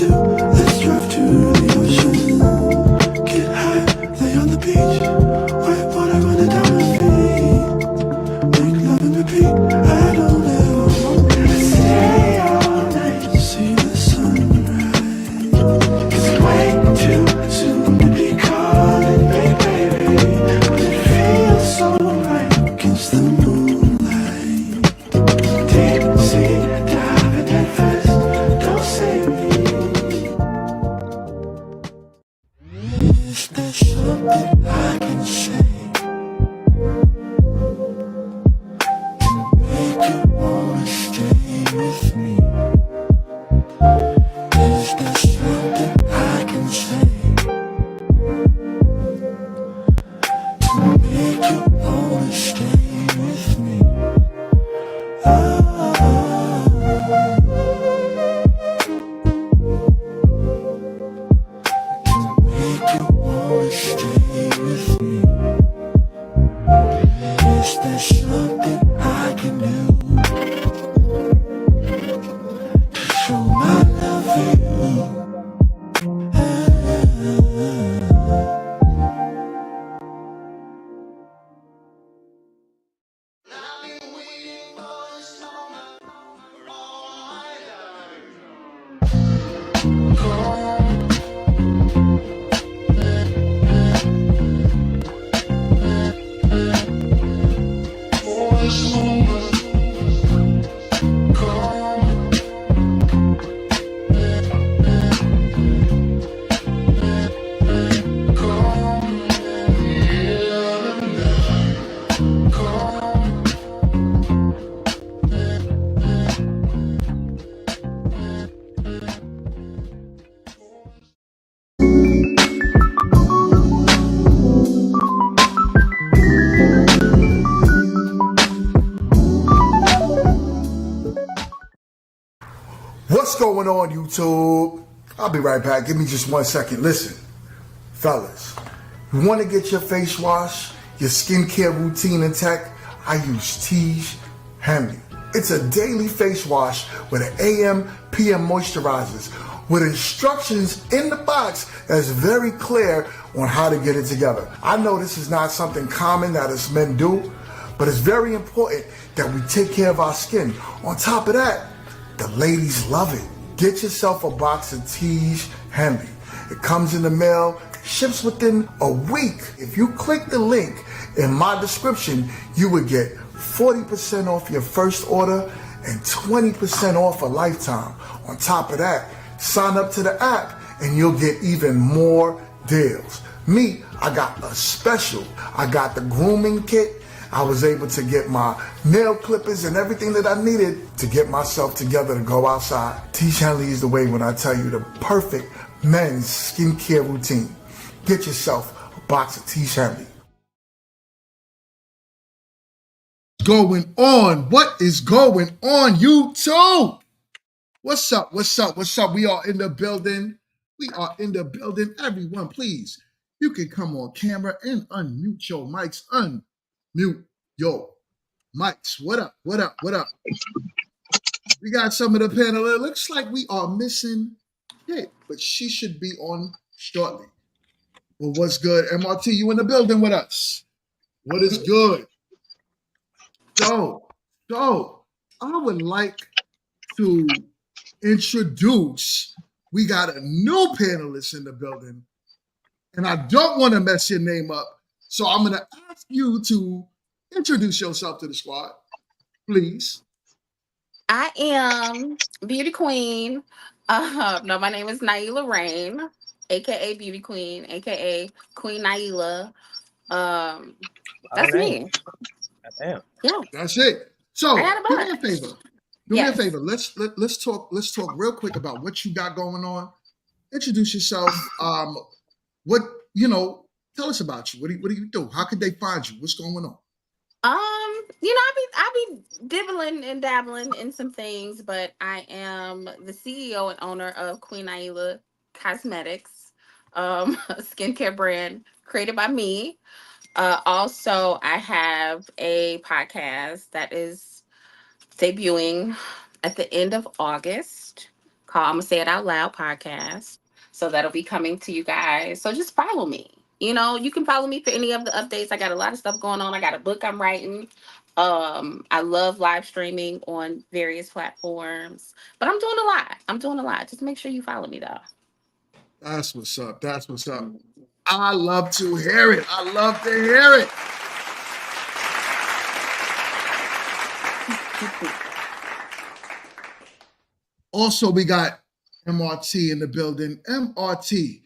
do? Let's drive to the ocean. Get high, lay on the beach. White water running down my feet. Make love and repeat. I don't ever want to stay all night to see the sunrise. It's way too soon to be calling me baby, but it feels so right against the moonlight. Deep sea diving head first, don't save me. Is there something I can say to make you wanna stay with me? Is there something I can say to make you wanna stay with me? Oh, to make you wanna stay with me. Is there something I can do to show my love for you? What's going on, YouTube? I'll be right back. Give me just 1 second. Listen, fellas, you want to get your face wash, your skincare routine intact? I use Tiege Henley. It's a daily face wash with an AM, PM moisturizers with instructions in the box that's very clear on how to get it together. I know this is not something common that us men do, but it's very important that we take care of our skin. On top of that, the ladies love it. Get yourself a box of Tiege Henley. It comes in the mail, ships within a week. If you click the link in my description, you would get 40% off your first order and 20% off a lifetime. On top of that, sign up to the app and you'll get even more deals. Me, I got a special. I got the grooming kit. I was able to get my nail clippers and everything that I needed to get myself together to go outside. Tiege Henley is the way when I tell you the perfect men's skincare routine. Get yourself a box of Tiege Henley. Going on? What is going on, YouTube? What's up? What's up? What's up? We are in the building. We are in the building. Everyone, please, you can come on camera and unmute your mics. Unmute your mics. What up? What up? What up? We got some of the panel. It looks like we are missing Kit, but she should be on shortly. Well, what's good? MRT, you in the building with us? What is good? So I would like to introduce, we got a new panelist in the building, and I don't want to mess your name up, so I'm going to ask you to introduce yourself to the squad, please. I am Beauty Queen. No, my name is Naila Rain, aka Beauty Queen, aka Queen Naila. That's me. Damn. Yeah. That's it. So I got a do me a bunch. favor. Do Yes. me a favor. Let's talk real quick about what you got going on. Introduce yourself. What tell us about you. What do you do? How could they find you? What's going on? I be dibbling and dabbling in some things, but I am the CEO and owner of Queen Naila Cosmetics, a skincare brand created by me. Also, I have a podcast that is debuting at the end of August called I'm gonna Say It Out Loud podcast. So that'll be coming to you guys. So just follow me. You know, you can follow me for any of the updates. I got a lot of stuff going on. I got a book I'm writing. I love live streaming on various platforms. But I'm doing a lot. I'm doing a lot. Just make sure you follow me though. That's what's up. That's what's up. I love to hear it. I love to hear it. Also, we got MRT in the building. MRT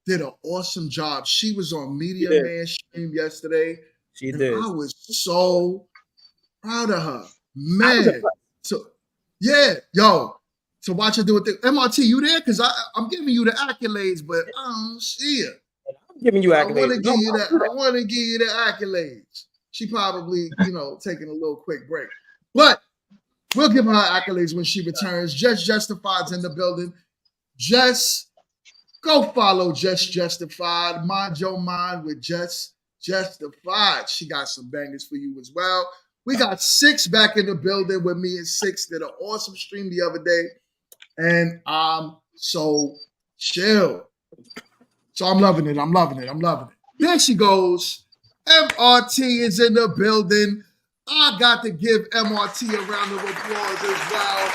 did an awesome job. She was on Media did. Man stream yesterday. She and did. I was so proud of her. Man. So yeah, yo. To watch her do it. MRT, you there? Because I'm giving you the accolades, but I don't see her. I'm giving you I want to accolades. give you that. I want to give you the accolades. She probably, taking a little quick break. But we'll give her accolades when she returns. Just Justified's in the building. Just go follow Just Justified. Mind your mind with Just Justified. She got some bangers for you as well. We got Six back in the building with me and Six. Did an awesome stream the other day. And I'm so chill. So I'm loving it. I'm loving it. I'm loving it. There she goes. MRT is in the building. I got to give MRT a round of applause as well.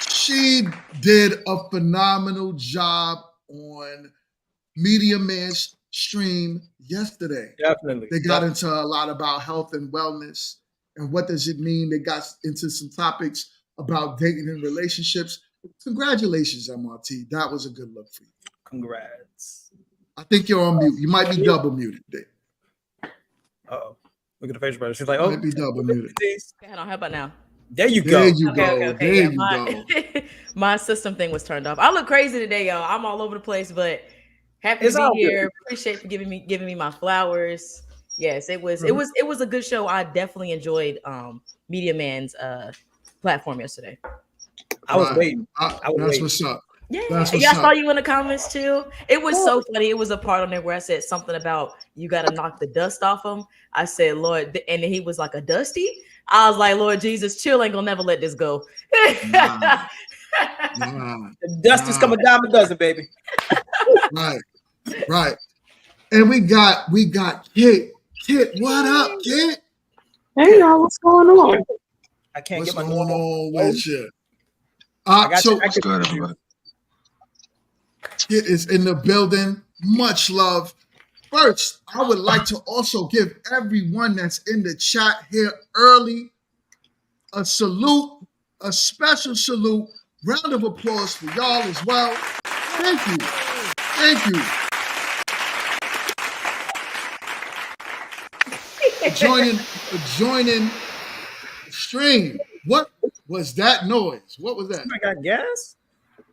She did a phenomenal job on Media Man's stream yesterday. Definitely. They got into a lot about health and wellness and what does it mean. They got into some topics about dating and relationships. Congratulations, MRT. That was a good look for you. Congrats. I think you're on mute. You might be double muted. Uh-oh. Look at the facial brother. She's like, You oh. might be double muted. Hold on, how about now? There you go. There you go. Okay. There Yeah, you go. my system thing was turned off. I look crazy today, y'all. I'm all over the place, but happy It's to all be good. here. Appreciate for giving me my flowers. Yes, it was a good show. I definitely enjoyed Media Man's platform yesterday. I was Right. waiting. I was That's waiting. what's up. Yeah, That's yeah, what's I saw up. you in the comments too. It was so funny. It was a part on there where I said something about you got to knock the dust off him. I said, Lord, and then he was like a dusty. I was like, Lord Jesus, chill, ain't gonna never let this go. Nah. The dust is coming down the dozen, baby. Right. And we got Kit. Kit, what up, Kit? Hey y'all, what's going on? I can't What's get my going normal. on with you? I got So you. I got you. Kit is in the building. Much love. First, I would like to also give everyone that's in the chat here early a salute, a special salute. Round of applause for y'all as well. Thank you. Thank you. Joining the stream. What was that noise? What was that? I got gas.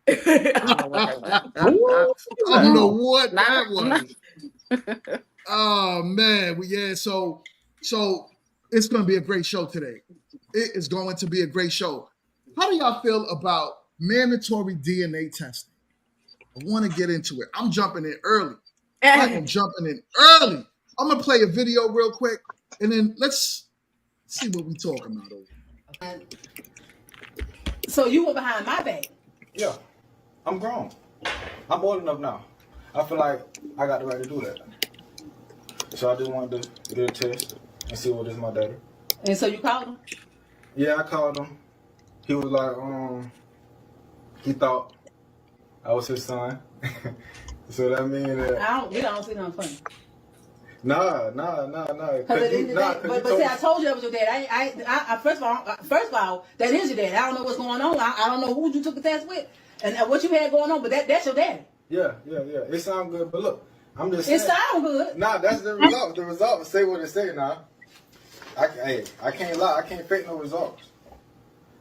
I don't know what that was. Oh man, so it's gonna be a great show today. It is going to be a great show. How do y'all feel about mandatory DNA testing? I want to get into it. I'm jumping in early. I am jumping in early. I'm gonna play a video real quick, and then let's see what we talking about over. So you were behind my back. Yeah, I'm grown. I'm old enough now. I feel like I got the right to do that. So I just wanted to get a test and see what is my daddy. And so you called him? Yeah, I called him. He was like, he thought I was his son. So that means that We don't see nothing funny. nah. But see, I told you that was your dad. I first of all, that is your dad. I don't know what's going on. I don't know who you took the test with and what you had going on, but that's your daddy. Yeah. It sounds good, but look, I'm just saying. It sounds good. Nah, that's the result. The result say what it say now. I can't lie. I can't fake no results.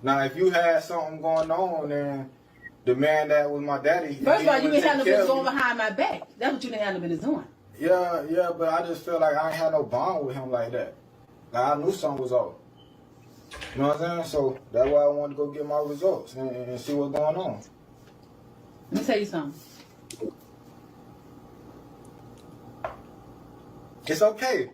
Now, if you had something going on, then the man that was my daddy. First of all, you would didn't have no take care business of going me. behind my back. That's what you didn't have no business doing. Yeah, but I just feel like I ain't had no bond with him like that. Like I knew something was off. You know what I'm saying? So that's why I wanted to go get my results and see what's going on. Let me tell you something. It's okay.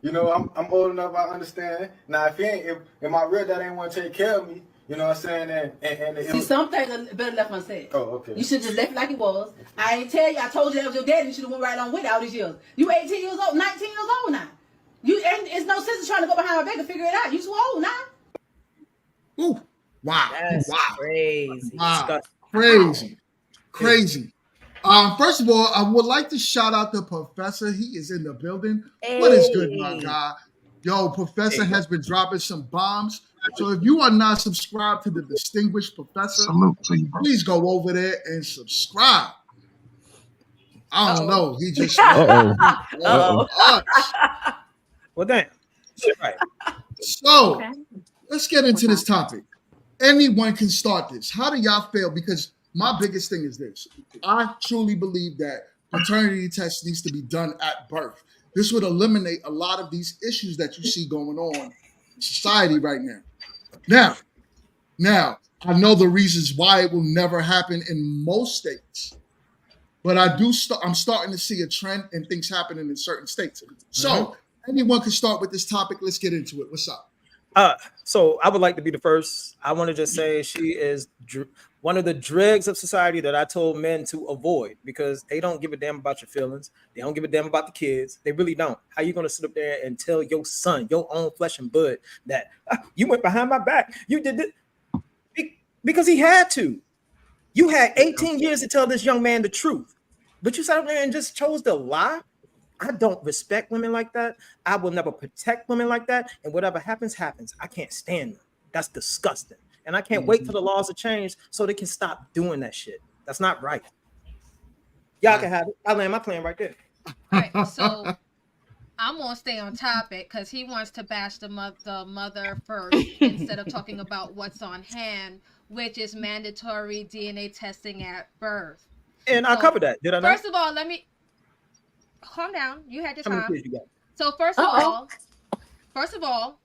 You know, I'm old enough. I understand. Now, if my real dad ain't want to take care of me, you know what I'm saying? And See, some things are better left unsaid. Oh, okay. You should just left it like it was. I ain't tell you. I told you that was your daddy. You should have went right on with it all these years. You 18 years old, 19 years old now. You and it's no sense in trying to go behind my back and figure it out. You too old now. Ooh, wow, That's crazy. wow, crazy. First of all, I would like to shout out the professor. He is in the building. What is good, my guy? Yo, Professor has been dropping some bombs. So if you are not subscribed to the distinguished professor, please go over there and subscribe. I don't know. He just Well, damn. Right. So let's get into this topic. Anyone can start this. How do y'all feel? Because my biggest thing is this. I truly believe that paternity test needs to be done at birth. This would eliminate a lot of these issues that you see going on in society right now. Now, I know the reasons why it will never happen in most states, but I'm starting to see a trend and things happening in certain states. So anyone can start with this topic. Let's get into it. What's up? So I would like to be the first. I want to just say she is one of the dregs of society that I told men to avoid because they don't give a damn about your feelings. They don't give a damn about the kids. They really don't. How you going to sit up there and tell your son, your own flesh and blood, that you went behind my back? You did it because he had to. You had 18 years to tell this young man the truth, but you sat up there and just chose to lie. I don't respect women like that. I will never protect women like that. And whatever happens, happens. I can't stand them. That's disgusting. And I can't wait for the laws to change so they can stop doing that shit. That's not right. Y'all can have it. I land my plan right there. All right, so I'm gonna stay on topic because he wants to bash the mother first instead of talking about what's on hand, which is mandatory DNA testing at birth. And I covered that. Did I not? First of all, let me calm down. You had your How many time. kids you got? So first of all,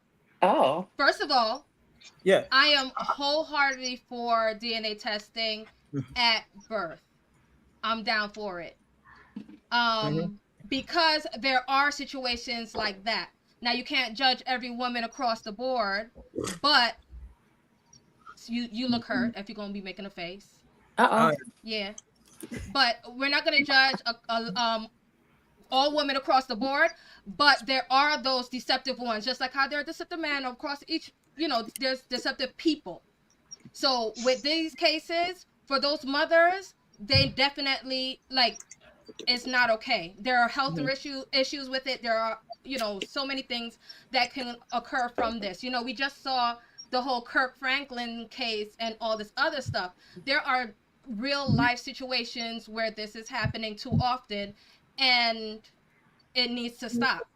Yeah. I am wholeheartedly for DNA testing at birth. I'm down for it. Because there are situations like that. Now you can't judge every woman across the board, but you look hurt if you're gonna be making a face. Yeah, but we're not gonna judge all women across the board. But there are those deceptive ones, just like how there are deceptive men across each. You know, there's deceptive people. So with these cases, for those mothers, they definitely it's not okay. There are health issues with it. There are, so many things that can occur from this. We just saw the whole Kirk Franklin case and all this other stuff. There are real life situations where this is happening too often, and it needs to stop.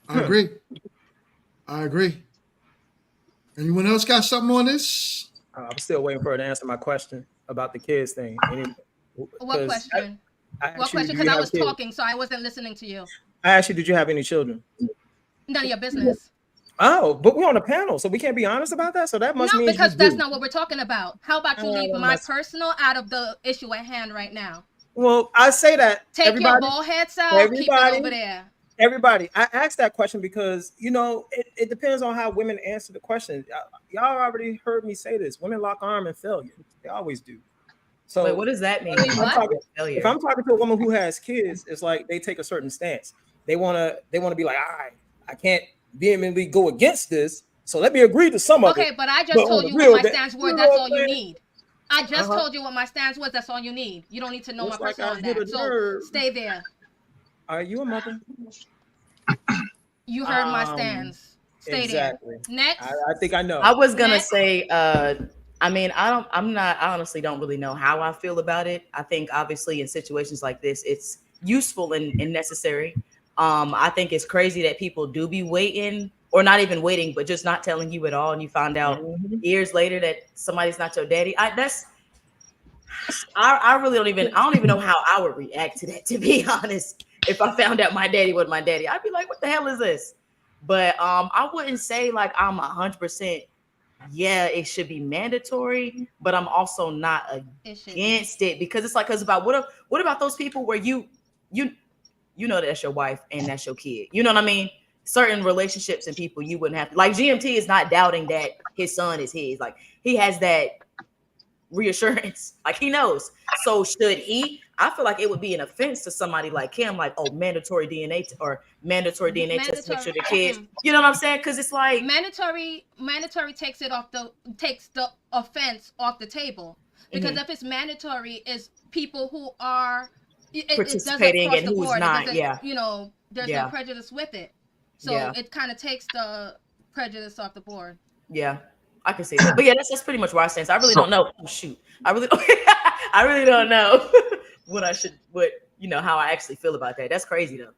I agree. Anyone else got something on this? I'm still waiting for her to answer my question about the kids thing. What question? What question? Because I was talking, so I wasn't listening to you. I asked you, did you have any children? None of your business. Oh, but we're on a panel, so we can't be honest about that. So that must mean because that's not what we're talking about. How about you leave my personal out of the issue at hand right now? Well, I say that. Take your ball heads out. Keep it over there. Everybody, I asked that question because, it depends on how women answer the question. Y'all already heard me say this. Women lock arm in failure. They always do. So wait, what does that mean? If I'm talking to a woman who has kids, it's like they take a certain stance. They want to be like, all right, I can't vehemently go against this. So let me agree to some of it. Okay, but I just told you what my stance was. That's all you need. I just told you what my stance was. That's all you need. You don't need to know my personal on that. So stay there. Are you a mother? You heard my stance. Stay there. Next. I think I know. I was gonna say, I honestly don't really know how I feel about it. I think obviously in situations like this, it's useful and necessary. I think it's crazy that people do be waiting, or not even waiting, but just not telling you at all, and you find out years later that somebody's not your daddy. I don't even know how I would react to that, to be honest. If I found out my daddy was my daddy, I'd be like, what the hell is this? But I wouldn't say like I'm 100%. Yeah, it should be mandatory, but I'm also not against it because it's like, what about those people where you you know that's your wife and that's your kid. You know what I mean? Certain relationships and people you wouldn't have to, like GMT is not doubting that his son is his. Like he has that reassurance. Like he knows. So should he? I feel like it would be an offense to somebody like him, like, oh, mandatory DNA test to make sure the kids. You know what I'm saying? Because it's like mandatory takes the offense off the table. Because if it's mandatory, it's people who are participating and who's not. Yeah, you know, there's no prejudice with it. So it kind of takes the prejudice off the board. Yeah, I can see that. But yeah, that's pretty much where I stand. So I really don't know. Oh, shoot, I really don't know how I actually feel about that. That's crazy though.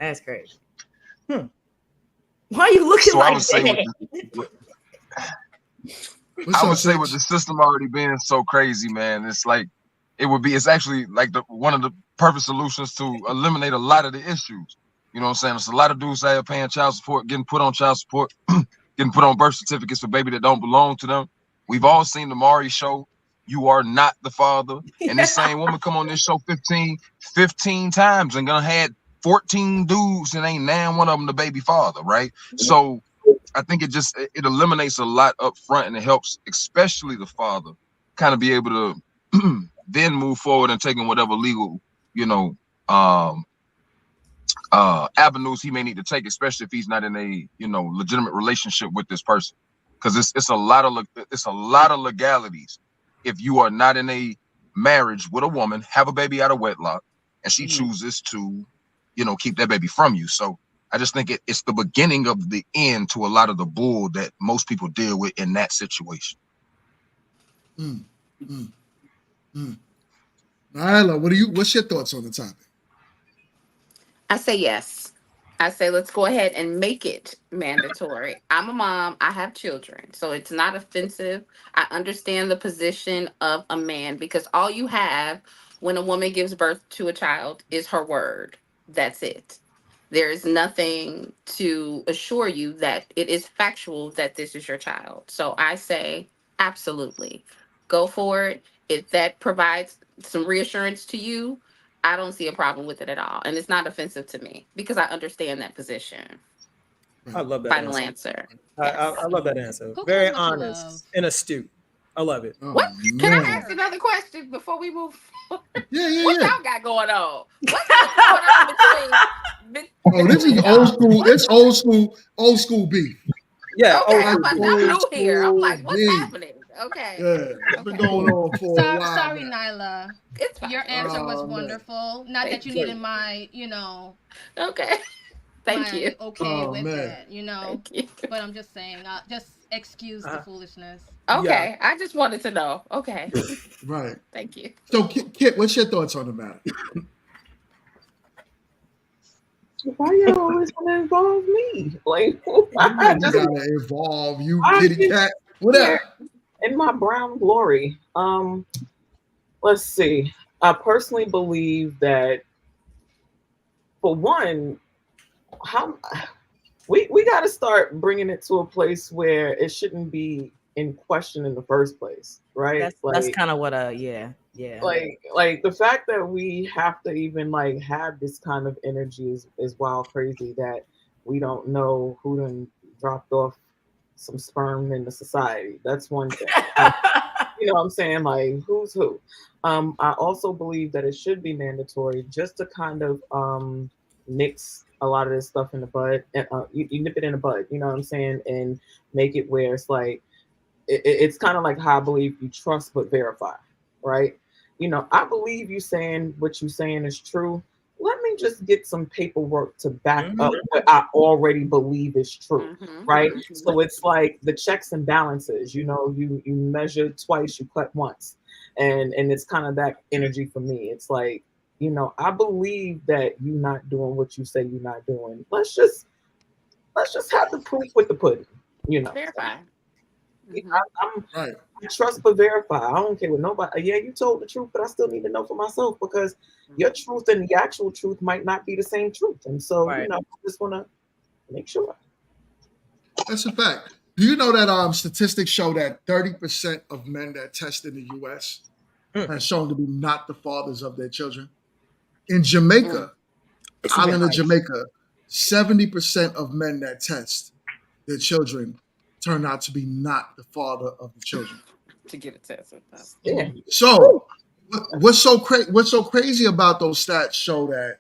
That's crazy. Why are you looking like that? I would say with the system already being so crazy, man, it's like it's actually like one of the perfect solutions to eliminate a lot of the issues. You know what I'm saying? There's a lot of dudes out here paying child support, getting put on child support, getting put on birth certificates for baby that don't belong to them. We've all seen the Maury show. You are not the father. And this same woman come on this show 15 times and gonna had 14 dudes and ain't now one of them the baby father, right? So I think it eliminates a lot up front, and it helps, especially the father, kind of be able to then move forward and taking whatever legal, avenues he may need to take, especially if he's not in a legitimate relationship with this person, because it's a lot of legalities if you are not in a marriage with a woman, have a baby out of wedlock, and she chooses to keep that baby from you. So I just think it's the beginning of the end to a lot of the bull that most people deal with in that situation. Nyla, what's your thoughts on the topic? I say yes. I say let's go ahead and make it mandatory. I'm a mom. I have children. So it's not offensive. I understand the position of a man, because all you have when a woman gives birth to a child is her word. That's it. There is nothing to assure you that it is factual that this is your child. So I say absolutely. Go for it. If that provides some reassurance to you, I don't see a problem with it at all. And it's not offensive to me because I understand that position. I love that Final answer. I love that answer. Very honest and astute. I love it. Oh, what? Can I ask another question before we move forward? What y'all got going on? What's going on between this is old school. It's old school beef. Yeah. Okay, I'm new here. I'm like, what's happening? Okay. Yeah, it's been going on for a while. Sorry, Nyla. Your answer was wonderful. Not that you needed my, Okay. Thank you. Okay with that, Thank you. But I'm just saying, just excuse the foolishness. Okay. Yeah. I just wanted to know. Okay. Right. Thank you. So, Kit, what's your thoughts on the matter? Why you always want to involve me? Like, I just gotta involve you, kitty cat. Whatever. In my brown glory. Let's see. I personally believe that, for one, we got to start bringing it to a place where it shouldn't be in question in the first place, right? That's kind of what Like the fact that we have to even have this kind of energy is wild crazy, that we don't know who done dropped off some sperm in the society. That's one thing. You know what I'm saying? Like, who's who? I also believe that it should be mandatory, just to kind of mix a lot of this stuff in the bud. And you nip it in the bud, you know what I'm saying? And make it where it's like, it's kind of like how I believe you trust but verify, right? I believe you saying what you're saying is true. Let me just get some paperwork to back up what I already believe is true, right? So it's like the checks and balances, you measure twice, you cut once. And it's kind of that energy for me. It's like, I believe that you're not doing what you say you're not doing. Let's just have the proof with the pudding, Verify. I'm right. Trust but verify. I don't care what nobody. Yeah, you told the truth, but I still need to know for myself, because your truth and the actual truth might not be the same truth. And so, I just want to make sure. That's a fact. Do you know that statistics show that 30% of men that test in the U.S. has shown to be not the fathers of their children? In Jamaica, island of Jamaica, 70% of men that test their children turn out to be not the father of the children. To get a test. Yeah. So what's so crazy about those stats show that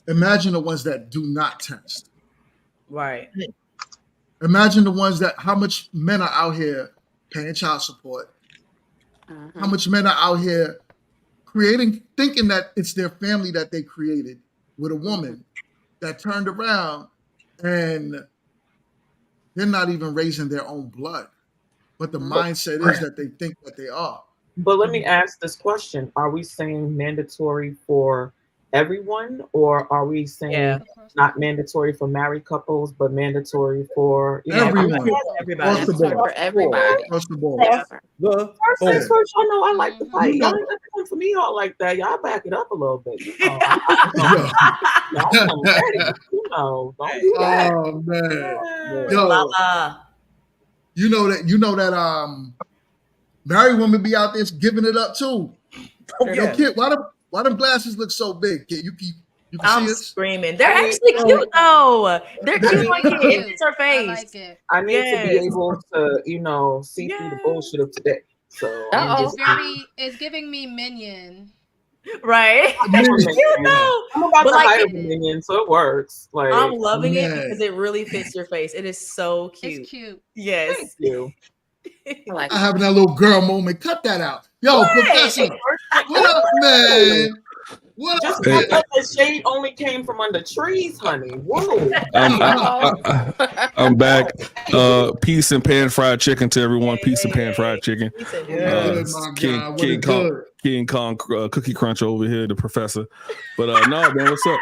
imagine the ones that do not test. Right. Imagine the ones that how much men are out here paying child support. How much men are out here thinking that it's their family that they created with a woman that turned around and they're not even raising their own blood. But the mindset is that they think that they are. But let me ask this question. Are we saying mandatory for everyone, or are we saying not mandatory for married couples, but mandatory for everyone? Everybody. For everybody. Across the board. First things first, I know I like to fight. Y'all ain't come for me all like that. Y'all back it up a little bit. You know, don't do that. Oh man. Yo, you know that married women be out there giving it up too. Yo, kid, why them glasses look so big? Kid, you I'm see us? screaming. They're actually cute though. They're cute on you. It's her face. I like it. I need to be able to, see through the bullshit of today. So It's giving me Minion. Right. You know, I'm about to hire a Minion, so it works. Like I'm loving it because it really fits your face. It is so cute. It's cute. Yes. Thank you. I having that little girl moment. Cut that out. Yo, Professor. What up, man? What Just up, like the shade only came from under trees, honey. Whoa. I'm back. Peace and pan fried chicken to everyone. Peace and pan fried chicken. King Kong Cookie Crunch over here, the professor. But no, man, what's up?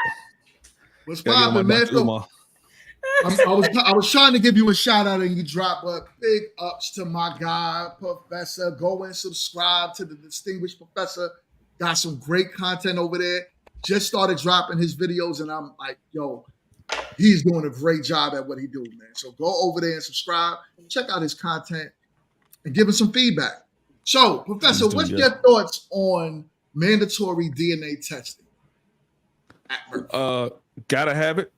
What's poppin', man? I was trying to give you a shout out and you drop big ups to my guy, Professor. Go and subscribe to the Distinguished Professor. Got some great content over there. Just started dropping his videos and I'm like, yo, he's doing a great job at what he do, man. So go over there and subscribe. Check out his content and give him some feedback. So, Professor, what's your thoughts on mandatory DNA testing? Gotta have it.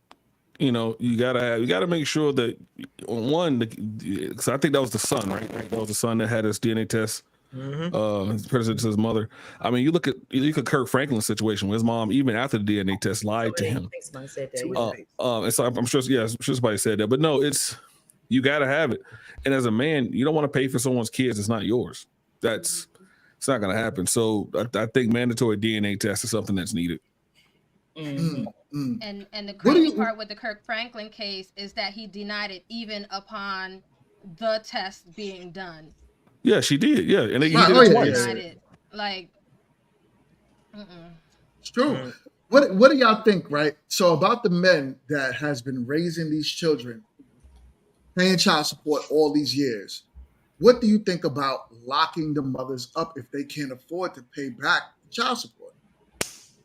You gotta make sure that because I think that was the son, right? That was the son that had his DNA test. President to his mother. I mean, you look at Kirk Franklin's situation where his mom, even after the DNA test, lied to him. And so I'm sure, I'm sure somebody said that, but no, you gotta have it. And as a man, you don't want to pay for someone's kids that's not yours. It's not gonna happen. So I think mandatory DNA test is something that's needed. And the crazy part with the Kirk Franklin case is that he denied it even upon the test being done. Yeah, she did. Yeah, and he did it twice. Like, it's true. What do y'all think, right? So about the men that has been raising these children, paying child support all these years, what do you think about locking the mothers up if they can't afford to pay back child support?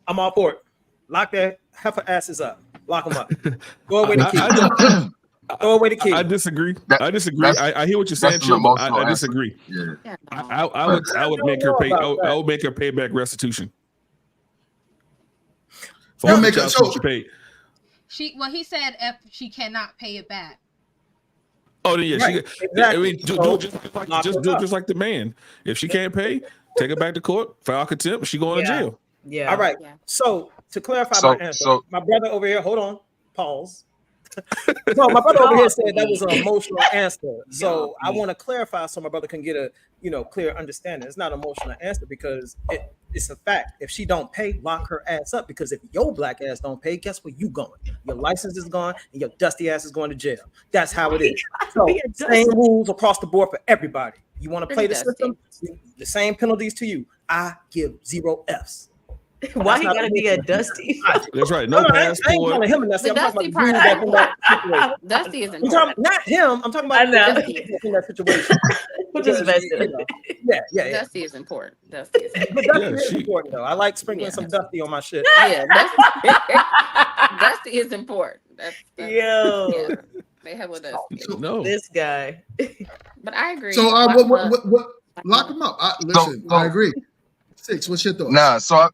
I'm all for it. Lock their heifer asses up. Lock them up. Go away the kids. Throw away the kids. I disagree. I hear what you're saying, Chip. I disagree. Yeah. I would make her pay. I would make her pay back restitution. He said if she cannot pay it back. Oh, then yeah, exactly. I mean, just like the man. If she can't pay, take her back to court, file contempt. She going to jail. Yeah. All right. So to clarify my answer, my brother over here. Hold on. Pause. So my brother over here said that was an emotional answer. So I want to clarify so my brother can get a clear understanding. It's not an emotional answer because it's a fact. If she don't pay, lock her ass up. Because if your black ass don't pay, guess where you going? Your license is gone and your dusty ass is going to jail. That's how it is. So same rules across the board for everybody. You want to play the system? The same penalties to you. I give 0 Fs. Why he gotta be a Dusty? That's right. No passport. The Dusty part. Dusty isn't not him. I'm talking about Dusty in that situation. Yeah. Dusty is important. Dusty is important though. I like sprinkling some Dusty on my shit. Yeah, Dusty is important. Yo. They have with Dusty. No, this guy. But I agree. So what? Lock him up. Listen, I agree. Six. What's your thought? Nah. So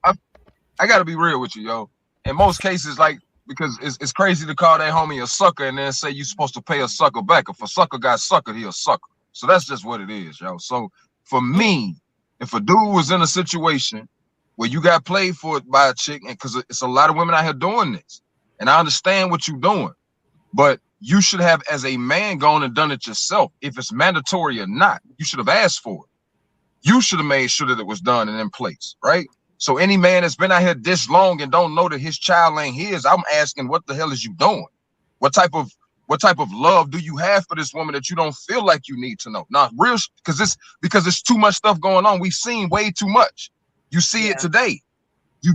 I got to be real with you, yo. in most cases, like, because it's crazy to call that homie a sucker and then say you're supposed to pay a sucker back. If a sucker got suckered, he a sucker. So that's just what it is, yo. So for me, if a dude was in a situation where you got played for it by a chick, and because it's a lot of women out here doing this, and I understand what you're doing, but you should have, as a man, gone and done it yourself. If it's mandatory or not, you should have asked for it. You should have made sure that it was done and in place, right? So any man that's been out here this long and don't know that his child ain't his, I'm asking, what the hell is you doing? What type of love do you have for this woman that you don't feel like you need to know? Now, real, because it's too much stuff going on. We've seen way too much. You see it today. You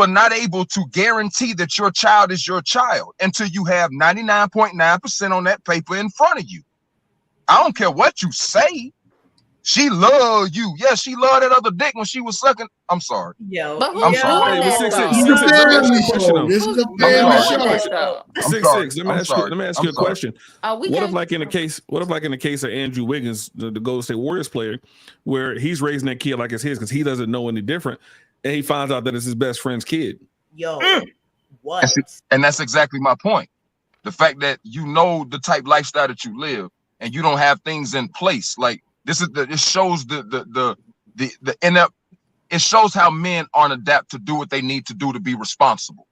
are not able to guarantee that your child is your child until you have 99.9% on that paper in front of you. I don't care what you say. She loved you. Yeah, she loved that other dick when she was sucking. I'm sorry. Yo, But I'm who's sorry. doing Hey, that, but though? This is a family show. Six. Let me ask you a question. We What got- if, like in the case of Andrew Wiggins, the Golden State Warriors player, where he's raising that kid like it's his because he doesn't know any different, and he finds out that it's his best friend's kid? Yo, what? And that's exactly my point. The fact that you know the type lifestyle that you live and you don't have things in place. Like it shows the inept. It shows how men aren't adapt to do what they need to do to be responsible.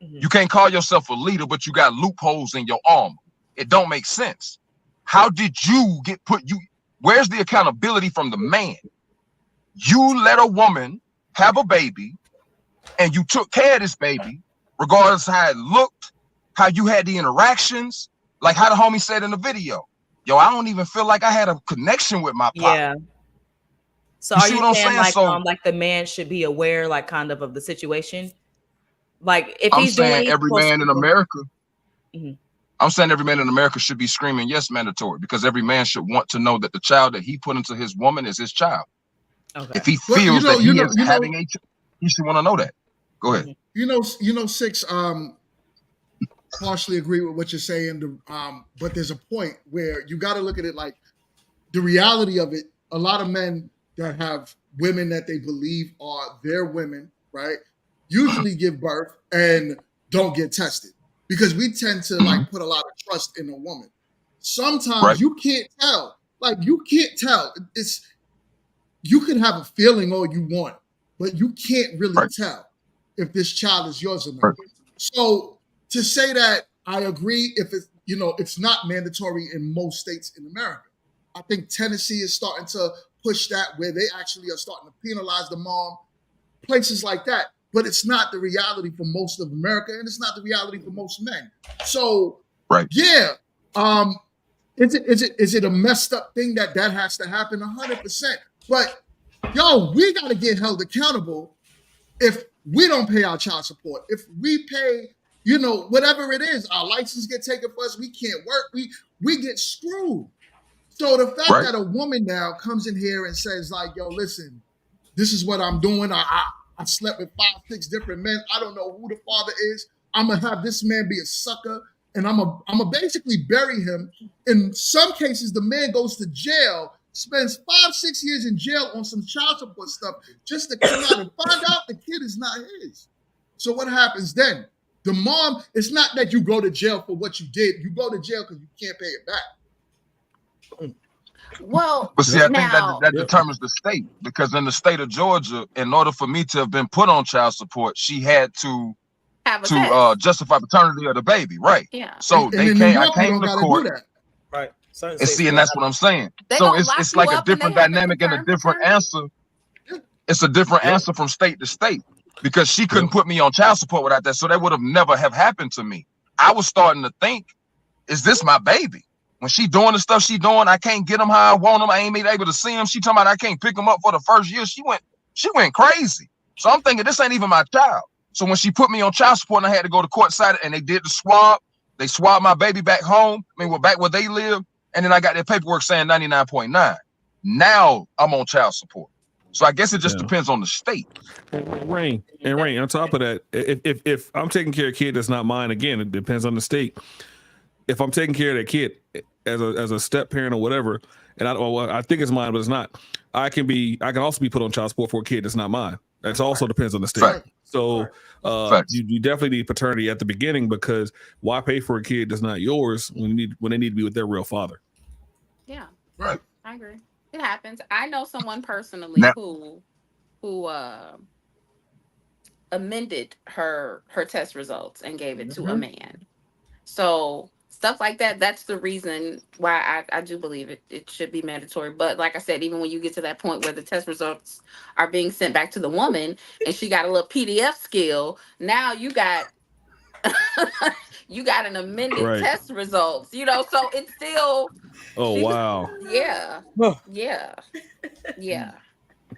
You can't call yourself a leader, but you got loopholes in your armor. It don't make sense. How did you get where's the accountability from the man? You let a woman have a baby and you took care of this baby, regardless of how it looked, how you had the interactions, like how the homie said in the video. Yo, I don't even feel like I had a connection with my pop. Yeah. So You are see you what I'm saying saying? like So- like the man should be aware, like kind of the situation? Like if I'm he's doing saying every man in America. Mhm. I'm saying every man in America should be screaming yes, mandatory, because every man should want to know that the child that he put into his woman is his child. Okay. If he Well, feels that he is you know- having a child, he should want to know that. Go ahead. You know, Six, partially agree with what you're saying, but there's a point where you got to look at it like the reality of it. A lot of men that have women that they believe are their women, right, usually give birth and don't get tested because we tend to like put a lot of trust in a woman. Sometimes you can't tell. Like you can't tell. You can have a feeling all you want, but you can't really tell if this child is yours or not. So to say that, I agree. If it's not mandatory in most states in America. I think Tennessee is starting to push that, where they actually are starting to penalize the mom, places like that. But it's not the reality for most of America, and it's not the reality for most men. So, yeah, is it a messed up thing that has to happen? 100%. But yo, we got to get held accountable if we don't pay our child support. If we pay, whatever it is, our license get taken for us. We can't work. We get screwed. So the fact that a woman now comes in here and says like, yo, listen, this is what I'm doing. I slept with 5-6 different men. I don't know who the father is. I'm going to have this man be a sucker, and I'm going to basically bury him. In some cases, the man goes to jail, spends 5-6 years in jail on some child support stuff just to come out and find out the kid is not his. So what happens then? The mom, it's not that you go to jail for what you did. You go to jail because you can't pay it back. Well, but see, I think that determines the state, because in the state of Georgia, in order for me to have been put on child support, she had to justify paternity of the baby, right? Yeah. So I came to court, right? And see, and that's what I'm saying. So it's like a different dynamic and a different answer. It's a different answer from state to state, because she couldn't put me on child support without that, so that would have never have happened to me. I was starting to think, is this my baby? When she doing the stuff she doing, I can't get them how I want them. I ain't able to see them. She talking about I can't pick them up for the first year. She went crazy. So I'm thinking this ain't even my child. So when she put me on child support and I had to go to court side and they did the swab, they swabbed my baby back home. We're back where they live. And then I got their paperwork saying 99.9. Now I'm on child support. So I guess it just depends on the state. Rain. On top of that, if I'm taking care of a kid that's not mine, again, it depends on the state. If I'm taking care of that kid as a step parent or whatever, and I think it's mine, but it's not, I can also be put on child support for a kid that's not mine. That's also depends on the state. Fact. So Facts. you definitely need paternity at the beginning, because why pay for a kid that's not yours when they need to be with their real father? Yeah, Right. I agree. It happens. I know someone personally Now- who amended her test results and gave it to a man. So stuff like that, that's the reason why I do believe it should be mandatory. But like I said, even when you get to that point where the test results are being sent back to the woman and she got a little PDF skill, now you got you got an amended Right. test results, you know, so it's still Oh wow, yeah. Oh. Yeah. Yeah.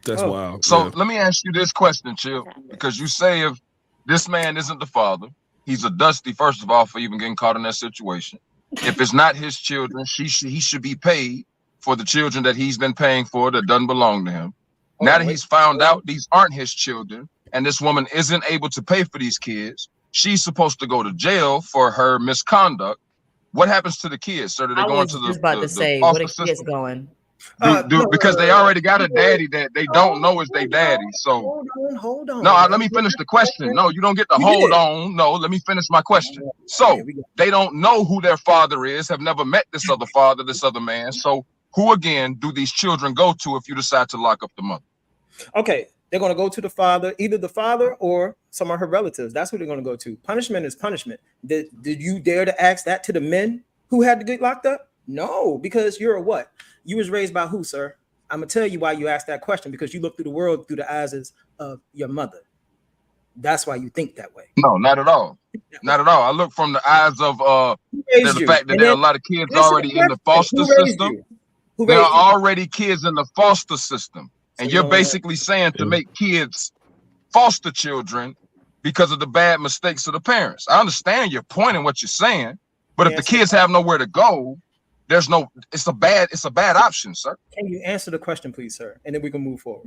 that's Oh. wild. So Yeah. let me ask you this question, Chill, because you say if this man isn't the father, he's a dusty, first of all, for even getting caught in that situation. If it's not his children, he should be paid for the children that he's been paying for that doesn't belong to him. Now that he's found out these aren't his children and this woman isn't able to pay for these kids, she's supposed to go to jail for her misconduct. What happens to the kids, sir? Do they I go was into just the about to say, what foster are kids system? going? Because they already got a daddy that they don't know is their daddy. So Hold on. no, let me finish the question. No, you don't get to You hold did. on. No, let me finish my question. So Okay, we got- they don't know who their father is, have never met this other father, this other man. So who again do these children go to if you decide to lock up the mother? Okay, they're going to go to the father, either the father or some of her relatives. That's who they're going to go to. Punishment is punishment. Did you dare to ask that to the men who had to get locked up? No, because you're a what? You was raised by who, sir? I'm going to tell you why you asked that question, because you look through the world through the eyes of your mother. That's why you think that way. No, not at all. Not at all. I look from the eyes of Who raised the you? fact that And there are a then lot of kids answer the already in the question. foster Who raised system. you? Who There raised are you? already kids in the foster system. So And you you're don't wanna- basically saying to make kids foster children because of the bad mistakes of the parents. I understand your point and what you're saying, but if the Answer the kids have nowhere to go, it's a bad option, sir. Can you answer the question, please, sir? And then we can move forward.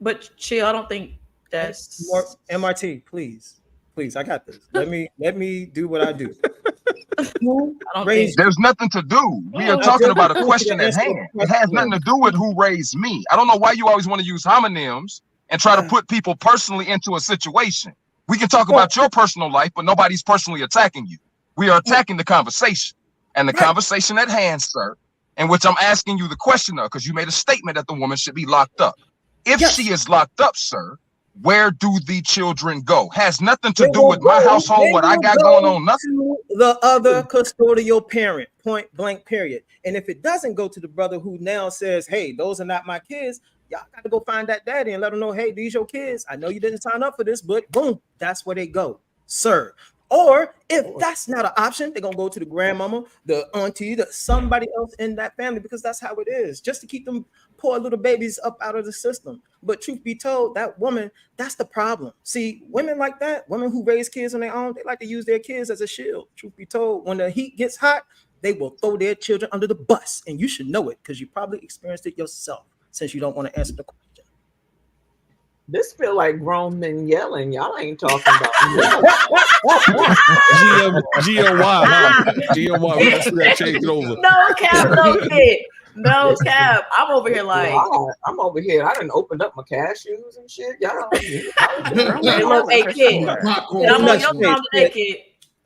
But Chill, I don't think that's More MRT, please. Please, I got this. Let me do what I do. Who I don't raised There's nothing to do. We are I talking just about a want you to question at answer the hand. It has question. nothing to do with who raised me. I don't know why you always want to use homonyms and try to put people personally into a situation. We can talk about your personal life, but nobody's personally attacking you. We are attacking the conversation. And the conversation at hand, sir, in which I'm asking you the question of, because you made a statement that the woman should be locked up. If she is locked up, sir, where do the children go? Has nothing to They do will with my go- household, they what I will got go going on, nothing. to the other custodial parent, point blank, period. And if it doesn't go to the brother who now says, hey, those are not my kids, y'all got to go find that daddy and let them know, hey, these your kids. I know you didn't sign up for this, but boom, that's where they go, sir. Or if that's not an option, they're gonna go to the grandmama, the auntie, somebody else in that family, because that's how it is, just to keep them poor little babies up out of the system. But truth be told, that woman, that's the problem. See, women like that, women who raise kids on their own, they like to use their kids as a shield. Truth be told, when the heat gets hot, they will throw their children under the bus, and you should know it because you probably experienced it yourself. Since you don't want to answer the question. This feel like grown men yelling. Y'all ain't talking about GMY, huh? GMY, we gotta see that change it over. No cap, no kid. No cap. I'm over here like I'm over here. I done opened up my cashews and shit. Y'all hey, look, hey kid. I'm on your time today, kid.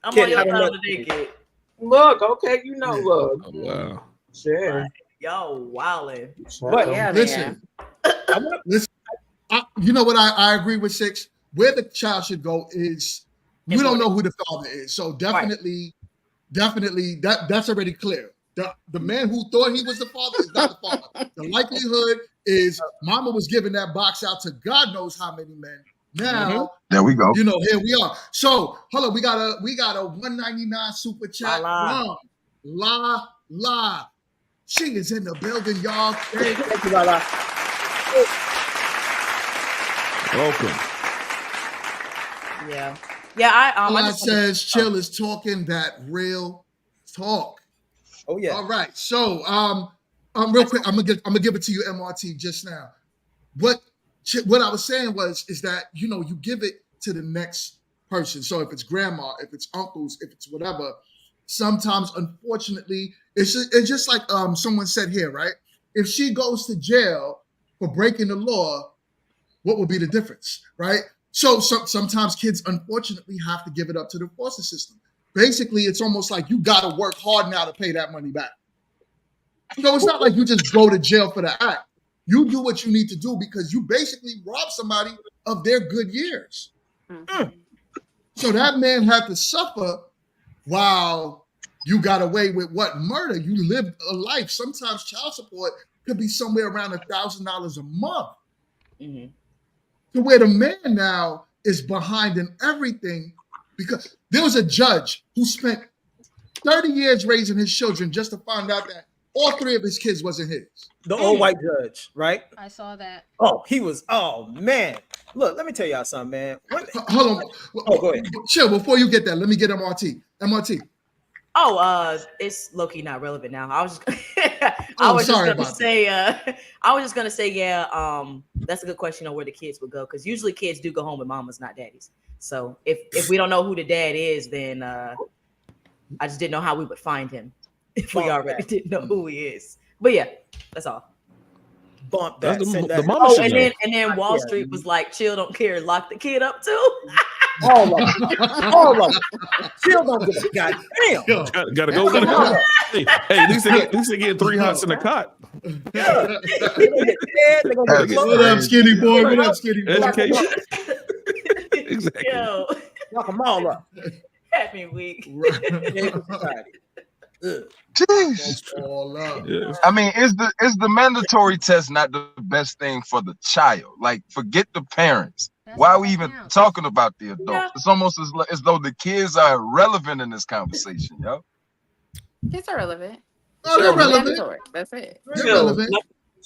I'm on your time today, kid. Look, okay, you know, look. Oh, wow. Sure. Yo, wildin'. But yeah, Listen, listen. You know what? I agree with Six. Where the child should go is we don't know who the father is, so definitely that's already clear. The man who thought he was the father is not the father. The likelihood is Mama was giving that box out to God knows how many men. Now there we go. You know, here we are. So hold on, we got a 199 super chat from La. She is in the building, y'all. Thank you, La. Welcome. Yeah. I says Chill is talking that real talk. Oh yeah. All right. So real quick, I'm gonna give it to you, MRT, just now. What I was saying is that you give it to the next person. So if it's grandma, if it's uncles, if it's whatever, sometimes unfortunately it's just like someone said here, right? If she goes to jail for breaking the law, what would be the difference, right? So sometimes kids, unfortunately, have to give it up to the foster system. Basically, it's almost like you got to work hard now to pay that money back. So it's not like you just go to jail for the act. You do what you need to do because you basically robbed somebody of their good years. Mhm. So that man had to suffer while you got away with what? Murder. You lived a life. Sometimes child support could be somewhere around $1,000 a month. Mhm. To where the man now is behind in everything because there was a judge who spent 30 years raising his children just to find out that all 3 of his kids wasn't his. The old white judge, right? I saw that. Oh, he was. Oh man, look. Let me tell y'all something, man. Hold on. Oh, go ahead. Chill. Before you get that, let me get MRT. MRT. Oh, it's low-key not relevant now. I was just Oh, I was just sorry gonna about say I was just gonna say, yeah, that's a good question on where the kids would go, because usually kids do go home with mamas, not daddies. So if we don't know who the dad is, then I just didn't know how we would find him if we already didn't know who he is. But yeah, that's all. Bump that. That's Send the that. mama Oh, shit. and then Wall Street was like, chill, don't care, lock the kid up too. All of them. All of them. Still don't give a goddamn. Yo, Gotta go. Hey, at least they get 3 hots in the cot. They're gonna get dead, they're gonna get What up, skinny boy? What up, skinny boy? Education. Exactly. Yo, Knock them all up. happy week. Jeez. All up. Yeah. I mean, is the mandatory test not the best thing for the child? Like, forget the parents. That's Why are what we that even counts. talking about the adults? Yeah. It's almost as though the kids are irrelevant in this conversation, yo. It's irrelevant. Oh, they're relevant. Mandatory. That's it. They're Chill. relevant.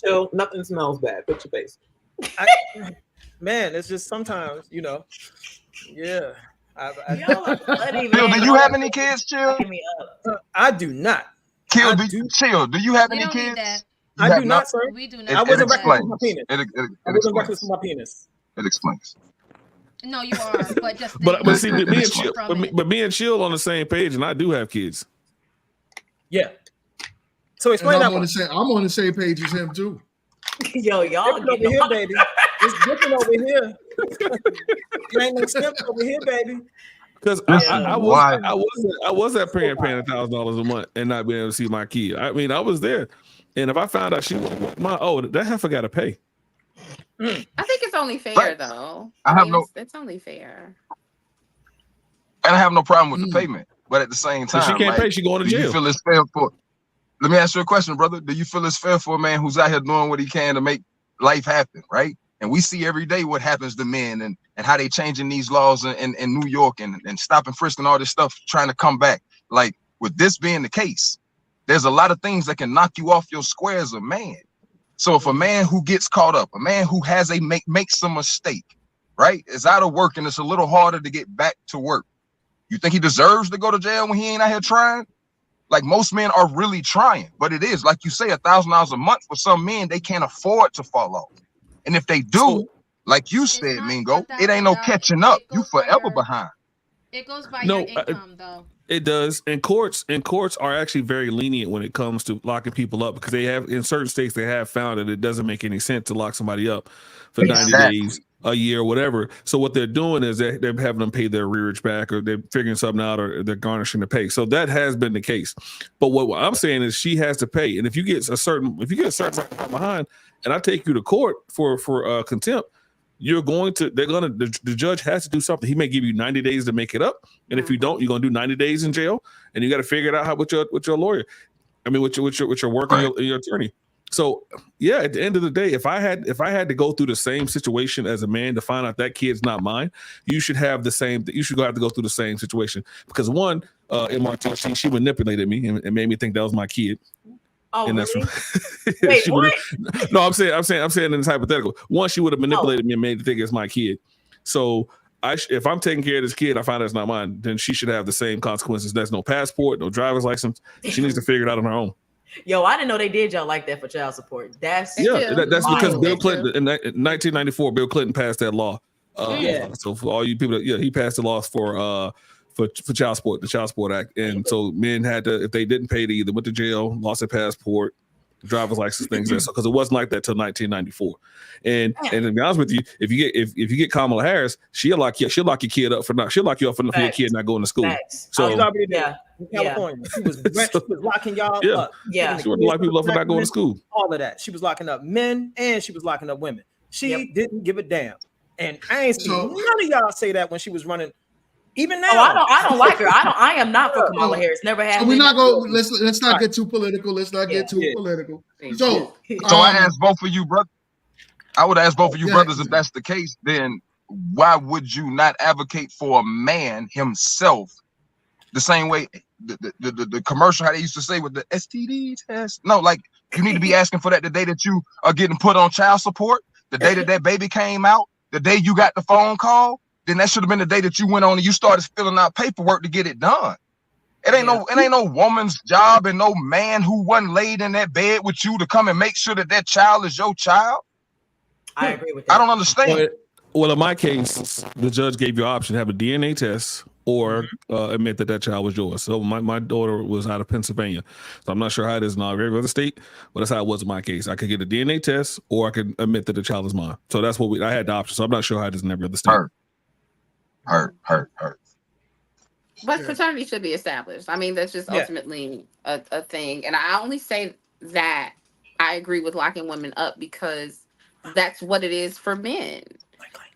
Chill. Nothing smells bad. Put your face. Man, it's just sometimes, you know. Yeah. Y'all are funny, Chill, man. do you have any kids, Chill? Fucking me up. I do not. Chill, do you have We any don't need kids? that. You I have do not, sir. We do It, not. I it wasn't do reckless that. with my penis. It I wasn't reckless explains. with my penis. It explains. No, you are, but just But think see, about me it and Chill, from it. but me and Chill on the same page, and I do have kids. Yeah. So And explain that I'm one. on the same page as him too. Yo, y'all Different over getting here, on- baby. It's different over here. You ain't no simp over here, baby. Because This I is wild. was at paying $1,000 a month and not being able to see my kid. I mean, I was there, and if I found out she was that heifer got to pay. I think it's only fair Right. though. I have mean, no- it's only fair. And I have no problem with the payment, but at the same If time, she can't like, pay, she going to do you jail. feel it's fair for? Let me ask you a question, brother. Do you feel it's fair for a man who's out here doing what he can to make life happen, right? And we see every day what happens to men and how they changing these laws in New York and stopping frisk and all this stuff trying to come back. Like, with this being the case, there's a lot of things that can knock you off your square as a man. So if a man who gets caught up, a man who has makes a mistake, right, is out of work and it's a little harder to get back to work, you think he deserves to go to jail when he ain't out here trying? Like, most men are really trying, but it is, like you say, $1,000 a month for some men, they can't afford to fall off. And if they do, like you said, not Mingo, it ain't no $1,000. catching up. It You goes by forever your- behind. It goes by No, your income, though. It does. And courts are actually very lenient when it comes to locking people up, because they have, in certain states, they have found that it doesn't make any sense to lock somebody up for 90 Exactly. days, a year, whatever. So what they're doing is they're having them pay their rearage back, or they're figuring something out, or they're garnishing the pay. So that has been the case. But what I'm saying is she has to pay. And if you get a certain amount behind, and I take you to court for contempt, the judge has to do something. He may give you 90 days to make it up, and if you don't, you're gonna do 90 days in jail, and you got to figure it out how with your lawyer. I mean, with your work and your attorney. So yeah, at the end of the day, if I had to go through the same situation as a man to find out that kid's not mine, you should have the same. You should have to go through the same situation, because one, MRT, she manipulated me and made me think that was my kid. Oh, And really? that's Wait, she what? No, I'm saying in this hypothetical. One, she would have manipulated me and made me think it's my kid. So if I'm taking care of this kid, I find out it's not mine, then she should have the same consequences. There's no passport, no driver's license. She needs to figure it out on her own. Yo, I didn't know they did y'all like that for child support. That's That's because wild. Bill Clinton in 1994, Bill Clinton passed that law. So for all you people, he passed the laws for child support, the Child Support Act, and so men had to, if they didn't pay, they either went to jail, lost their passport, driver's license things there. So because it wasn't like that till 1994. And to be honest with you, if you get Kamala Harris, she'll lock your kid up she'll lock you up for your kid not going to school. So in California, she was locking y'all up. Yeah, she was locking people up for not going to school. All of that. She was locking up men and she was locking up women. She didn't give a damn. And I ain't seen none of y'all say that when she was running. Even now, I don't like her. I am not for Kamala Harris. Never have. So we're not going. Let's not get too political. Let's not get too political. So I ask both of you, brother. I would ask both of you brothers, if that's the case, then why would you not advocate for a man himself the same way the commercial, how they used to say with the STD test? No, like you need to be asking for that the day that you are getting put on child support, the day that baby came out, the day you got the phone call. Then that should have been the day that you went on and you started filling out paperwork to get it done. It ain't no woman's job and no man who wasn't laid in that bed with you to come and make sure that child is your child. I agree with that. I don't understand. Well, in my case, the judge gave you an option to have a DNA test or admit that child was yours. So my daughter was out of Pennsylvania. So I'm not sure how it is in every other state, but that's how it was in my case. I could get a DNA test or I could admit that the child is mine. So that's what I had the option. So I'm not sure how it is in every other state. Hurt. But paternity should be established. I mean, that's just ultimately a thing. And I only say that I agree with locking women up because that's what it is for men.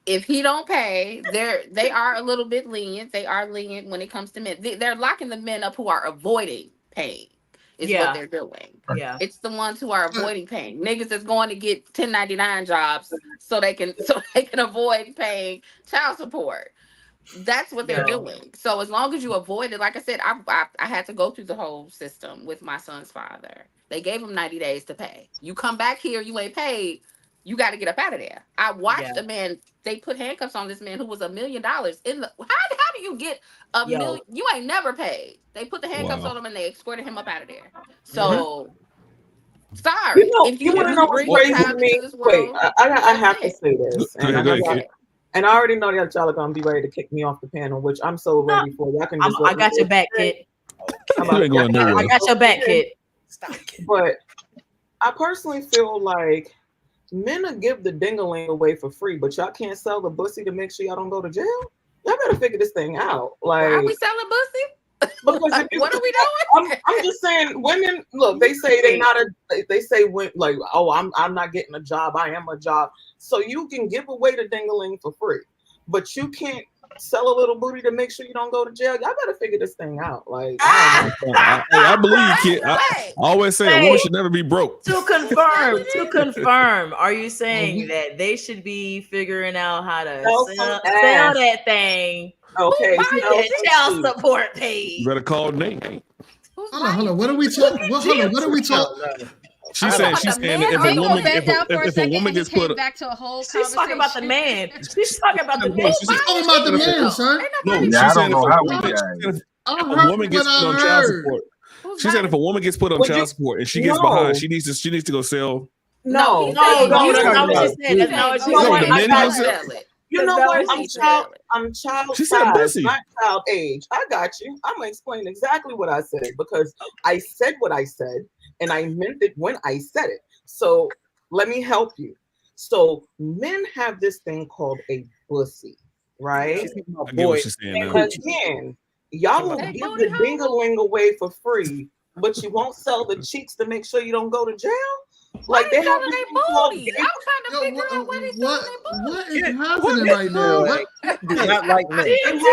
If he don't pay, they are a little bit lenient. They are lenient when it comes to men. They're locking the men up who are avoiding paying. Is what they're doing. Yeah, it's the ones who are avoiding paying. Niggas is going to get 1099 jobs so they can avoid paying child support. That's what they're doing. So as long as you avoid it, like I said, I had to go through the whole system with my son's father. They gave him 90 days to pay. You come back here, you ain't paid, you got to get up out of there. I watched a man, they put handcuffs on this man who was $1 million in the, how do you get $1 million? You ain't never paid. They put the handcuffs on him and they escorted him up out of there. So sorry. If you want to know what's crazy to me, wait, I have to say this. And I already know that y'all are gonna be ready to kick me off the panel, which I'm so ready for. Y'all can just I got your back, kid. I got your back, kid. But I personally feel like men will give the dingaling away for free, but y'all can't sell the pussy to make sure y'all don't go to jail. Y'all better figure this thing out. Like, are we selling pussy? Because what are we doing? I'm just saying, women look. They say they say when like, oh, I'm not getting a job. I am a job. So you can give away the dingaling for free, but you can't sell a little booty to make sure you don't go to jail. Y'all better figure this thing out. Like, I believe you, kid. I always say a woman should never be broke. To confirm, are you saying that they should be figuring out how to sell that thing? Okay, child support paid. You better call Nate. Hold on. What are we talking? What are we talking? She's saying if a woman gets put back to a whole she's talking about the man. She's talking about the man. She's talking about the man, son. No, I don't know how we a woman gets put on child support. She said if a woman gets put on child support and she gets behind, she needs to go sell. No, that's not what she said. That's not what she said. You know what? I'm child size, not child age. I got you. I'm gonna explain exactly what I said because I said what I said and I meant it when I said it. So let me help you. So men have this thing called a pussy, right? I get what she's saying. Again, y'all will give the dingaling away for free, but you won't sell the cheeks to make sure you don't go to jail. Like they have their booty. I'm trying to figure out what is what is happening right now? Do not like me. Y'all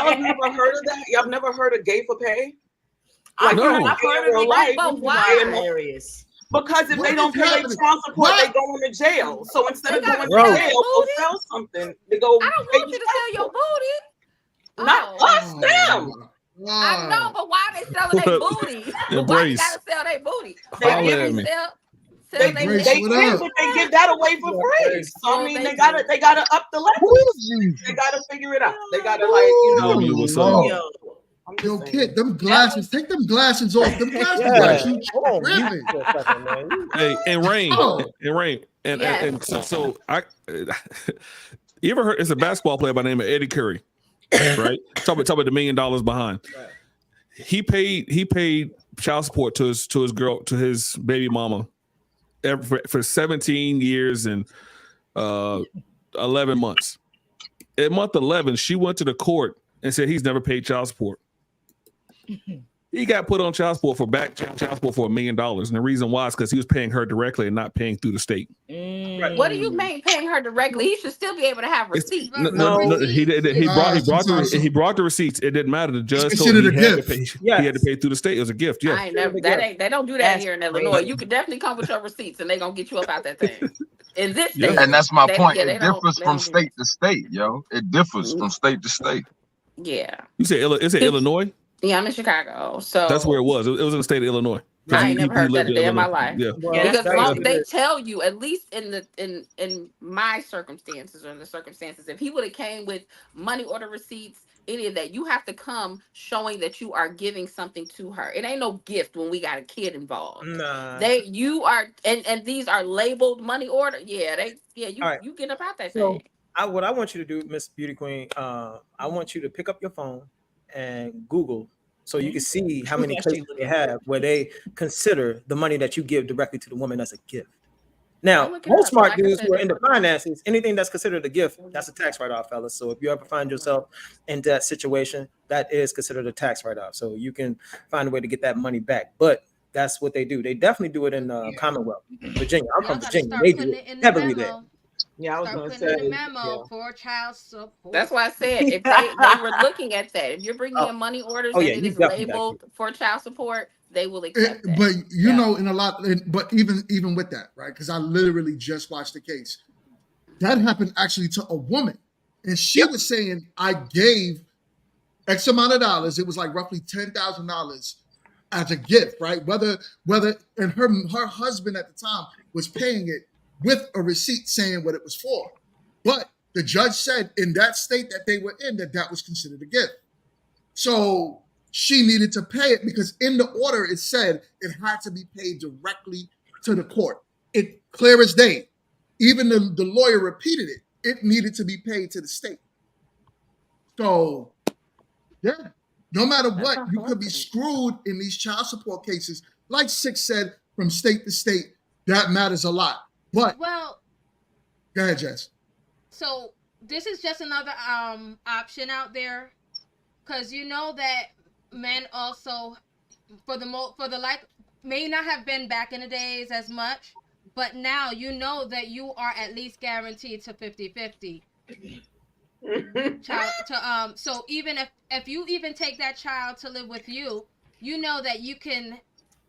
have never heard of that? Y'all never heard of gay for pay? I've heard of it, but why? Hilarious. Because if they don't pay their child support, they go into jail. So instead of going to jail, go sell something. They go. I don't want you to sell your booty. Not us, them. I know, but why are they selling their booty? Why you gotta sell their booty? They give that away for free. So I mean, they gotta up the level. They gotta figure it out. They gotta Yo, kid, them glasses. Take them glasses off. Them glasses. Hey, and Rain, and so I. You ever heard? It's a basketball player by the name of Eddie Curry. Right, talk about $1 million behind. he paid child support to his baby mama for 17 years and 11 months. At month 11, she went to the court and said he's never paid child support. He got put on child support for $1 million, and the reason why is because he was paying her directly and not paying through the state. Right. What do you mean paying her directly? He should still be able to have receipts. No, he did. He brought the receipts. It didn't matter. The judge told him he had to pay through the state. It was a gift. Yeah, I ain't never. They don't do that here in Illinois. You can definitely come with your receipts, and they gonna get you up out that thing. In this state, and that's my point. It differs from state to state, yo. It differs from state to state. Yeah. You say is it Illinois? Yeah, I'm in Chicago, so that's where it was. It was in the state of Illinois. I ain't never heard that a day in my life. Yeah, because they tell you, at least in my circumstances or in the circumstances, if he would have came with money order receipts, any of that, you have to come showing that you are giving something to her. It ain't no gift when we got a kid involved. Nah. You are, and these are labeled money order. Yeah, you get up out that thing. What I want you to do, Miss Beauty Queen, I want you to pick up your phone and Google so you can see how many cases they have where they consider the money that you give directly to the woman as a gift. Now, most smart dudes who are into finances, anything that's considered a gift, that's a tax write-off, fellas. So if you ever find yourself in that situation, that is considered a tax write-off. So you can find a way to get that money back. But that's what they do. They definitely do it in Commonwealth, Virginia. I'm from Virginia. They do it heavily there. Yeah, I was going to say. In the memo for child support. That's why I said if they were looking at that, if you're bringing in money orders and it is labeled for child support, they will accept that. But you know, but even with that, right? Because I literally just watched the case. That happened actually to a woman, and she was saying, "I gave X amount of dollars. It was like roughly $10,000 as a gift, right? Whether and her husband at the time was paying it with a receipt saying what it was for. But the judge said in that state that they were in that was considered a gift. So she needed to pay it because in the order it said it had to be paid directly to the court. It clear as day. Even the lawyer repeated it. It needed to be paid to the state. So, yeah, no matter what, you could be screwed in these child support cases. Like Six said, from state to state, that matters a lot. But well, go ahead, Jess. So this is just another option out there, because you know that men also, for the like, may not have been back in the days as much, but now you know that you are at least guaranteed to 50-50. So even if you even take that child to live with you, you know that you can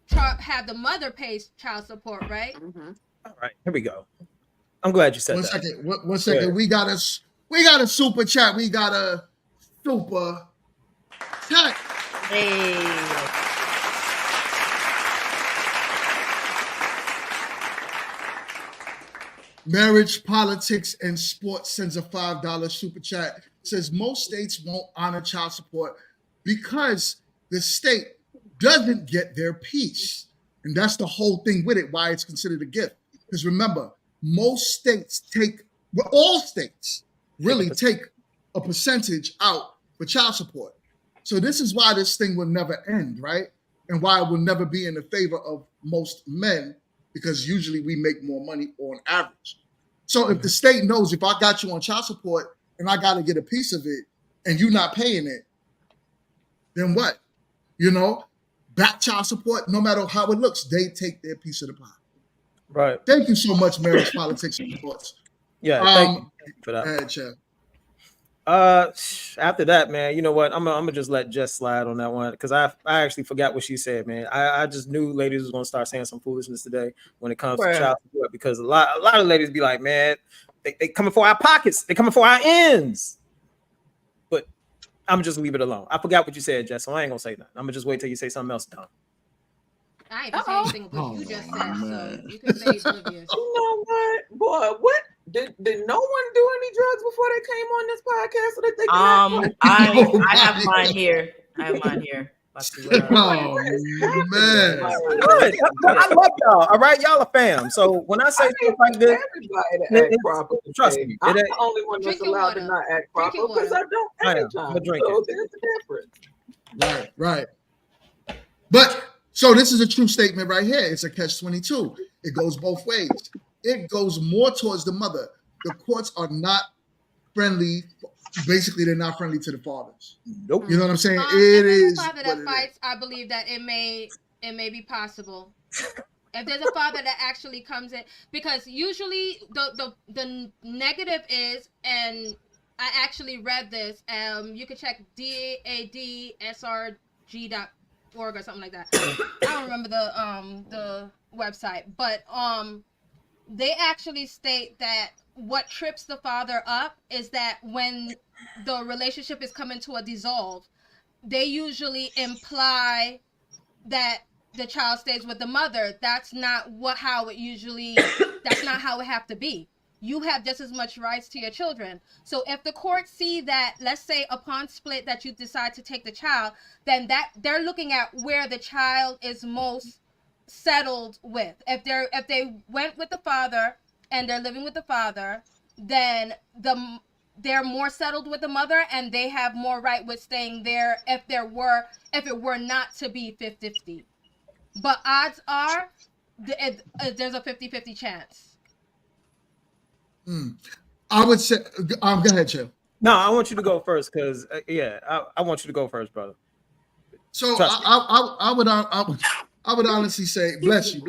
have the mother pay child support, right? Mm-hmm. All right, here we go. I'm glad you said that. One second. We got a super chat. We got a super chat. Hey. Marriage, Politics, and Sports sends a $5 super chat. Says most states won't honor child support because the state doesn't get their piece. And that's the whole thing with it, why it's considered a gift. Because remember, most states all states really take a percentage out for child support. So this is why this thing will never end, right? And why it will never be in the favor of most men, because usually we make more money on average. So if the state knows if I got you on child support and I got to get a piece of it and you're not paying it, then what? You know, back child support, no matter how it looks, they take their piece of the pie. Right. Thank you so much, Marriage, Politics, and Sports. Yeah, thank you for that. Ahead, Chad. After that, man, you know what? I'm gonna just let Jess slide on that one because I actually forgot what she said, man. I just knew ladies was gonna start saying some foolishness today when it comes to child support because a lot of ladies be like, man, they coming for our pockets, they coming for our ends. But I'm just leave it alone. I forgot what you said, Jess, so I ain't gonna say nothing. I'm gonna just wait till you say something else, Tom. I ain't gonna say anything what you just said, so you can say oblivious. You know what, boy? What did no one do any drugs before they came on this podcast so that they can I have mine here. Oh man! I love y'all. All right, y'all are fam. So when I say stuff like this, trust me, I'm the only one that's allowed to not act proper because I don't every time. So there's a difference. Right. But so this is a true statement right here. It's a catch-22. It goes both ways. It goes more towards the mother. The courts are not friendly. Basically, they're not friendly to the fathers. Nope. You know what I'm saying? If It there's is a father what that it fights, I believe that it may be possible. If there's a father that actually comes in, because usually the negative is, and I actually read this. You can check DADSRG.org or something like that. I don't remember the website, but they actually state that what trips the father up is that when the relationship is coming to a dissolve, they usually imply that the child stays with the mother. That's not how it usually. That's not how it have to be. You have just as much rights to your children. So if the court see that, let's say upon split, that you decide to take the child, then that they're looking at where the child is most settled with. If they went with the father and they're living with the father, then they're more settled with the mother, and they have more right with staying there if it were not to be 50-50. But odds are there's a 50-50 chance. I would say, go ahead, Chill. No, I want you to go first because I want you to go first, brother. So I would honestly say, bless you.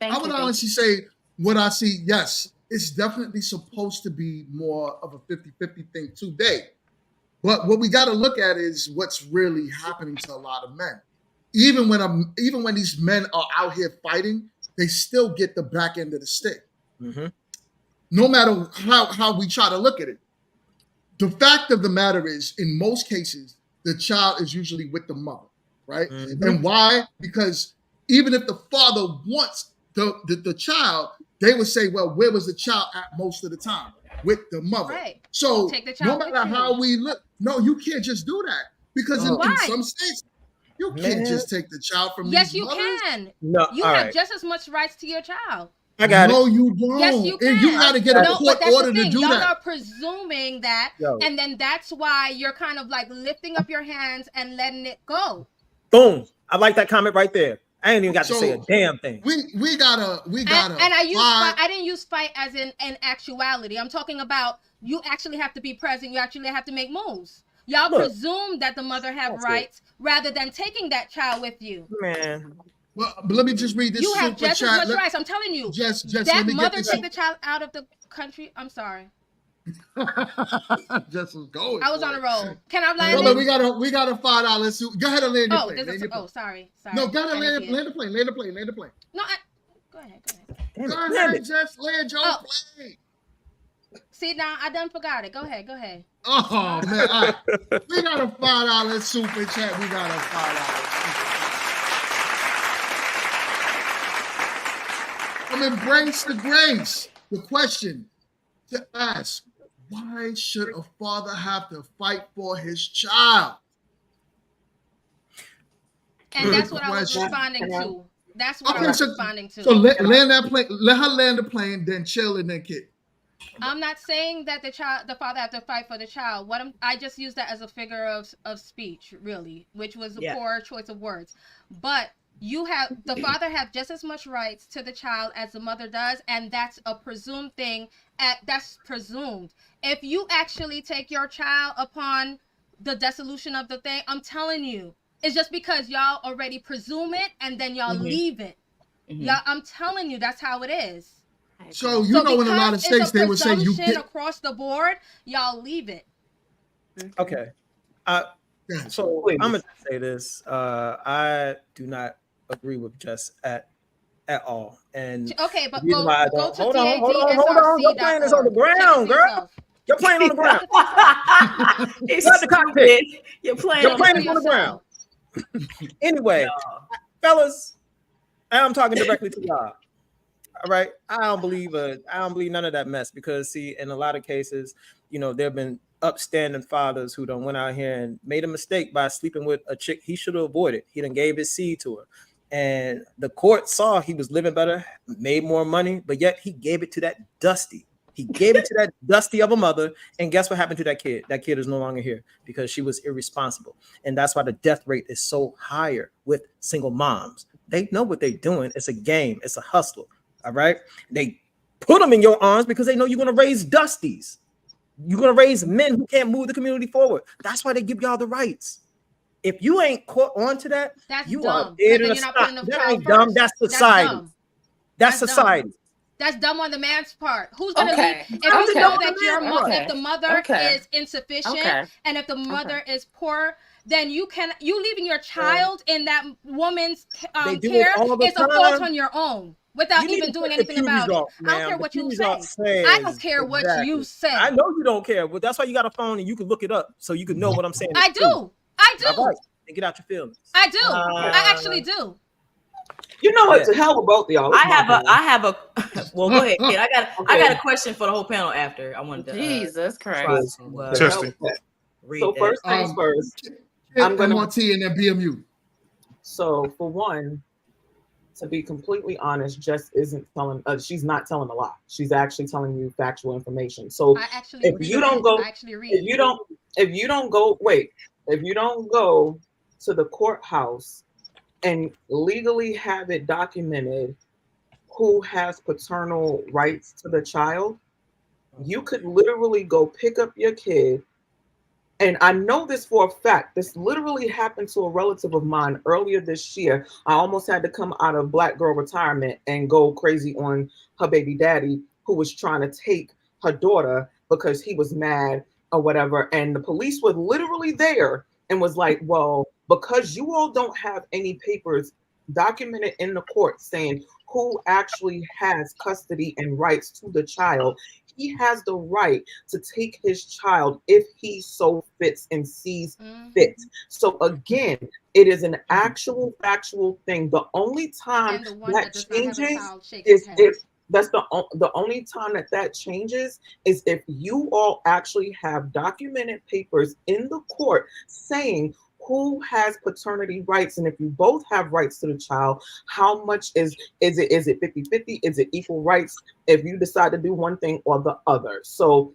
I would honestly say what I see. Yes, it's definitely supposed to be more of a 50-50 thing today. But what we got to look at is what's really happening to a lot of men. Even when these men are out here fighting, they still get the back end of the stick. Mm-hmm. No matter how we try to look at it. The fact of the matter is, in most cases, the child is usually with the mother, right? Mm-hmm. And why? Because even if the father wants the child, they would say, well, where was the child at most of the time? With the mother. Right. So Take the child no matter how we look, no, you can't just do that. Because in some states, you can't just take the child from Yes, these you mothers. can. No, You have just as much rights to your child. I got no, it. you don't. Yes, you can. And you got to get a court but that's order the thing. to do Y'all that. are presuming that, and then that's why you're kind of like lifting up your hands and letting it go. Boom. I like that comment right there. I ain't even got to say a damn thing. We gotta. And I didn't use fight as in actuality. I'm talking about you actually have to be present. You actually have to make moves. Y'all presume that the mother have rights rather than taking that child with you. Man. Well, but let me just read this. You have just as much rights. I'm telling you. Just that let me mother get take the child out of the country. I'm sorry. Just was going. I was on a roll. Can I land? No, but we got a $5 suit. Go ahead and land your plane. Sorry. No, go ahead and land the plane. Land the plane. No, go ahead. Go ahead, just land your plane. See, now I done forgot it. Go ahead. Oh man, all right. We got a $5 super chat. We got a $5 From Embrace the Grace. The question to ask: why should a father have to fight for his child? And that's what I was responding to. That's what I was responding to. So land that plane. Let her land the plane, then Chill, and then Kid. I'm not saying that the father have to fight for the child. I just used that as a figure of speech, really, which was a poor choice of words. But the father have just as much rights to the child as the mother does, and that's a presumed thing. That's presumed. If you actually take your child upon the dissolution of the thing, I'm telling you, it's just because y'all already presume it and then y'all leave it. Y'all, I'm telling you, that's how it is. So in a lot of states they would say you get across the board, y'all leave it. Okay. So I'm gonna say this. I do not agree with Jess at all. And okay, but go to hold on. Your plane is on the ground, girl. Your plane on the ground. It's not the cockpit. Your plane is on the ground. Anyway, fellas, I'm talking directly to y'all. All right, I don't believe none of that mess because see, in a lot of cases, there have been upstanding fathers who done went out here and made a mistake by sleeping with a chick he should have avoided. He done gave his seed to her, and the court saw he was living better, made more money, but yet he gave it to that Dusty. He gave it to that dusty of a mother, and guess what happened to that kid? That kid is no longer here because she was irresponsible, and that's why the death rate is so higher with single moms. They know what they're doing. It's a game. It's a hustle. All right. They put them in your arms because they know you're going to raise dusties. You're going to raise men who can't move the community forward. That's why they give y'all the rights. If you ain't caught on to that, That's you dumb. are dead in a You're not putting spot. the That child ain't dumb. first. That's society. dumb. That's That's society. dumb. That's dumb on the man's part. Who's gonna Okay. leave if you Okay. know that your Okay. if the mother Okay. is insufficient Okay. and if the mother is poor, then you leaving your child in that woman's They do it care all the is a fault time. on your own without You need even to doing cut the anything about cues it. off, I don't ma'am. care The what you cues say. off says- I don't care what Exactly. you say. I know you don't care, but that's why you got a phone and you can look it up so you can know what I'm saying. I is true. do. I do. All right. And get out your feelings. I do. I actually do. You know what? Yeah. To hell with both of y'all. I have a well, go ahead. Kid. I got a Okay. question for the whole panel after. I wanted to Jesus try Christ. to Testing. read So that. first things first. I'm gonna. MRT and then BMU. So for one, to be completely honest, Jess isn't telling. She's not telling a lie. She's actually telling you factual information. So I actually if read. you don't go, I actually read. if you don't go to the courthouse and legally have it documented who has paternal rights to the child, you could literally go pick up your kid. And I know this for a fact. This literally happened to a relative of mine earlier this year. I almost had to come out of Black girl retirement and go crazy on her baby daddy, who was trying to take her daughter because he was mad or whatever. And the police were literally there and was like, well, because you all don't have any papers documented in the court saying who actually has custody and rights to the child, he has the right to take his child if he so fits and sees fit. So again, it is an actual factual thing. The only time And the one that that does not have a changes child shakes his is head. if that's the only time that changes is if you all actually have documented papers in the court saying who has paternity rights, and if you both have rights to the child, how much is it 50-50? Is it equal rights if you decide to do one thing or the other? So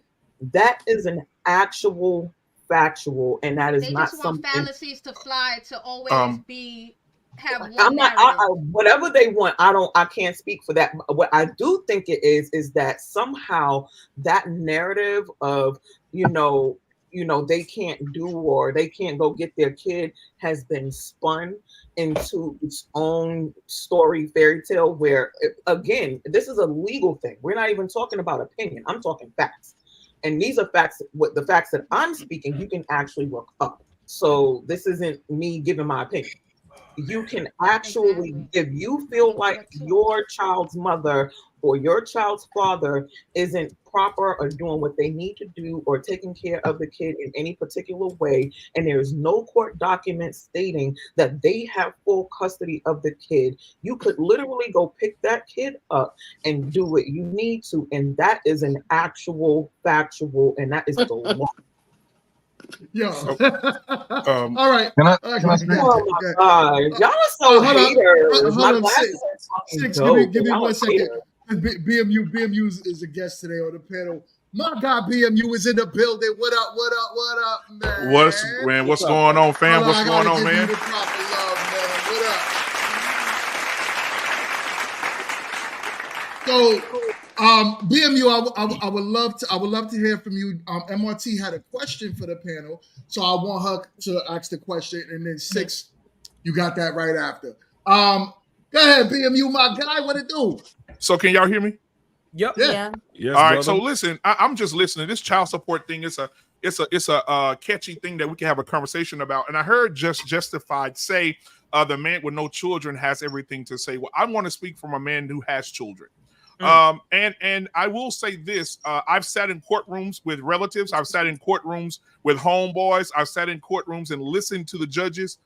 that is an actual factual, and that is They not just want something. fallacies to fly to always have one I'm not. narrative. Whatever they want, I can't speak for that. What I do think it is that somehow that narrative of they can't do or they can't go get their kid has been spun into its own story fairy tale where, again, this is a legal thing. We're not even talking about opinion. I'm talking facts. And these are facts. What the facts that I'm speaking, you can actually look up. So this isn't me giving my opinion. You can actually, if you feel like your child's mother or your child's father isn't proper or doing what they need to do or taking care of the kid in any particular way, and there is no court document stating that they have full custody of the kid, you could literally go pick that kid up and do what you need to. And that is an actual factual, and that is the law. Yo. All right. Can I Oh my God. Y'all are so haters. My glasses are Six, fucking give me dope. Y'all 1 are second. haters. BMU is a guest today on the panel. My guy BMU is in the building. What up, man? What's going on, fam? Hold What's I going gotta on, give man? you the proper love, man. What up? So, BMU, I would love to hear from you. MRT had a question for the panel, so I want her to ask the question, and then Six, you got that right after. Go ahead, BMU, my guy. What it do? So can y'all hear me? Yep. Yeah. Yes, All right. brother. So listen, I'm just listening. This child support thing is a catchy thing that we can have a conversation about. And I heard Justified say the man with no children has everything to say. Well, I want to speak from a man who has children. And I will say this: I've sat in courtrooms with relatives. I've sat in courtrooms with homeboys. I've sat in courtrooms and listened to the judges.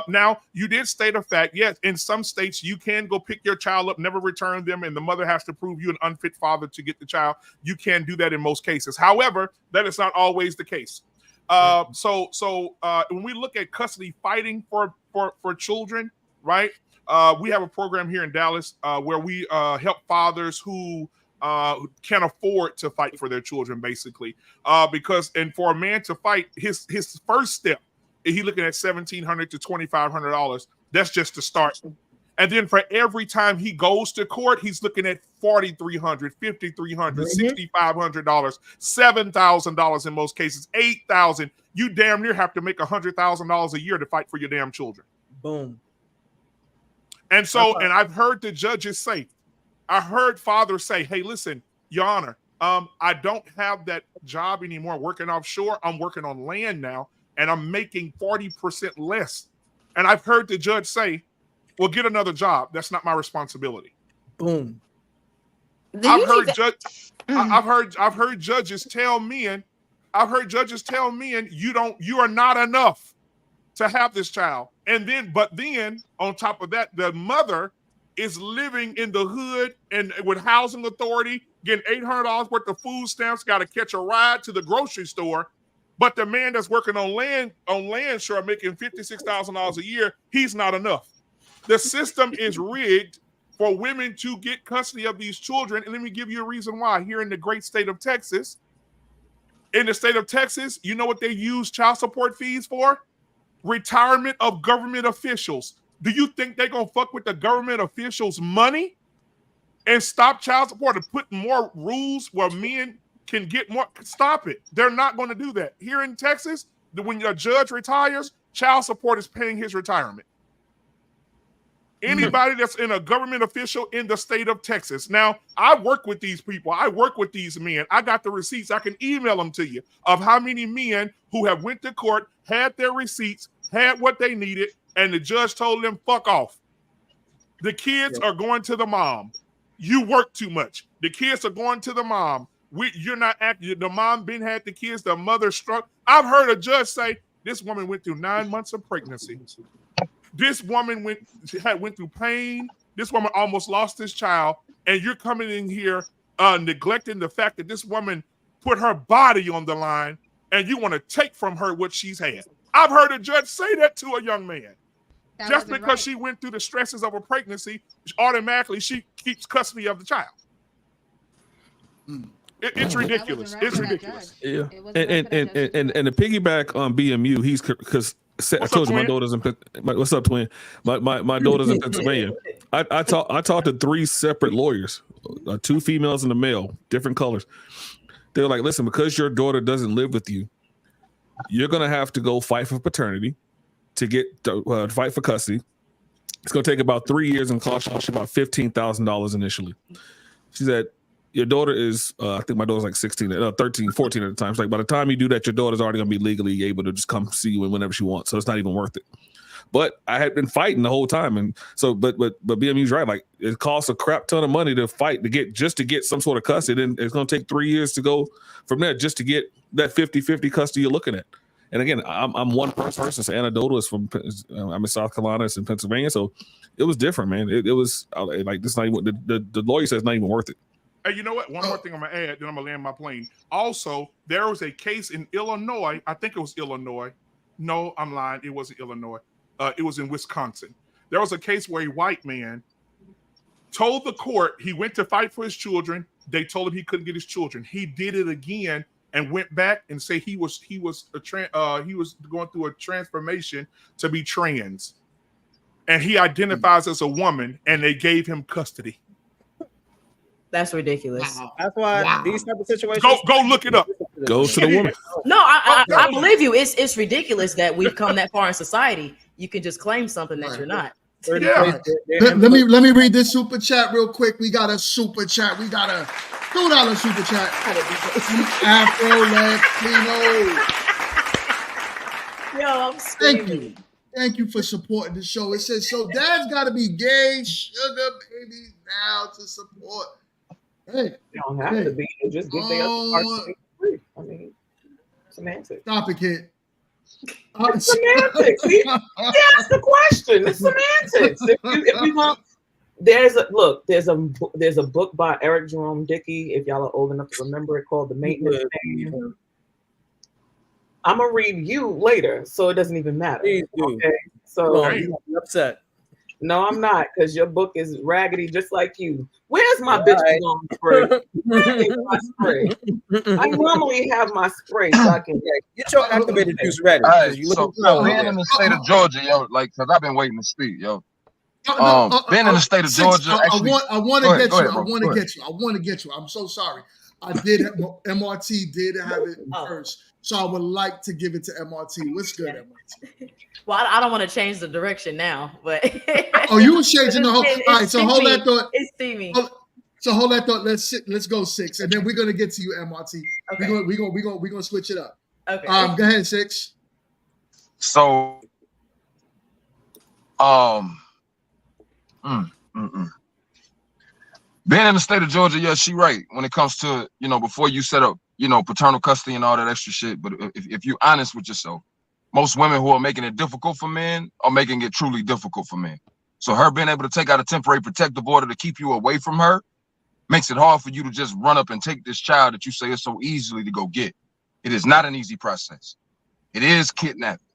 Now, you did state a fact. Yes, in some states, you can go pick your child up, never return them, and the mother has to prove you an unfit father to get the child. You can do that in most cases. However, that is not always the case. So when we look at custody fighting for children, right? We have a program here in Dallas where we help fathers who can't afford to fight for their children, basically. Because for a man to fight, his first step, he looking at $1,700 to $2,500. That's just to start. And then for every time he goes to court, he's looking at $4,300, $5,300, $6,500, $7,000 in most cases, $8,000. You damn near have to make $100,000 a year to fight for your damn children. Boom. And so, and I've heard the judges say, I heard fathers say, hey, listen, Your Honor, I don't have that job anymore working offshore. I'm working on land now, and I'm making 40% less. And I've heard the judge say, well, get another job. That's not my responsibility. Boom. I've heard judges tell men, you are not enough to have this child. And then, but then on top of that, the mother is living in the hood and with housing authority, getting $800 worth of food stamps, got to catch a ride to the grocery store. But the man that's working on land shore, making $56,000 a year, he's not enough. The system is rigged for women to get custody of these children. And let me give you a reason why. Here in the great state of Texas, you know what they use child support fees for? Retirement of government officials. Do you think they're going to fuck with the government officials' money and stop child support and put more rules where men can get more? Stop it. They're not going to do that. Here in Texas, when a judge retires, child support is paying his retirement. Anybody that's in a government official in the state of Texas. Now, I work with these people. I work with these men. I got the receipts. I can email them to you of how many men who have went to court, had their receipts, had what they needed, and the judge told them, fuck off. The kids are going to the mom. You work too much. The kids are going to the mom. You're not acting. The mom had the kids. The mother struck. I've heard a judge say, this woman went through 9 months of pregnancy. This woman went through pain. This woman almost lost this child. And you're coming in here neglecting the fact that this woman put her body on the line and you want to take from her what she's had. I've heard a judge say that to a young man. Just because she went through the stresses of a pregnancy, automatically she keeps custody of the child. It's ridiculous. It's ridiculous. Yeah. And to piggyback on BMU, he's because I told you my daughter's in. What's up, twin? My daughter's in Pennsylvania. I talked to 3 separate lawyers, 2 females and a male, different colors. They were like, listen, because your daughter doesn't live with you, you're gonna have to go fight for paternity to get fight for custody. It's gonna take about 3 years and cost you about $15,000 initially. She said, your daughter is, I think my daughter's like 13, 14 at the time. It's like by the time you do that, your daughter's already gonna be legally able to just come see you whenever she wants. So it's not even worth it. But I had been fighting the whole time, and so but BMU's right. Like it costs a crap ton of money to fight to get some sort of custody. And it's gonna take 3 years to go from there just to get that 50-50 custody you're looking at. And again, I'm one person. So Anecdotal is from I'm in South Carolina, it's in Pennsylvania. So it was different, man. It was like this. Not even the lawyer says not even worth it. Hey, you know what? One more thing I'm gonna add, then I'm gonna land my plane. Also, there was a case in Illinois. I think it was Illinois. No, I'm lying. It wasn't Illinois. It was in Wisconsin. There was a case where a white man told the court he went to fight for his children. They told him he couldn't get his children. He did it again and went back and say he was going through a transformation to be trans, and he identifies as a woman, and they gave him custody. That's ridiculous. That's why these type of situations. Go look it up. Go to the woman. No, I believe you. It's ridiculous that we've come that far in society. You can just claim something that you're not. Yeah. Let me read this super chat real quick. We got a super chat. We got a $2 super chat. Afro Latino. Yo, I'm screaming. Thank you for supporting the show. It says, so dad's got to be gay, sugar babies now to support. Hey, you don't have to be. You just get the other parts. I mean, semantics. Stop it, kid. It's semantics. He asked the question. It's semantics. If you want, there's a book by Eric Jerome Dickey. If y'all are old enough to remember it, called The Maintenance Man. I'm gonna read you later, so it doesn't even matter. Okay, so I'm upset. No, I'm not, because your book is raggedy just like you. Where's my bitch gone spray? Where is my spray? I normally have my spray so I can get your activated juice ready. All right, so being in the state of Georgia, yo, like, cause I've been waiting to speak, yo. Being in the state of Georgia, actually, I want to get you. I'm so sorry. I did. MRT did have it first, so I would like to give it to MRT. What's good, MRT? Well, I don't want to change the direction now, but you were changing the whole. All right, so hold that thought. It's steamy. So hold that thought. Let's go 6, and then we're gonna get to you, MRT. Okay. We're gonna switch it up. Okay. Go ahead, 6. So, being in the state of Georgia, yeah, she right. When it comes to, before you set up, paternal custody and all that extra shit. But if you're honest with yourself, most women who are making it difficult for men are making it truly difficult for men. So her being able to take out a temporary protective order to keep you away from her makes it hard for you to just run up and take this child that you say is so easily to go get. It is not an easy process. It is kidnapping.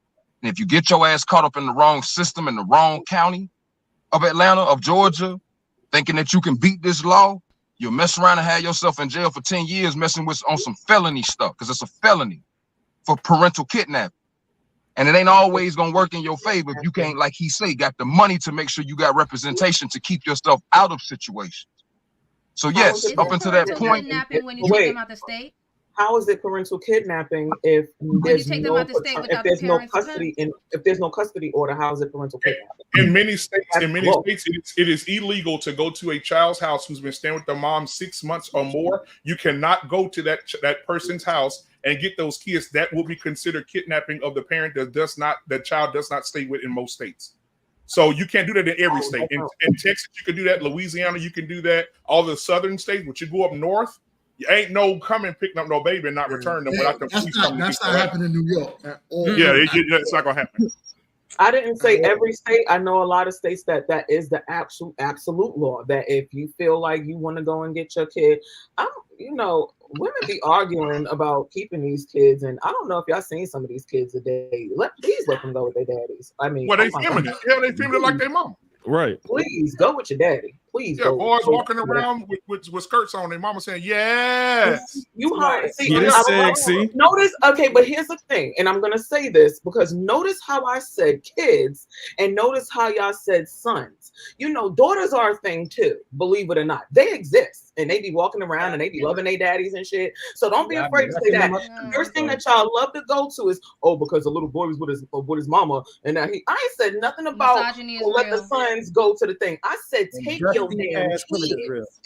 And if you get your ass caught up in the wrong system in the wrong county of Atlanta, of Georgia, thinking that you can beat this law, you'll mess around and have yourself in jail for 10 years messing with on some felony stuff, because it's a felony for parental kidnapping. And it ain't always gonna work in your favor if you can't, like he say, got the money to make sure you got representation to keep yourself out of situations. So yes, up until that point. When you take them out the state? How is it parental kidnapping if there's no custody order? How is it parental kidnapping? In many states, it is illegal to go to a child's house who's been staying with their mom 6 months or more. You cannot go to that person's house and get those kids. That will be considered kidnapping of the parent that child does not stay with in most states. So you can't do that in every state. In Texas, you can do that. Louisiana, you can do that. All the southern states, but you go up north, you ain't no coming picking up no baby and not return them without the police coming. That's not happening in New York. It's not gonna happen. I didn't say every state. I know a lot of states that is the absolute law, that if you feel like you want to go and get your kid, women be arguing about keeping these kids, and I don't know if y'all seen some of these kids today. Please let them go with their daddies. I mean, they feminine. Yeah, they feminine like their mom. Right. Please go with your daddy. Please. Yeah, boys walking around with skirts on. Their mama saying, "Yes." You hard. See, get it sexy. Notice. Okay, but here's the thing, and I'm gonna say this because notice how I said kids, and notice how y'all said sons. Daughters are a thing too. Believe it or not, they exist, and they be walking around and they be loving their daddies and shit. So don't be afraid to say that. The first thing that y'all love to go to is, because the little boy was with his mama, and now I ain't said nothing about let the sons go to the thing. I said take your damn kids,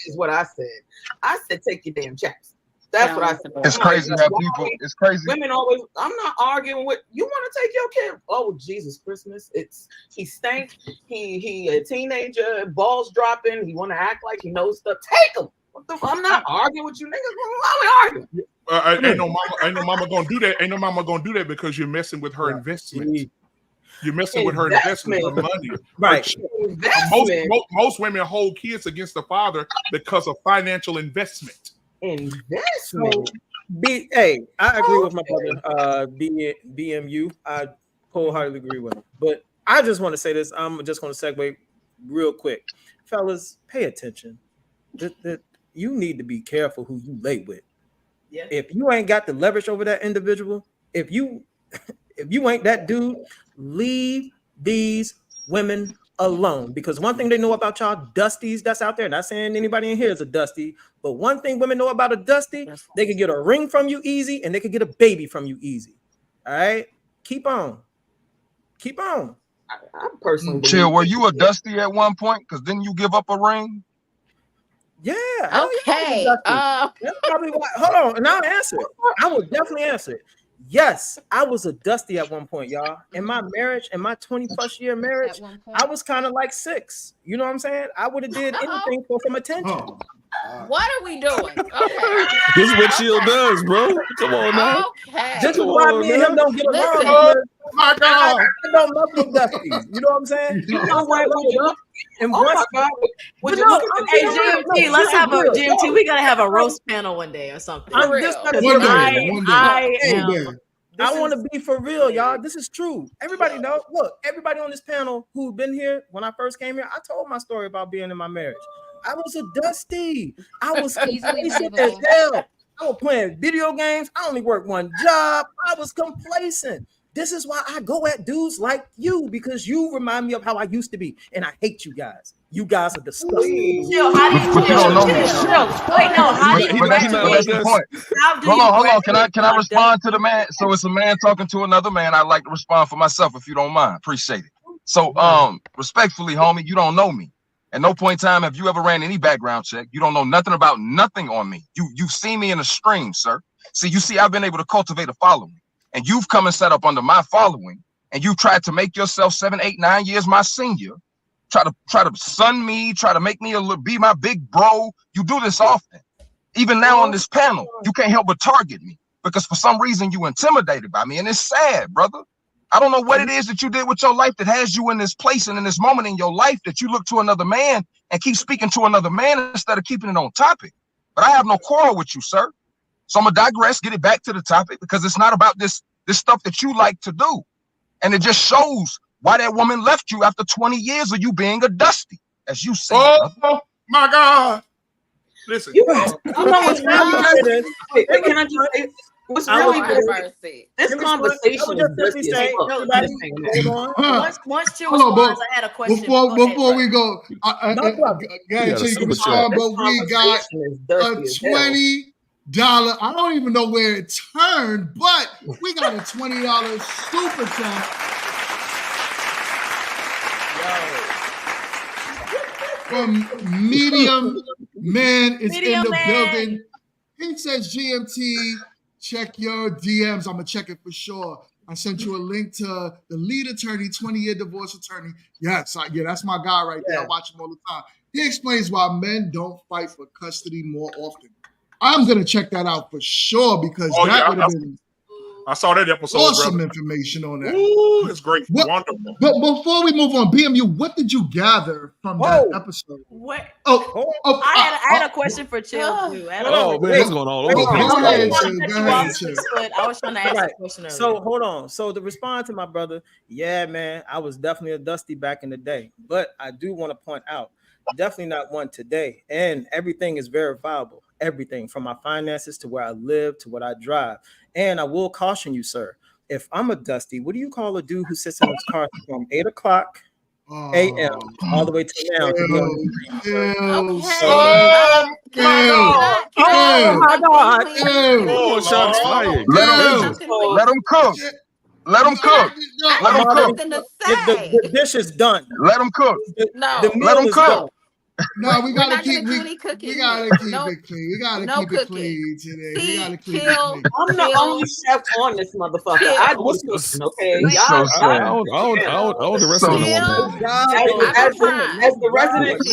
is what I said. I said take your damn chaps. That's what I said. It's crazy how people. It's crazy. Women always. I'm not arguing with you. Want to take your kid? Oh Jesus, Christmas! He stank. He a teenager. Balls dropping. He want to act like he knows stuff. Take him. I'm not arguing with you niggas. Why we arguing? Ain't no mama gonna do that. Ain't no mama gonna do that because you're messing with her investment. You're messing with her investment, her money. Right. Most women hold kids against the father because of financial investment. Investment. I agree with my brother, BMU. I wholeheartedly agree with him. But I just want to say this. I'm just going to segue real quick. Fellas, pay attention. You need to be careful who you lay with. Yeah. If you ain't got the leverage over that individual, if you ain't that dude, leave these women alone. Because one thing they know about y'all dusties that's out there, not saying anybody in here is a dusty, but one thing women know about a dusty, they can get a ring from you easy and they can get a baby from you easy. All right? Keep on. I personally Chill, were you a dusty at one point? Because didn't you give up a ring? Yeah. Okay. That's probably why. Hold on, and I'll answer it. I will definitely answer it. Yes, I was a dusty at one point, y'all. In my marriage, in my 20+ year marriage, I was kind of like 6. You know what I'm saying? I would have did anything for some attention. What are we doing? Okay. This is what Chill does, bro. Come on now. Okay. This is why me and him don't get along. Oh my God. I don't love no dusties. You know what I'm saying? You know what? And oh my God. But no, hey, GMT, let's have a GMT. We gotta have a roast panel one day or something. I'm just I am I want to be for real, y'all. This is true. Everybody know. Look, everybody on this panel who's been here when I first came here, I told my story about being in my marriage. I was a dusty. I was complacent as hell. I was playing video games. I only worked one job. I was complacent. This is why I go at dudes like you, because you remind me of how I used to be, and I hate you guys. You guys are disgusting. Chill, how do you But you don't know me. Wait, no, how do you But that's the point. Hold on. Can I respond to the man? So it's a man talking to another man. I'd like to respond for myself if you don't mind. Appreciate it. So respectfully, homie, you don't know me. At no point in time have you ever ran any background check. You don't know nothing about nothing on me. You've seen me in a stream, sir. See, I've been able to cultivate a following. And you've come and set up under my following, and you've tried to make yourself 7, 8, 9 years my senior. Try to son me, try to make me be my big bro. You do this often. Even now on this panel, you can't help but target me because for some reason you intimidated by me, and it's sad, brother. I don't know what it is that you did with your life that has you in this place and in this moment in your life that you look to another man and keep speaking to another man instead of keeping it on topic. But I have no quarrel with you, sir. So I'm gonna digress, get it back to the topic because it's not about this stuff that you like to do. And it just shows why that woman left you after 20 years of you being a dusty, as you say. Oh my God. Listen. I'm not what's really wait, can I just say what's really this conversation is dusty as fuck. Once Chill responds, I had a question. Before we go, you can respond, but we got a $20. I don't even know where it turned, but we got a $20 super chat from Medium Man is in the building. He says, GMT, check your DMs. I'm gonna check it for sure. I sent you a link to the lead attorney, 20-year divorce attorney. Yes, that's my guy right there. I watch him all the time. He explains why men don't fight for custody more often. I'm gonna check that out for sure because would have been. I saw that episode. Awesome information on that. Ooh, it's great. Wonderful. But before we move on, BMU, what did you gather from that episode? What? I had a question for Chill too. Man, what's going on? I was trying to ask a question earlier. So hold on. So to respond to my brother, yeah, man, I was definitely a dusty back in the day, but I do want to point out, definitely not one today, and everything is verifiable. Everything from my finances to where I live to what I drive. And I will caution you, sir, if I'm a dusty, what do you call a dude who sits in his car from 8 o'clock a.m. all the way to now? Oh my God! Oh, shots fired! Let him cook. Let him cook. Let him cook. The dish is done. Let him cook. Let him cook. No, we gotta keep it clean. We gotta keep it clean today. We gotta keep it clean. I'm the only chef on this motherfucker. I do cooking, okay? I own the rest of as the resident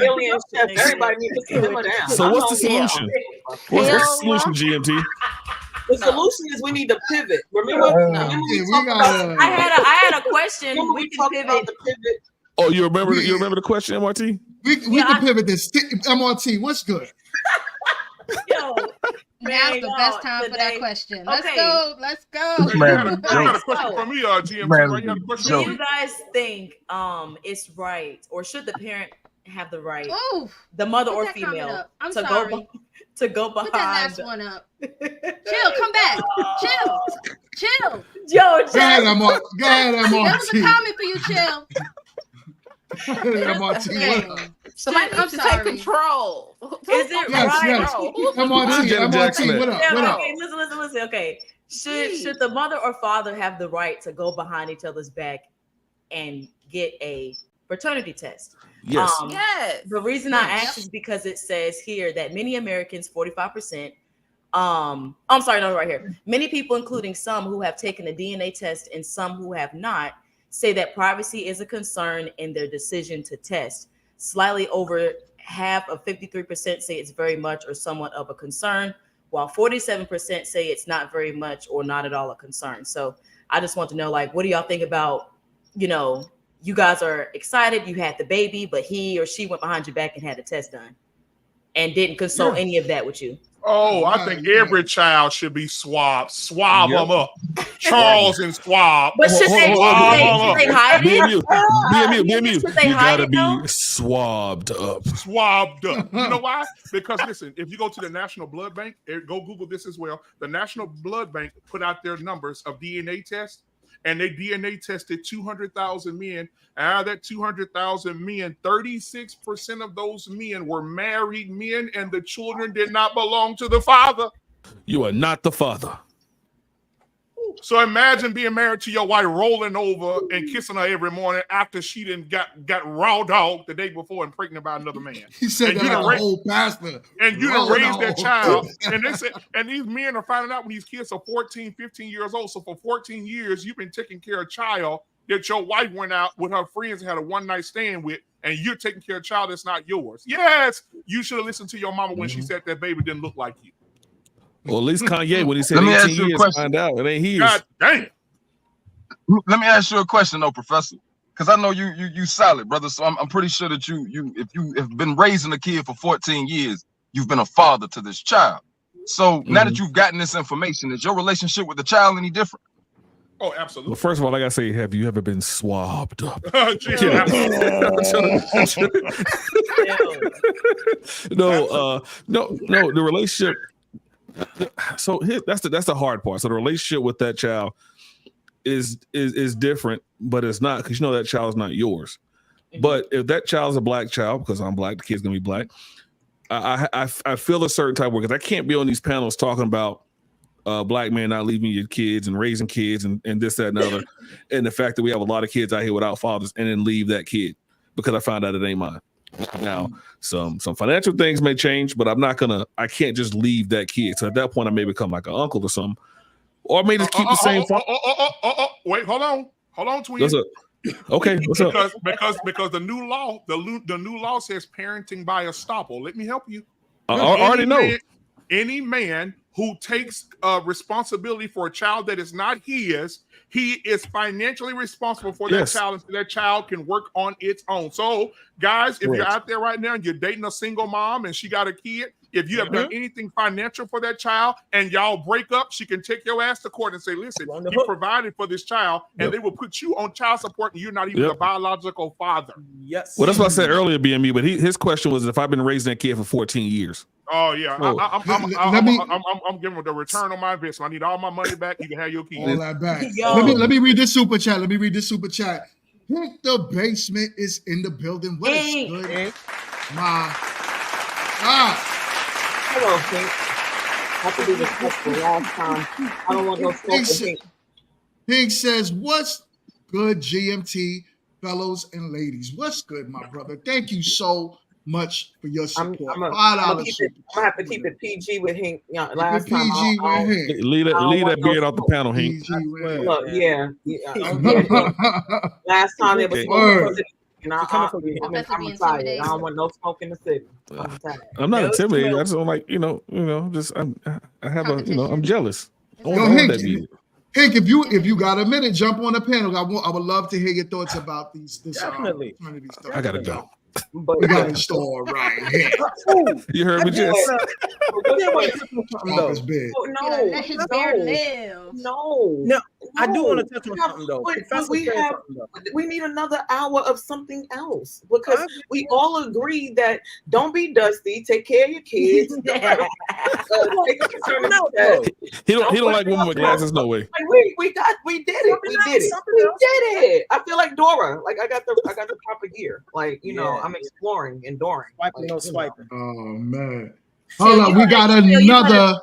alien chef, everybody needs to simmer down. So what's the solution? What's the solution, GMT? The solution is we need to pivot. Remember, I had a question. We can pivot. Oh, you remember the question, MRT? We can pivot this. MRT, what's good? Yo, now's the best time for that question. Let's go. Let's go. Man, question for me, GMT. Do you guys think it's right, or should the parent have the right, the mother or female, to go behind? Put that last one up. Chill, come back. Chill. Yo, Go ahead, MRT. That was a comment for you, Chill. Somebody needs to take control. Is it right? MRT, what up? Okay, listen. Okay, should the mother or father have the right to go behind each other's back and get a paternity test? Yes. Yes. The reason I ask is because it says here that many Americans, 45%. I'm sorry, no, right here. Many people, including some who have taken a DNA test and some who have not, say that privacy is a concern in their decision to test. Slightly over half of 53% say it's very much or somewhat of a concern, while 47% say it's not very much or not at all a concern. So I just want to know, like, what do y'all think about, you guys are excited, you had the baby, but he or she went behind your back and had a test done and didn't consult any of that with you? Oh, I think every child should be swabbed. Swab them up. Charles and swab. But should they hide it? BMU. You gotta be swabbed up. Swabbed up. You know why? Because listen, if you go to the National Blood Bank, go Google this as well. The National Blood Bank put out their numbers of DNA tests, and they DNA tested 200,000 men. And out of that 200,000 men, 36% of those men were married men, and the children did not belong to the father. You are not the father. So imagine being married to your wife, rolling over and kissing her every morning after she done got raw dog the day before and pregnant by another man. He said that like a whole pastor. And you done raised that child. And they said, and these men are finding out when these kids are 14, 15 years old. So for 14 years, you've been taking care of a child that your wife went out with her friends and had a one-night stand with, and you're taking care of a child that's not yours. Yes, you should have listened to your mama when she said that baby didn't look like you. Well, at least Kanye, when he said 18 years, find out it ain't his. God damn. Let me ask you a question, though, Professor, because I know you solid, brother. So I'm pretty sure that if you have been raising a kid for 14 years, you've been a father to this child. So now that you've gotten this information, is your relationship with the child any different? Oh, absolutely. Well, first of all, I gotta say, have you ever been swabbed up? No, the relationship. So that's the hard part. So the relationship with that child is different, but it's not, because you know that child's not yours. But if that child's a black child, because I'm black, the kid's gonna be black. I feel a certain type of way, because I can't be on these panels talking about black men not leaving your kids and raising kids and this, that, and the other, and the fact that we have a lot of kids out here without fathers, and then leave that kid because I found out it ain't mine. Now, some financial things may change, but I can't just leave that kid. So at that point, I may become like an uncle or something, or I may just keep the same. Wait, hold on, twin. What's up? Okay, what's up? Because the new law says parenting by estoppel. Let me help you. I already know. Any man who takes responsibility for a child that is not his, he is financially responsible for that child until that child can work on its own. So, guys, if you're out there right now and you're dating a single mom and she got a kid, if you have done anything financial for that child and y'all break up, she can take your ass to court and say, listen, you provided for this child, and they will put you on child support, and you're not even the biological father. Yes. Well, that's what I said earlier, BME, but his question was if I've been raising that kid for 14 years. Oh, yeah. I'm giving the return on my investment. I need all my money back. You can have your kids. All that back. Let me read this super chat. Hink the Basement is in the building. What is good? My God. Hello, Hink. I have to do this for the last time. I don't want no smoke with Hink. Hink says, what's good, GMT, fellows and ladies? What's good, my brother? Thank you so much for your support. I'm gonna have to keep it PG with Hink. Last time, leave that beard off the panel, Hink. Look, last time it was smoking. I'm excited. I don't want no smoke in the city. I'm not intimidated. I just don't like, I'm jealous. Hink, if you got a minute, jump on the panel. I would love to hear your thoughts about this. Definitely. I gotta go. But we got the store right here. You heard me, Jess. No, let his beard live. No. I do want to touch on something though. We need another hour of something else, because we all agree that don't be dusty. Take care of your kids. He don't like women with glasses. No way. We did it. I feel like Dora. Like I got the proper gear. Like I'm exploring, enduring. Swiping, no swiping. Oh man. Hold on, we got another.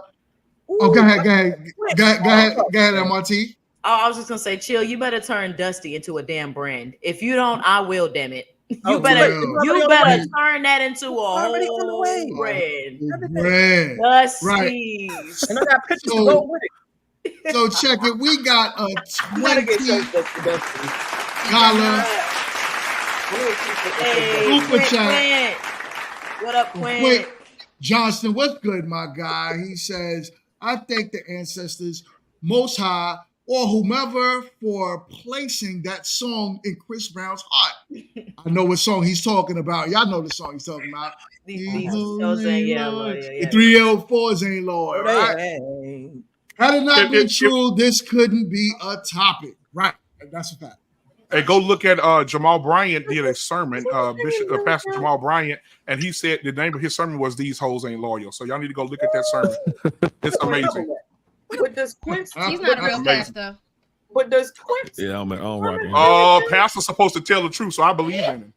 Oh, go ahead, MRT. Oh, I was just gonna say, chill. You better turn Dusty into a damn brand. If you don't, I will. Damn it! You better turn that into a whole brand. Dusty, right? And I got pictures to go with it. So check it. We got a $20 super chat. What up, Quinn? Johnston, what's good, my guy? He says, I thank the ancestors, Most High, or whomever for placing that song in Chris Brown's heart. I know what song he's talking about. Y'all know the song he's talking about. These shows ain't The 3L4s ain't loyal, right? Had it not been true, this couldn't be a topic. Right. That's a fact. Hey, go look at Jamal Bryant did a sermon, Pastor Jamal Bryant, and he said the name of his sermon was "These Hoes Ain't Loyal." So y'all need to go look at that sermon. It's amazing. But does Quince? He's not a real pastor. But does Quince? Yeah, I don't rock him. Pastor's supposed to tell the truth, so I believe in him.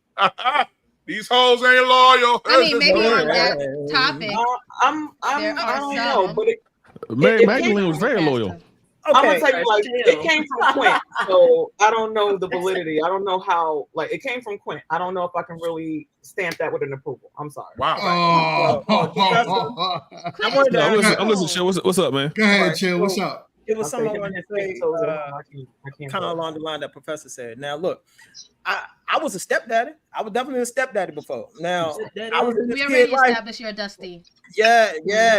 These hoes ain't loyal. I mean, maybe on that topic. I don't know, but Magdalene was very loyal. I'm gonna tell you, like, it came from Quint, so I don't know the validity. I don't know how, like, it came from Quint. I don't know if I can really stamp that with an approval. I'm sorry. Wow. I'm listening, Chill. What's up, man? Go ahead, Chill. What's up? It was something I wanted to say, kind of along the line that Professor said. Now, look, I was a stepdaddy. I was definitely a stepdaddy before. Now, I was in this We kid already life. established you're a Dusty. Yeah,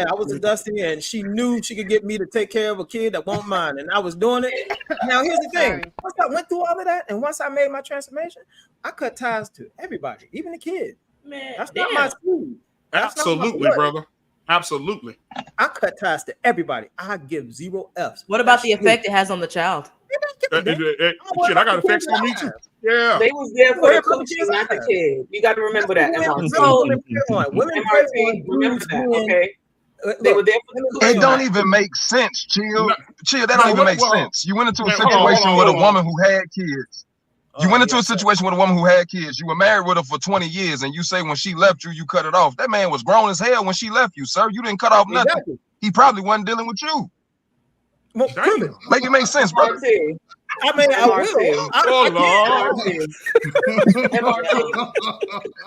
I was a Dusty, and she knew she could get me to take care of a kid that won't mind, and I was doing it. Now, here's the thing: once I went through all of that, and once I made my transformation, I cut ties to everybody, even the kid. Man, that's not my school. Absolutely, brother. Absolutely. I cut ties to everybody. I give 0 Fs. What about the effect it has on the child? Shit, I got effects on me too. Yeah. They was there for the coochie, not the kid. You got to remember that. Remember that, okay? They were there for the coochie. It don't even make sense, Chill. That don't even make sense. You went into a situation with a woman who had kids. You went into a situation with a woman who had kids. You were married with her for 20 years, and you say when she left you, you cut it off. That man was grown as hell when she left you, sir. You didn't cut off nothing. Exactly. He probably wasn't dealing with you. Well, make it make sense, brother. I mean, I will.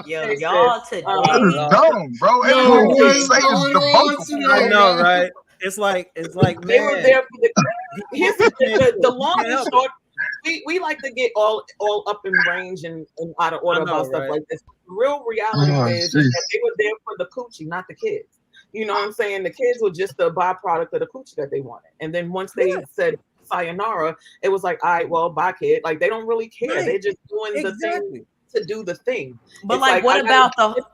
Yo, y'all today. Dumb, bro. Everything you say is debunkable. I know, right? It's like, They were there for the. Here's the long and short. We like to get all up in range and out of order about stuff like this. The real reality is that they were there for the coochie, not the kids. You know what I'm saying? The kids were just the byproduct of the coochie that they wanted. And then once they said sayonara, it was like, all right, well, bye, kid. Like, they don't really care. Right. They're just doing the thing to do the thing. But It's like, what about the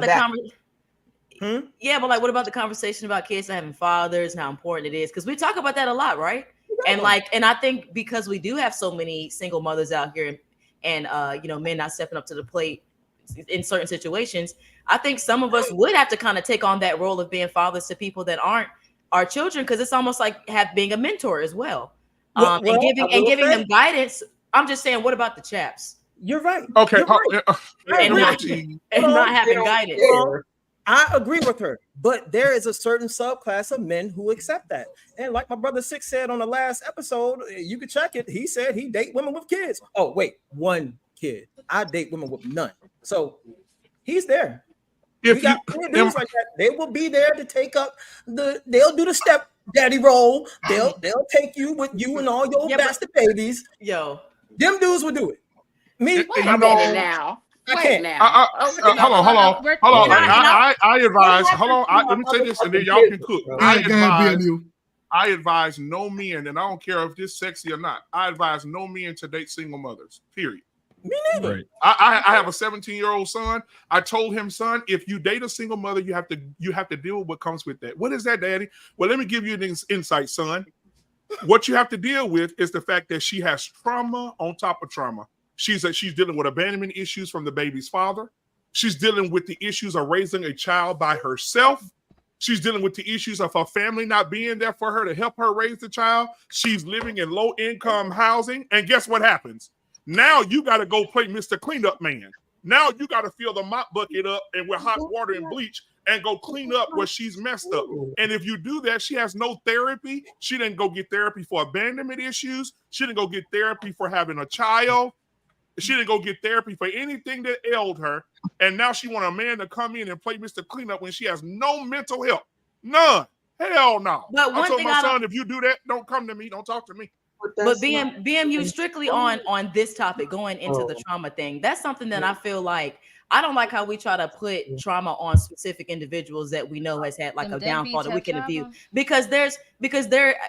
conversation? Yeah, but like, what about the conversation about kids having fathers and how important it is? Because we talk about that a lot, right? And I think because we do have so many single mothers out here, and men not stepping up to the plate in certain situations, I think some of us would have to kind of take on that role of being fathers to people that aren't our children, because it's almost like being a mentor as well, and giving them guidance. I'm just saying, what about the chaps? You're right. Okay. And not having guidance. I agree with her, but there is a certain subclass of men who accept that. And like my brother Six said on the last episode, you can check it. He said he date women with kids. Oh, wait, 1 kid. I date women with none. So he's there. If got dudes like that, they will be there to take up they'll do the step daddy role. They'll take you with you and all your bastard babies. Yo, them dudes will do it. Me, now. I can't. Hold on. I advise. Hold on. Let me say this, and then y'all can cook. I advise no men, and I don't care if this sexy or not. I advise no men to date single mothers. Period. Me neither. Right. I have a 17-year-old son. I told him, son, if you date a single mother, you have to deal with what comes with that. What is that, Daddy? Well, let me give you an insight, son. What you have to deal with is the fact that she has trauma on top of trauma. She's dealing with abandonment issues from the baby's father. She's dealing with the issues of raising a child by herself. She's dealing with the issues of her family not being there for her to help her raise the child. She's living in low-income housing. And guess what happens? Now you got to go play Mr. Cleanup Man. Now you got to fill the mop bucket up and with hot water and bleach and go clean up where she's messed up. And if you do that, she has no therapy. She didn't go get therapy for abandonment issues. She didn't go get therapy for having a child. She didn't go get therapy for anything that ailed her. And now she want a man to come in and play Mr. Cleanup when she has no mental help. None. Hell no. But I told my son, if you do that, don't come to me. Don't talk to me. But BMU strictly on this topic, going into the trauma thing. That's something that I feel like I don't like how we try to put trauma on specific individuals that we know has had like a downfall that we can view, because they're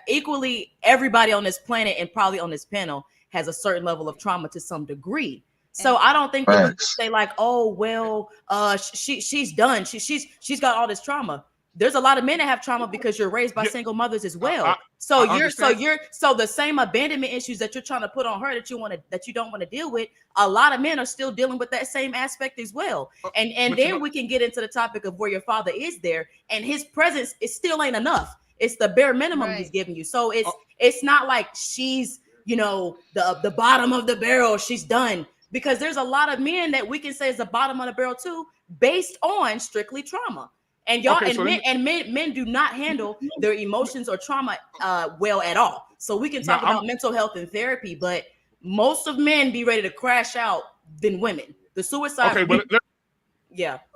equally, everybody on this planet and probably on this panel has a certain level of trauma to some degree. So I don't think that we can say like, oh well, she's done. She's got all this trauma. There's a lot of men that have trauma because you're raised by single mothers as well. So the same abandonment issues that you're trying to put on her that you don't want to deal with, a lot of men are still dealing with that same aspect as well. And then we can get into the topic of where your father is there and his presence is still ain't enough. It's the bare minimum he's giving you. So it's not like she's, the bottom of the barrel, she's done. Because there's a lot of men that we can say is the bottom of the barrel too, based on strictly trauma. And men do not handle their emotions or trauma well at all. So we can talk about mental health and therapy, but most of men be ready to crash out than women. The suicide. Okay, but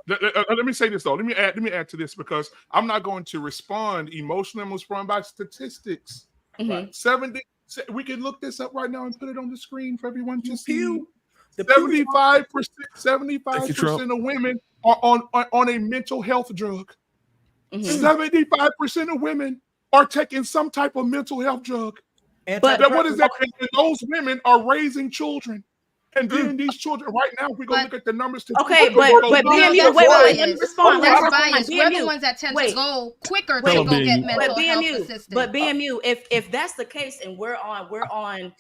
let me say this though. Let me add to this, because I'm not going to respond emotionally. I'm going to respond by statistics. Mm-hmm. 70. We can look this up right now and put it on the screen for everyone to see. 75% of women are on a mental health drug. 75% of women are taking some type of mental health drug. What is that? And those women are raising children. And then these children, right now, we're going to look at the numbers. But BMU, wait, let me respond. We're the ones that tend to go quicker to go get mental health assistance. But BMU, if that's the case, and we're on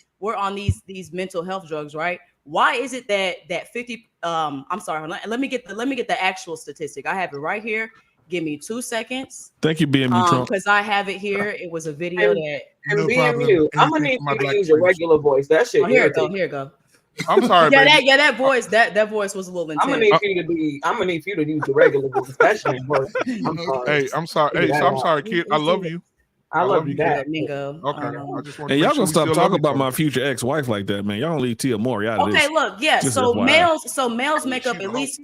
these mental health drugs, right? Why is it that 50? I'm sorry. Let me get the actual statistic. I have it right here. Give me 2 seconds. Thank you, BMU Trump. Because I have it here. It was a video and BMU. I'm gonna need you to use your regular voice. That shit. Here it go. I'm sorry. that voice. That voice was a little intense. I'm gonna need you to use your regular voice. That shit works. I'm sorry. Hey, I'm sorry. Hey, so I'm sorry, kid. I love you. I love you, Dad. Mingo. Okay. I just want and y'all gonna stop talking about my future ex-wife like that, man. Y'all don't leave Tia Mowry out of this. Okay, look, yeah. So males make up at least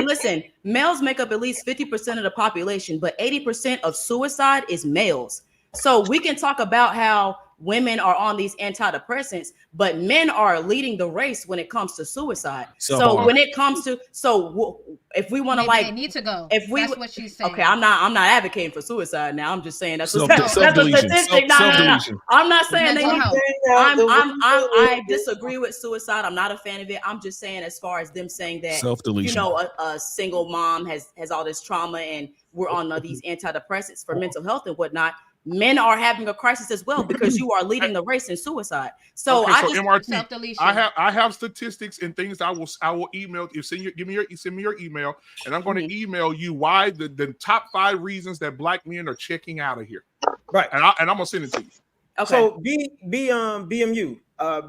listen. Males make up at least 50% of the population, but 80% of suicide is males. So we can talk about how women are on these antidepressants, but men are leading the race when it comes to suicide. So when it comes to, if we want to they need to go. That's what she's saying. Okay, I'm not advocating for suicide now. I'm just saying that's a statistic. No. I'm not saying they need to. I disagree with suicide. I'm not a fan of it. I'm just saying, as far as them saying that, a single mom has all this trauma and we're on these antidepressants for mental health and whatnot. Men are having a crisis as well because you are leading the race in suicide. So MRT, I have statistics and things I will email. Send me your email, and I'm going to email you why the top 5 reasons that black men are checking out of here. Right, and I'm gonna send it to you. Okay. So BMU.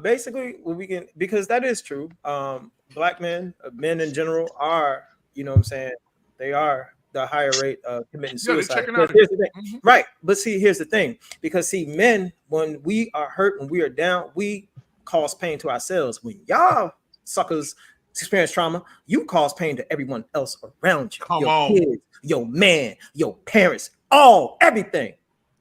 Basically, what we can, because that is true. Black men in general are, they are the higher rate of committing suicide. Right. But here's the thing. Because men, when we are hurt, when we are down, we cause pain to ourselves. When y'all suckers experience trauma, you cause pain to everyone else around you. Your kids, your man, your parents, everything.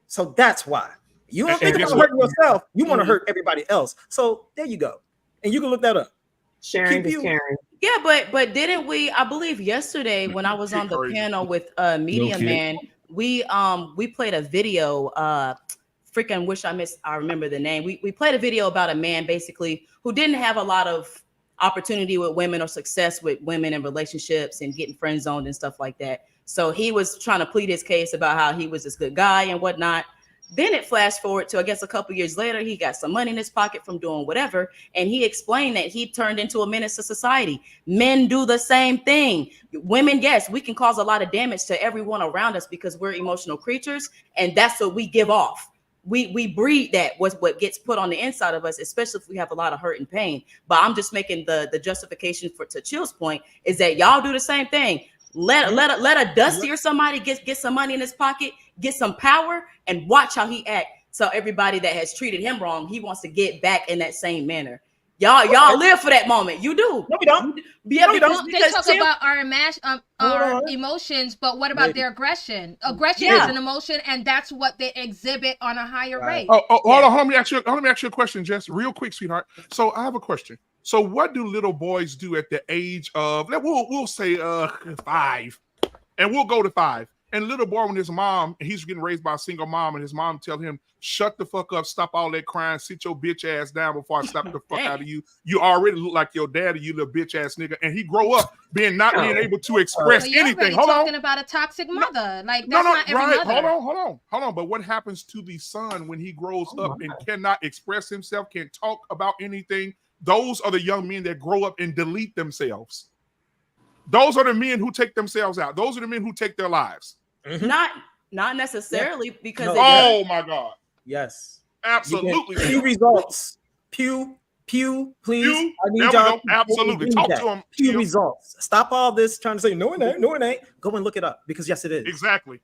So that's why. You don't think about hurting yourself. You want to hurt everybody else. So there you go. And you can look that up. Sharing is caring. Yeah, but didn't we? I believe yesterday when I was on the panel with Media Man, we played a video. Freaking wish I remember the name. We played a video about a man basically who didn't have a lot of opportunity with women or success with women in relationships and getting friend zoned and stuff like that. So he was trying to plead his case about how he was this good guy and whatnot. Then it flashed forward to, I guess, a couple years later, he got some money in his pocket from doing whatever. And he explained that he turned into a menace to society. Men do the same thing. Women, yes, we can cause a lot of damage to everyone around us because we're emotional creatures. And that's what we give off. We breed that, what gets put on the inside of us, especially if we have a lot of hurt and pain. But I'm just making the justification to Chill's point is that y'all do the same thing. Let a Dusty or somebody get some money in his pocket, get some power, and watch how he acts. So everybody that has treated him wrong, he wants to get back in that same manner. Y'all live for that moment. You do. No, we don't. Yeah, No, we because, don't. They because talk Tim, about our emotions, but what about their aggression? Aggression is an emotion, and that's what they exhibit on a higher rate. Hold on. Let me ask you a question, Jess, real quick, sweetheart. So I have a question. So what do little boys do at the age of, we'll say 5, and we'll go to 5. And little boy, when his mom, he's getting raised by a single mom, and his mom tell him, shut the fuck up, stop all that crying, sit your bitch ass down before I slap the fuck out of you. You already look like your daddy, you little bitch ass nigga. And he grow up being able to express anything. Hold on. Talking about a toxic mother. Like, that's no, not every right. mother. Hold on. But what happens to the son when he grows up and cannot express himself, can't talk about anything? Those are the young men that grow up and delete themselves. Those are the men who take themselves out. Those are the men who take their lives. Not necessarily because. Oh my God. Yes. Absolutely. Pew results. Pew, please. Pew? I need There we y'all. go. Absolutely. Talk to him. Pew results. Stop all this trying to say no, it ain't. No, it ain't. Go and look it up because yes, it is. Exactly.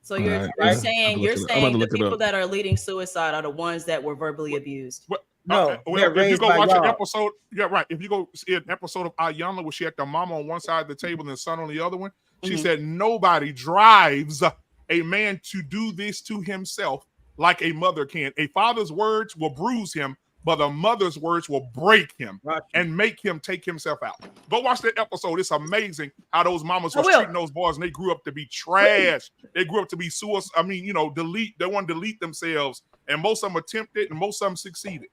So you're saying the people that are leading suicide are the ones that were verbally abused. No, if you go watch an episode, if you go see an episode of Ayanna where she had the mama on one side of the table and the son on the other one, she said nobody drives a man to do this to himself like a mother can. A father's words will bruise him, but a mother's words will break him and make him take himself out. Go watch that episode. It's amazing how those mamas was treating those boys, and they grew up to be trash. They grew up to be suicide. I mean, delete. They want to delete themselves, and most of them attempted, and most of them succeeded.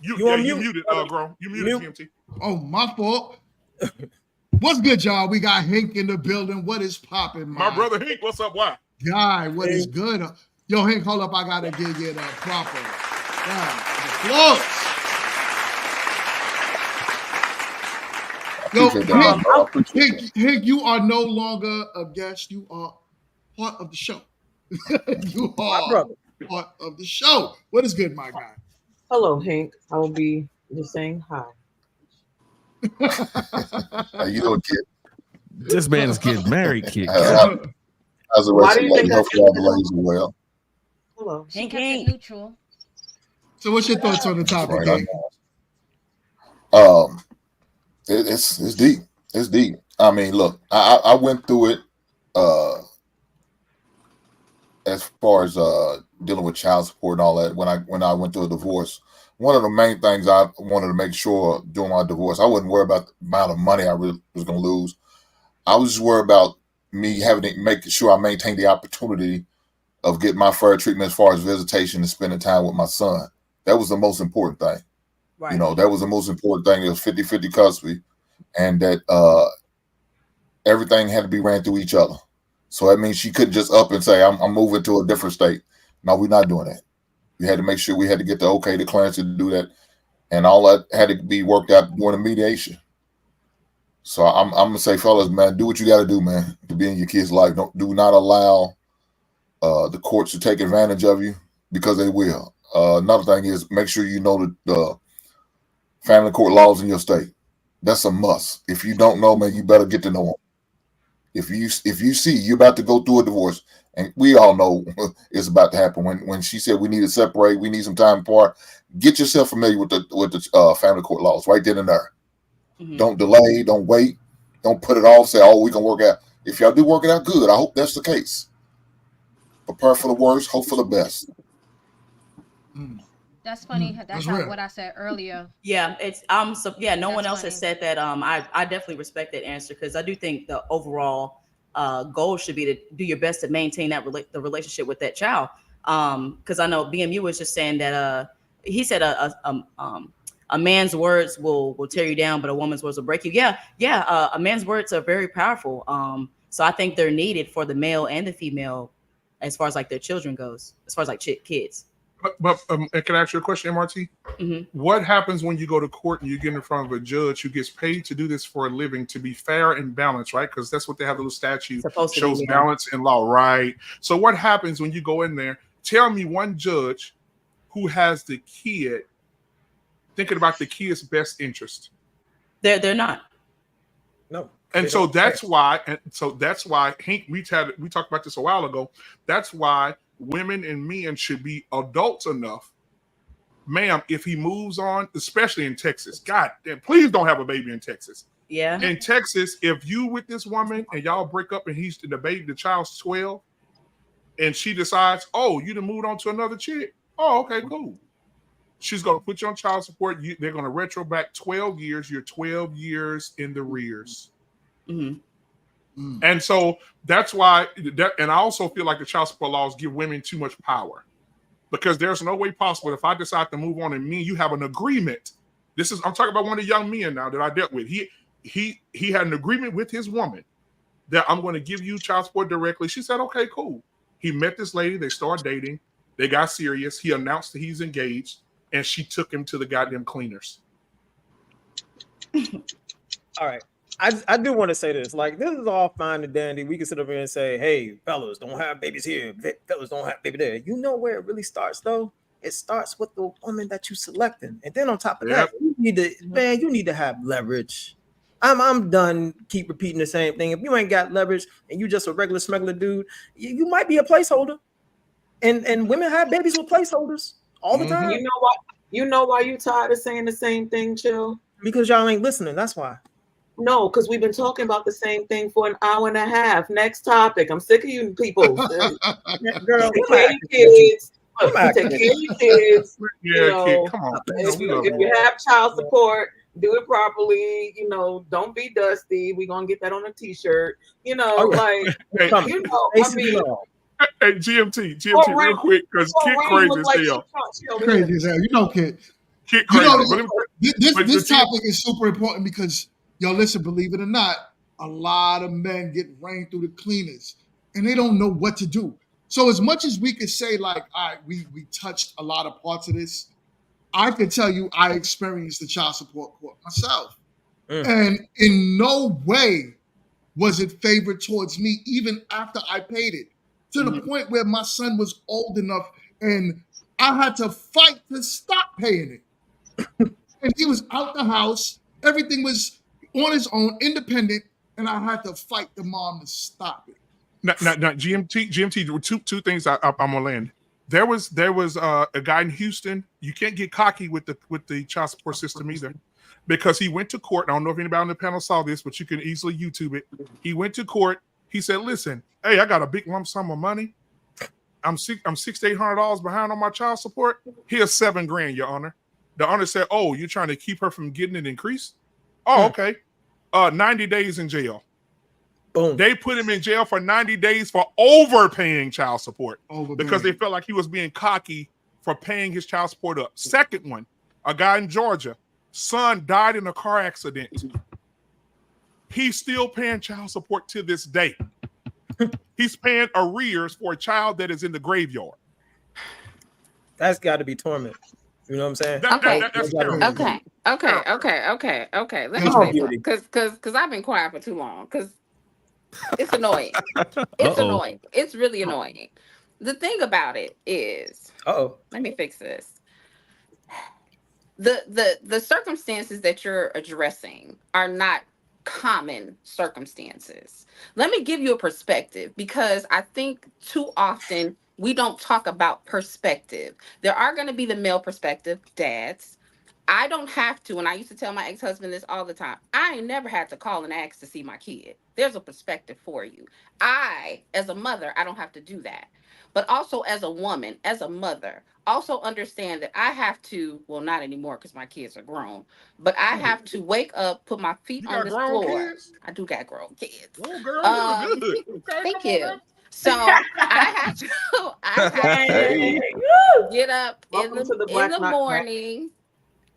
You muted, Gro. You muted, GMT. Oh, my fault. What's good, y'all? We got Hank in the building. What is popping, my brother Hank? What's up? Why? Guy, what is good? Yo, Hank, hold up. I gotta give you the proper applause. Yo, Hank, you are no longer a guest. You are part of the show. You are part of the show. What is good, my guy? Hello, Hank. I will be just saying hi. You don't get. This man is getting married, kid. How's the rest of you? Hopefully all the ladies are well. Hello. She kept it neutral. So what's your thoughts on the topic, Hank? It's deep. It's deep. I mean, look, I went through it as far as dealing with child support and all that. When I went through a divorce, one of the main things I wanted to make sure during my divorce, I wasn't worried about the amount of money I really was going to lose. I was just worried about me making sure I maintained the opportunity of getting my fair treatment as far as visitation and spending time with my son. That was the most important thing. Right. That was the most important thing. It was 50-50 custody, and that everything had to be ran through each other. So that means she couldn't just up and say, I'm moving to a different state. No, we're not doing that. We had to make sure we had to get the okay, the clearance to do that. And all that had to be worked out during the mediation. So I'm going to say, fellas, man, do what you got to do, man, to be in your kid's life. Do not allow the courts to take advantage of you, because they will. Another thing is make sure you know the family court laws in your state. That's a must. If you don't know, man, you better get to know them. If you see you're about to go through a divorce, and we all know it's about to happen. When she said we need to separate, we need some time apart, get yourself familiar with the family court laws right then and there. Mm-hmm. Don't delay, don't wait, don't put it off. Say, oh, we can work out. If y'all do work it out, good. I hope that's the case. Prepare for the worst, hope for the best. That's funny. That's what I said earlier. Yeah, no one else has said that. I definitely respect that answer, because I do think the overall goal should be to do your best to maintain the relationship with that child. Because I know BMU was just saying that he said a man's words will tear you down, but a woman's words will break you. Yeah. A man's words are very powerful. So I think they're needed for the male and the female, as far as like their children goes, as far as like kids. But can I ask you a question, MRT? Mm-hmm. What happens when you go to court and you get in front of a judge who gets paid to do this for a living, to be fair and balanced, right? Because that's what they have, the little statute shows balance in law, right? So what happens when you go in there? Tell me one judge who has the kid thinking about the kid's best interest. They're not. No. And so that's why, Hank, we talked about this a while ago. That's why women and men should be adults enough, ma'am, if he moves on, especially in Texas, God damn, please don't have a baby in Texas. Yeah. In Texas, if you with this woman and y'all break up and the child's 12, and she decides, oh, you done moved on to another chick. Oh, okay, cool. She's gonna put you on child support. They're gonna retro back 12 years. You're 12 years in the rears. Mm-hmm. And so that's why and I also feel like the child support laws give women too much power, because there's no way possible if I decide to move on and me and you have an agreement. I'm talking about one of the young men now that I dealt with. He had an agreement with his woman that I'm going to give you child support directly. She said, okay, cool. He met this lady. They started dating. They got serious. He announced that he's engaged, and she took him to the goddamn cleaners. All right. I do want to say this. Like, this is all fine and dandy. We can sit over here and say, hey, fellas, don't have babies here. Fellas, don't have baby there. You know where it really starts, though? It starts with the woman that you selecting. And then on top of that, you need to have leverage. I'm done. Keep repeating the same thing. If you ain't got leverage and you just a regular smuggler dude, you might be a placeholder. And women have babies with placeholders all the time. You know what? You know why you tired of saying the same thing, Chill? Because y'all ain't listening. That's why. No, because we've been talking about the same thing for an hour and a half. Next topic. I'm sick of you people. Girl, take care of your kids. Take care of your kids. Yeah, kid, come on. If you have child support, do it properly. You know, don't be dusty. We're gonna get that on a t-shirt. You know, Hey, GMT, real quick, because Kid crazy as hell. Crazy as hell. You know, Kid. Kid crazy. This topic is super important because, yo, listen, believe it or not, a lot of men get ran through the cleaners and they don't know what to do. So as much as we could say, like, all right, we touched a lot of parts of this, I could tell you I experienced the child support court myself. And in no way was it favored towards me, even after I paid it, to the point where my son was old enough and I had to fight to stop paying it. And he was out the house. Everything was on his own, independent, and I had to fight the mom to stop it. Now, GMT, two things I'm gonna land. There was a guy in Houston. You can't get cocky with the child support system either, because he went to court. I don't know if anybody on the panel saw this, but you can easily YouTube it. He went to court. He said, "Listen, hey, I got a big lump sum of money. I'm $600 to $800 behind on my child support. Here's $7,000, Your Honor." The honor said, "Oh, you're trying to keep her from getting it increased? Oh, okay. 90 days in jail." Boom. They put him in jail for 90 days for overpaying child support because they felt like he was being cocky for paying his child support up. Second one, a guy in Georgia, son died in a car accident. He's still paying child support to this day. He's paying arrears for a child that is in the graveyard. That's got to be torment. You know what I'm saying? That's terrible. Okay. Let me say something, because I've been quiet for too long. Because it's annoying. It's annoying. It's really annoying. The thing about it is, let me fix this. The circumstances that you're addressing are not common circumstances. Let me give you a perspective, because I think too often we don't talk about perspective. There are going to be the male perspective, dads. I don't have to, and I used to tell my ex-husband this all the time, I ain't never had to call and ask to see my kid. There's a perspective for you. I, as a mother, I don't have to do that. But also as a woman, as a mother, also understand that I have to, well, not anymore because my kids are grown, but I have to wake up, put my feet on this floor. Kids? I do got grown kids. Oh, girl, you're good. Thank you. So I have to get up in the morning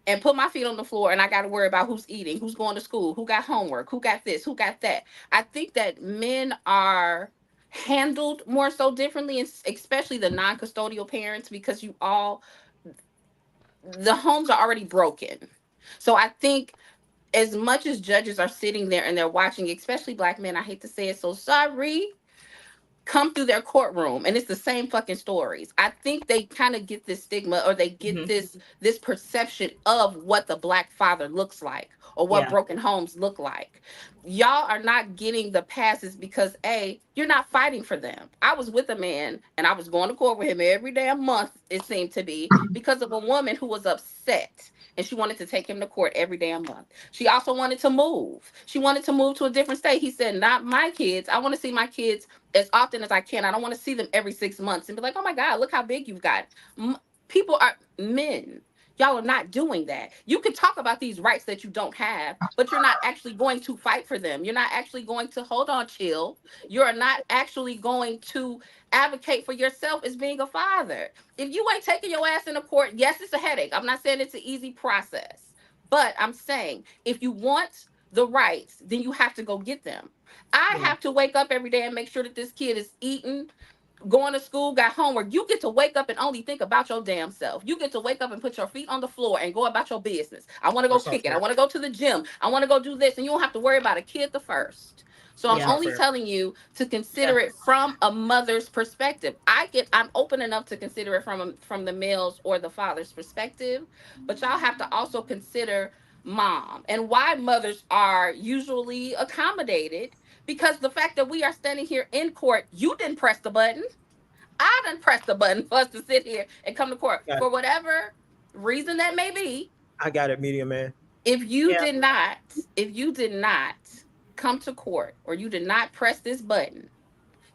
and put my feet on the floor, and I got to worry about who's eating, who's going to school, who got homework, who got this, who got that. I think that men are handled more so differently, especially the non-custodial parents, because the homes are already broken. So I think as much as judges are sitting there and they're watching, especially Black men, I hate to say it, so sorry, come through their courtroom and it's the same fucking stories. I think they kind of get this stigma, or they get this perception of what the Black father looks like, or what broken homes look like. Y'all are not getting the passes because you're not fighting for them. I was with a man and I was going to court with him every damn month, it seemed to be, because of a woman who was upset. And she wanted to take him to court every damn month. She also wanted to move. She wanted to move to a different state. He said, not my kids. I want to see my kids as often as I can. I don't want to see them every 6 months and be like, oh my God, look how big you've got. People are men. Y'all are not doing that. You can talk about these rights that you don't have, but you're not actually going to fight for them. You're not actually going to hold on, chill. You're not actually going to advocate for yourself as being a father. If you ain't taking your ass into court, yes, it's a headache. I'm not saying it's an easy process, but I'm saying if you want the rights, then you have to go get them. I have to wake up every day and make sure that this kid is eating, going to school, got homework. You get to wake up and only think about your damn self. You get to wake up and put your feet on the floor and go about your business. I want to go kick it. I want to go to the gym. I want to go do this. And you don't have to worry about a kid first. So I'm only telling you to consider it from a mother's perspective. I'm open enough to consider it from the male's or the father's perspective, but y'all have to also consider mom and why mothers are usually accommodated. Because the fact that we are standing here in court, you didn't press the button. I didn't press the button for us to sit here and come to court for whatever reason that may be. I got it, Media Man. If you did not come to court, or you did not press this button,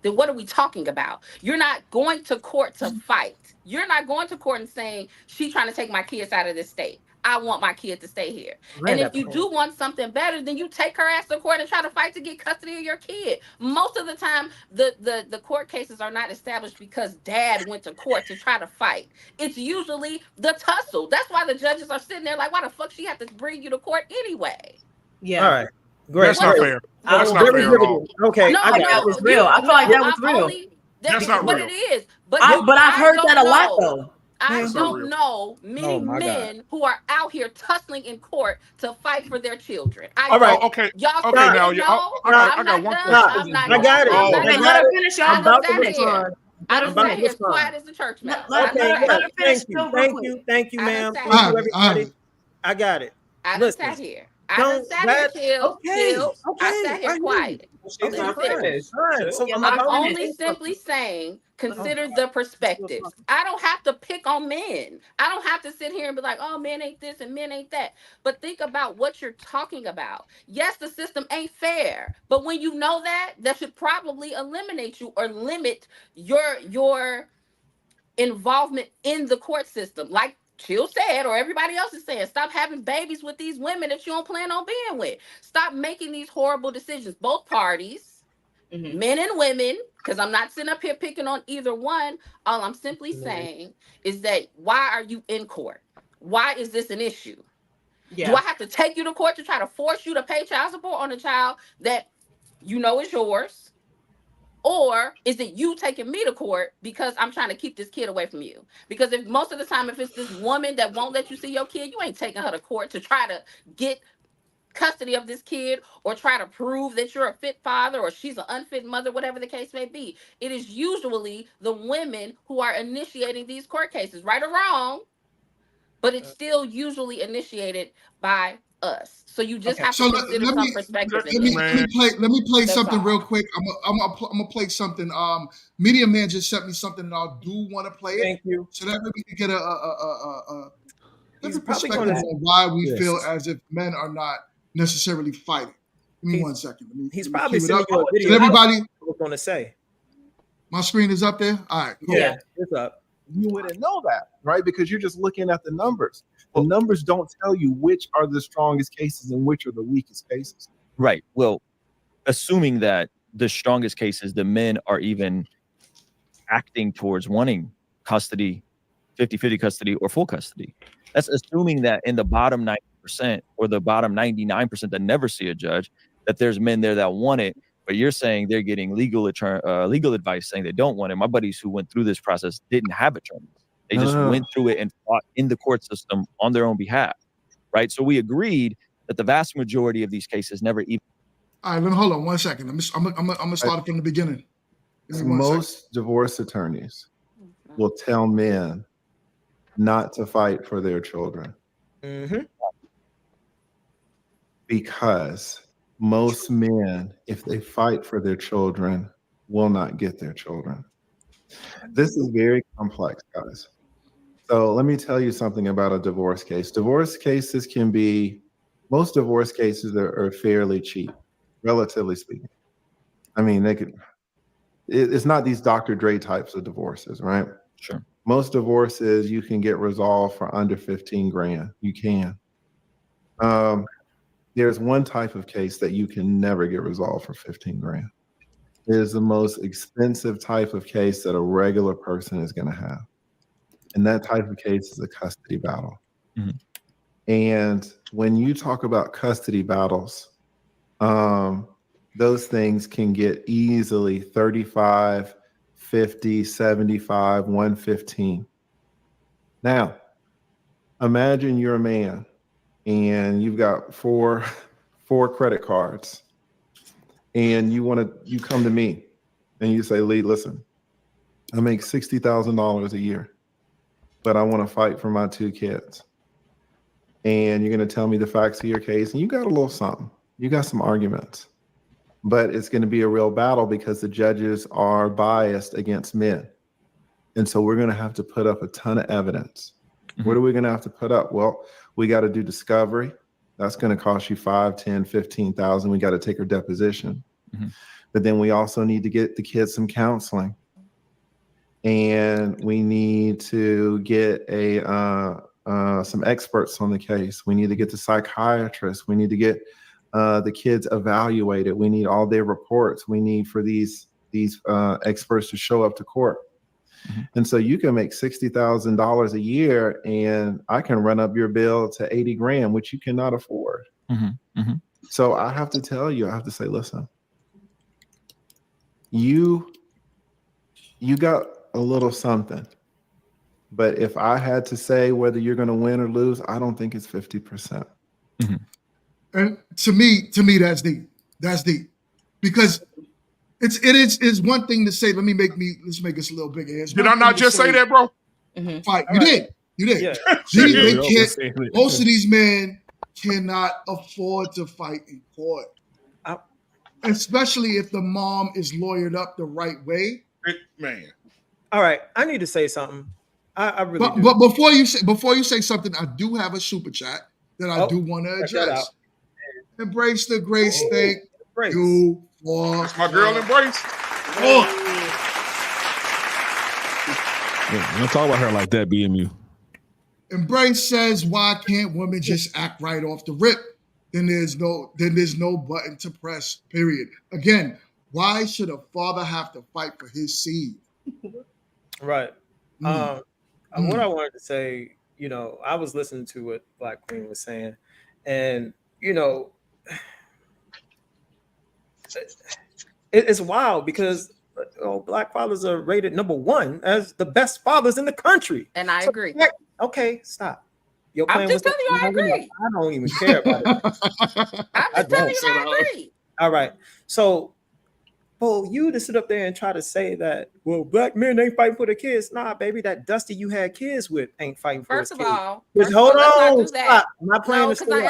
then what are we talking about? You're not going to court to fight. You're not going to court and saying, she's trying to take my kids out of this state. I want my kid to stay here. And if you do want something better, then you take her ass to court and try to fight to get custody of your kid. Most of the time, the court cases are not established because dad went to court to try to fight. It's usually the tussle. That's why the judges are sitting there like, why the fuck she have to bring you to court anyway? Yeah. All right. Great. That's not fair. That's not fair at all. Okay. No, that was real. I feel like that was real. That's not but real. it is. But I've heard that a lot though. I don't know many men who are out here tussling in court to fight for their children. All right, okay. Y'all okay, now I got one question. I got it. Let her finish. I'm about to finish. I don't sat here as quiet as the church mouse. Thank you, ma'am. Thank you, everybody. I got it. I just sat here. I just sat here chill. I sat here quiet. I'm only simply saying, consider the perspectives. I don't have to pick on men. I don't have to sit here and be like, oh, men ain't this and men ain't that. But think about what you're talking about. Yes, the system ain't fair. But when you know that should probably eliminate you or limit your involvement in the court system. Like Chill said, or everybody else is saying, stop having babies with these women that you don't plan on being with. Stop making these horrible decisions. Both parties, men and women, because I'm not sitting up here picking on either one. All I'm simply saying is that why are you in court? Why is this an issue? Yeah. Do I have to take you to court to try to force you to pay child support on a child that you know is yours? Or is it you taking me to court because I'm trying to keep this kid away from you? Because if most of the time, if it's this woman that won't let you see your kid, you ain't taking her to court to try to get custody of this kid or try to prove that you're a fit father or she's an unfit mother, whatever the case may be. It is usually the women who are initiating these court cases, right or wrong, but it's still usually initiated by us. So you just have to consider some perspective. Let me play something real quick. I'm gonna play something. Media Man just sent me something, and I do want to play it. Thank you. So that we can get a different perspective on why we feel as if men are not necessarily fighting. Give me 1 second. He's probably sending you a video. So everybody, I was going to say. My screen is up there. All right. Cool. Yeah, it's up. You wouldn't know that, right? Because you're just looking at the numbers. The numbers don't tell you which are the strongest cases and which are the weakest cases. Right. Well, assuming that the strongest cases, the men are even acting towards wanting custody, 50-50 custody or full custody. That's assuming that in the bottom 90% or the bottom 99% that never see a judge, that there's men there that want it. But you're saying they're getting legal advice saying they don't want it. My buddies who went through this process didn't have attorneys. They just went through it and fought in the court system on their own behalf, right? So we agreed that the vast majority of these cases never even. All right, let me hold on 1 second. I'm gonna start it from the beginning. Give me 1 second. Most divorce attorneys will tell men not to fight for their children because most men, if they fight for their children, will not get their children. This is very complex, guys. So let me tell you something about a divorce case. Divorce cases can be, most divorce cases are fairly cheap, relatively speaking. I mean, they could, it's not these Dr. Dre types of divorces, right? Sure. Most divorces you can get resolved for under 15 grand. You can. There's one type of case that you can never get resolved for 15 grand. It is the most expensive type of case that a regular person is going to have. And that type of case is a custody battle. And when you talk about custody battles, those things can get easily 35, 50, 75, 115. Now, imagine you're a man and you've got four credit cards, and you come to me and you say, Lee, listen, I make $60,000 a year, but I want to fight for my 2 kids. And you're going to tell me the facts of your case, and you got a little something. You got some arguments, but it's going to be a real battle because the judges are biased against men. And so we're going to have to put up a ton of evidence. What are we going to have to put up? Well, we got to do discovery. That's going to cost you 5, 10, 15,000. We got to take her deposition. But then we also need to get the kids some counseling. And we need to get some experts on the case. We need to get the psychiatrist. We need to get the kids evaluated. We need all their reports. We need for these experts to show up to court. And so you can make $60,000 a year, and I can run up your bill to 80 grand, which you cannot afford. So I have to tell you, I have to say, listen, you got a little something, but if I had to say whether you're going to win or lose, I don't think it's 50%. And to me, that's deep. That's deep, because it is one thing to say. Let's make this a little bigger. Did I not just say that, bro? Fight. You did. Yeah. Most of these men cannot afford to fight in court, especially if the mom is lawyered up the right way. Man. All right, I need to say something. I really do. But before you say something, I do have a super chat that I do want to address. Embrace the grace thing. You for That's my girl, Embrace. Don't talk about her like that, BMU. Embrace says, why can't women just act right off the rip? Then there's no button to press, period. Again, why should a father have to fight for his seed? Right. What I wanted to say, I was listening to what Black Queen was saying, and it's wild because Black fathers are rated #1 as the best fathers in the country. And I agree. Okay, stop. I'm just telling you, I agree. I don't even care about it. I'm just telling you, I agree. All right. So, you to sit up there and try to say that, well, black men ain't fighting for their kids. Nah, baby, that Dusty you had kids with ain't fighting for his kids. Hold on, stop. I'm not playing this. Because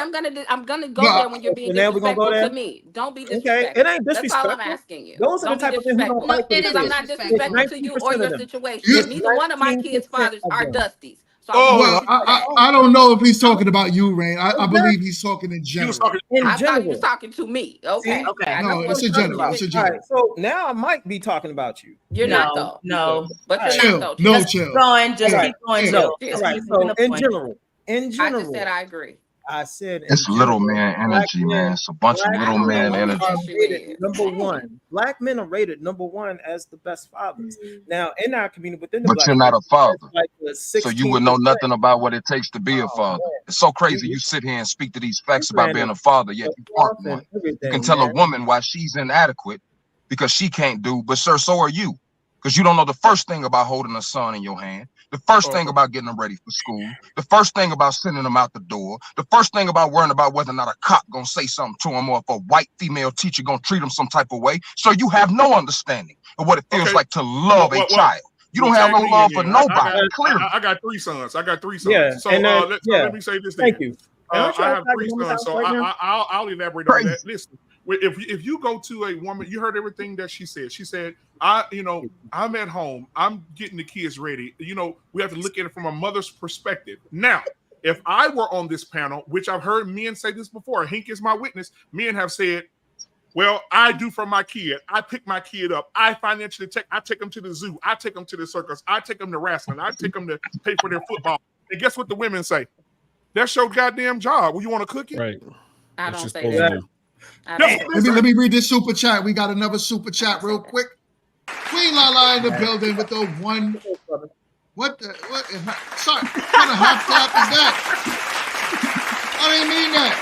I'm gonna go there when you're being disrespectful to me. Don't be disrespectful. Okay, it ain't disrespectful. That's all I'm asking you. Those are the type of things I'm not disrespectful to you or your situation. Neither one of my kids' fathers are Dusties. So I don't know if he's talking about you, Rain. I believe he's talking in general. I thought he was talking to me. Okay. No, it's in general. It's in general. Right, so now I might be talking about you. You're not though. No. But you're Chill. not though. No, Just chill. keep going. Just keep going. No. Just Right. keep So making a in point. general, I just said I agree. I said It's little man energy, man. It's a bunch of little man energy. #1. Black men are rated #1 as the best fathers. Now, in our community, within the But black you're not a father, like so you would know nothing about what it takes to be a father. It's so crazy. You sit here and speak to these facts about being a father, yet you aren't one. You can tell a woman why she's inadequate because she can't do, but sir, so are you, because you don't know the first thing about holding a son in your hand. The first thing about getting them ready for school, the first thing about sending them out the door, the first thing about worrying about whether or not a cop gonna say something to them or if a white female teacher gonna treat them some type of way. So you have no understanding of what it feels like to love a child. You don't have no love for nobody. Clearly, I got 3 sons. Yeah, So, and then, let me say this. Thank you. I have 3 sons, so I'll elaborate on that. Listen, if you go to a woman, you heard everything that she said. She said, I'm at home. I'm getting the kids ready. We have to look at it from a mother's perspective. Now, if I were on this panel, which I've heard men say this before, Hink is my witness, men have said, well, I do for my kid. I pick my kid up. I financially I take them to the zoo. I take them to the circus. I take them to wrestling. I take them to pay for their football. And guess what the women say? That's your goddamn job. Well, you want to cook it? Right. I don't think that. Let me read this super chat. We got another super chat real quick. Queen Lala in the building with the one. What? Sorry, what kind of half clap is that? I didn't mean that.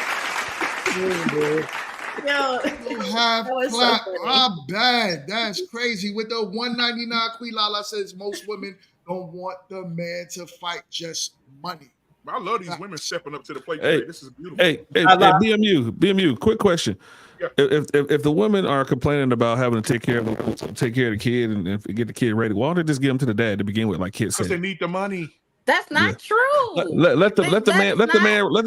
Half clap. Bad. That's crazy. With the 199, Queen Lala says most women don't want the man to fight, just money. I love these women stepping up to the plate. Hey, this is beautiful. Hey, BMU. Quick question: if the women are complaining about having to take care of the kid and get the kid ready, why don't they just give them to the dad to begin with, like kids Because say? they need the money. That's not true. Let the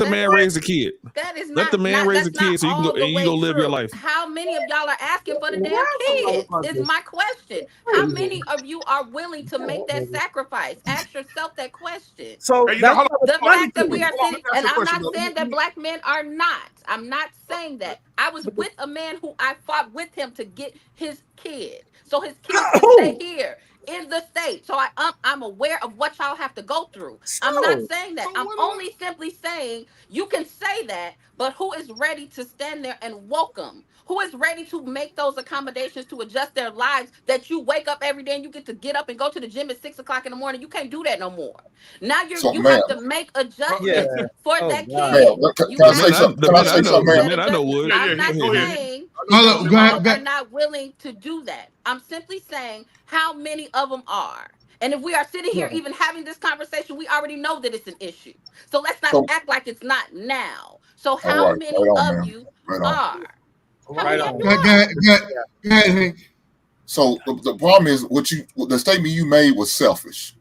man raise the kid. That is let the man raise the kid so you can go and you go live your life. How many of y'all are asking for the damn kids? Is my question. How many of you are willing to make that sacrifice? Ask yourself that question. So the fact that we are sitting, and I'm not saying that black men are not. I'm not saying that. I was with a man who I fought with him to get his kid, so his kid can stay here in the state. So I'm aware of what y'all have to go through. I'm not saying that. I'm only simply saying you can say that, but who is ready to stand there and welcome? Who is ready to make those accommodations to adjust their lives, that you wake up every day and you get to get up and go to the gym at 6 o'clock in the morning? You can't do that no more. Now you have to make adjustments for that kid. Can I say something, ma'am? I know what. I'm not saying you are not willing to do that. I'm simply saying how many of them are. And if we are sitting here even having this conversation, we already know that it's an issue. So let's not act like it's not now. So how many of you are? Right on. Go ahead. So the problem is the statement you made was selfish.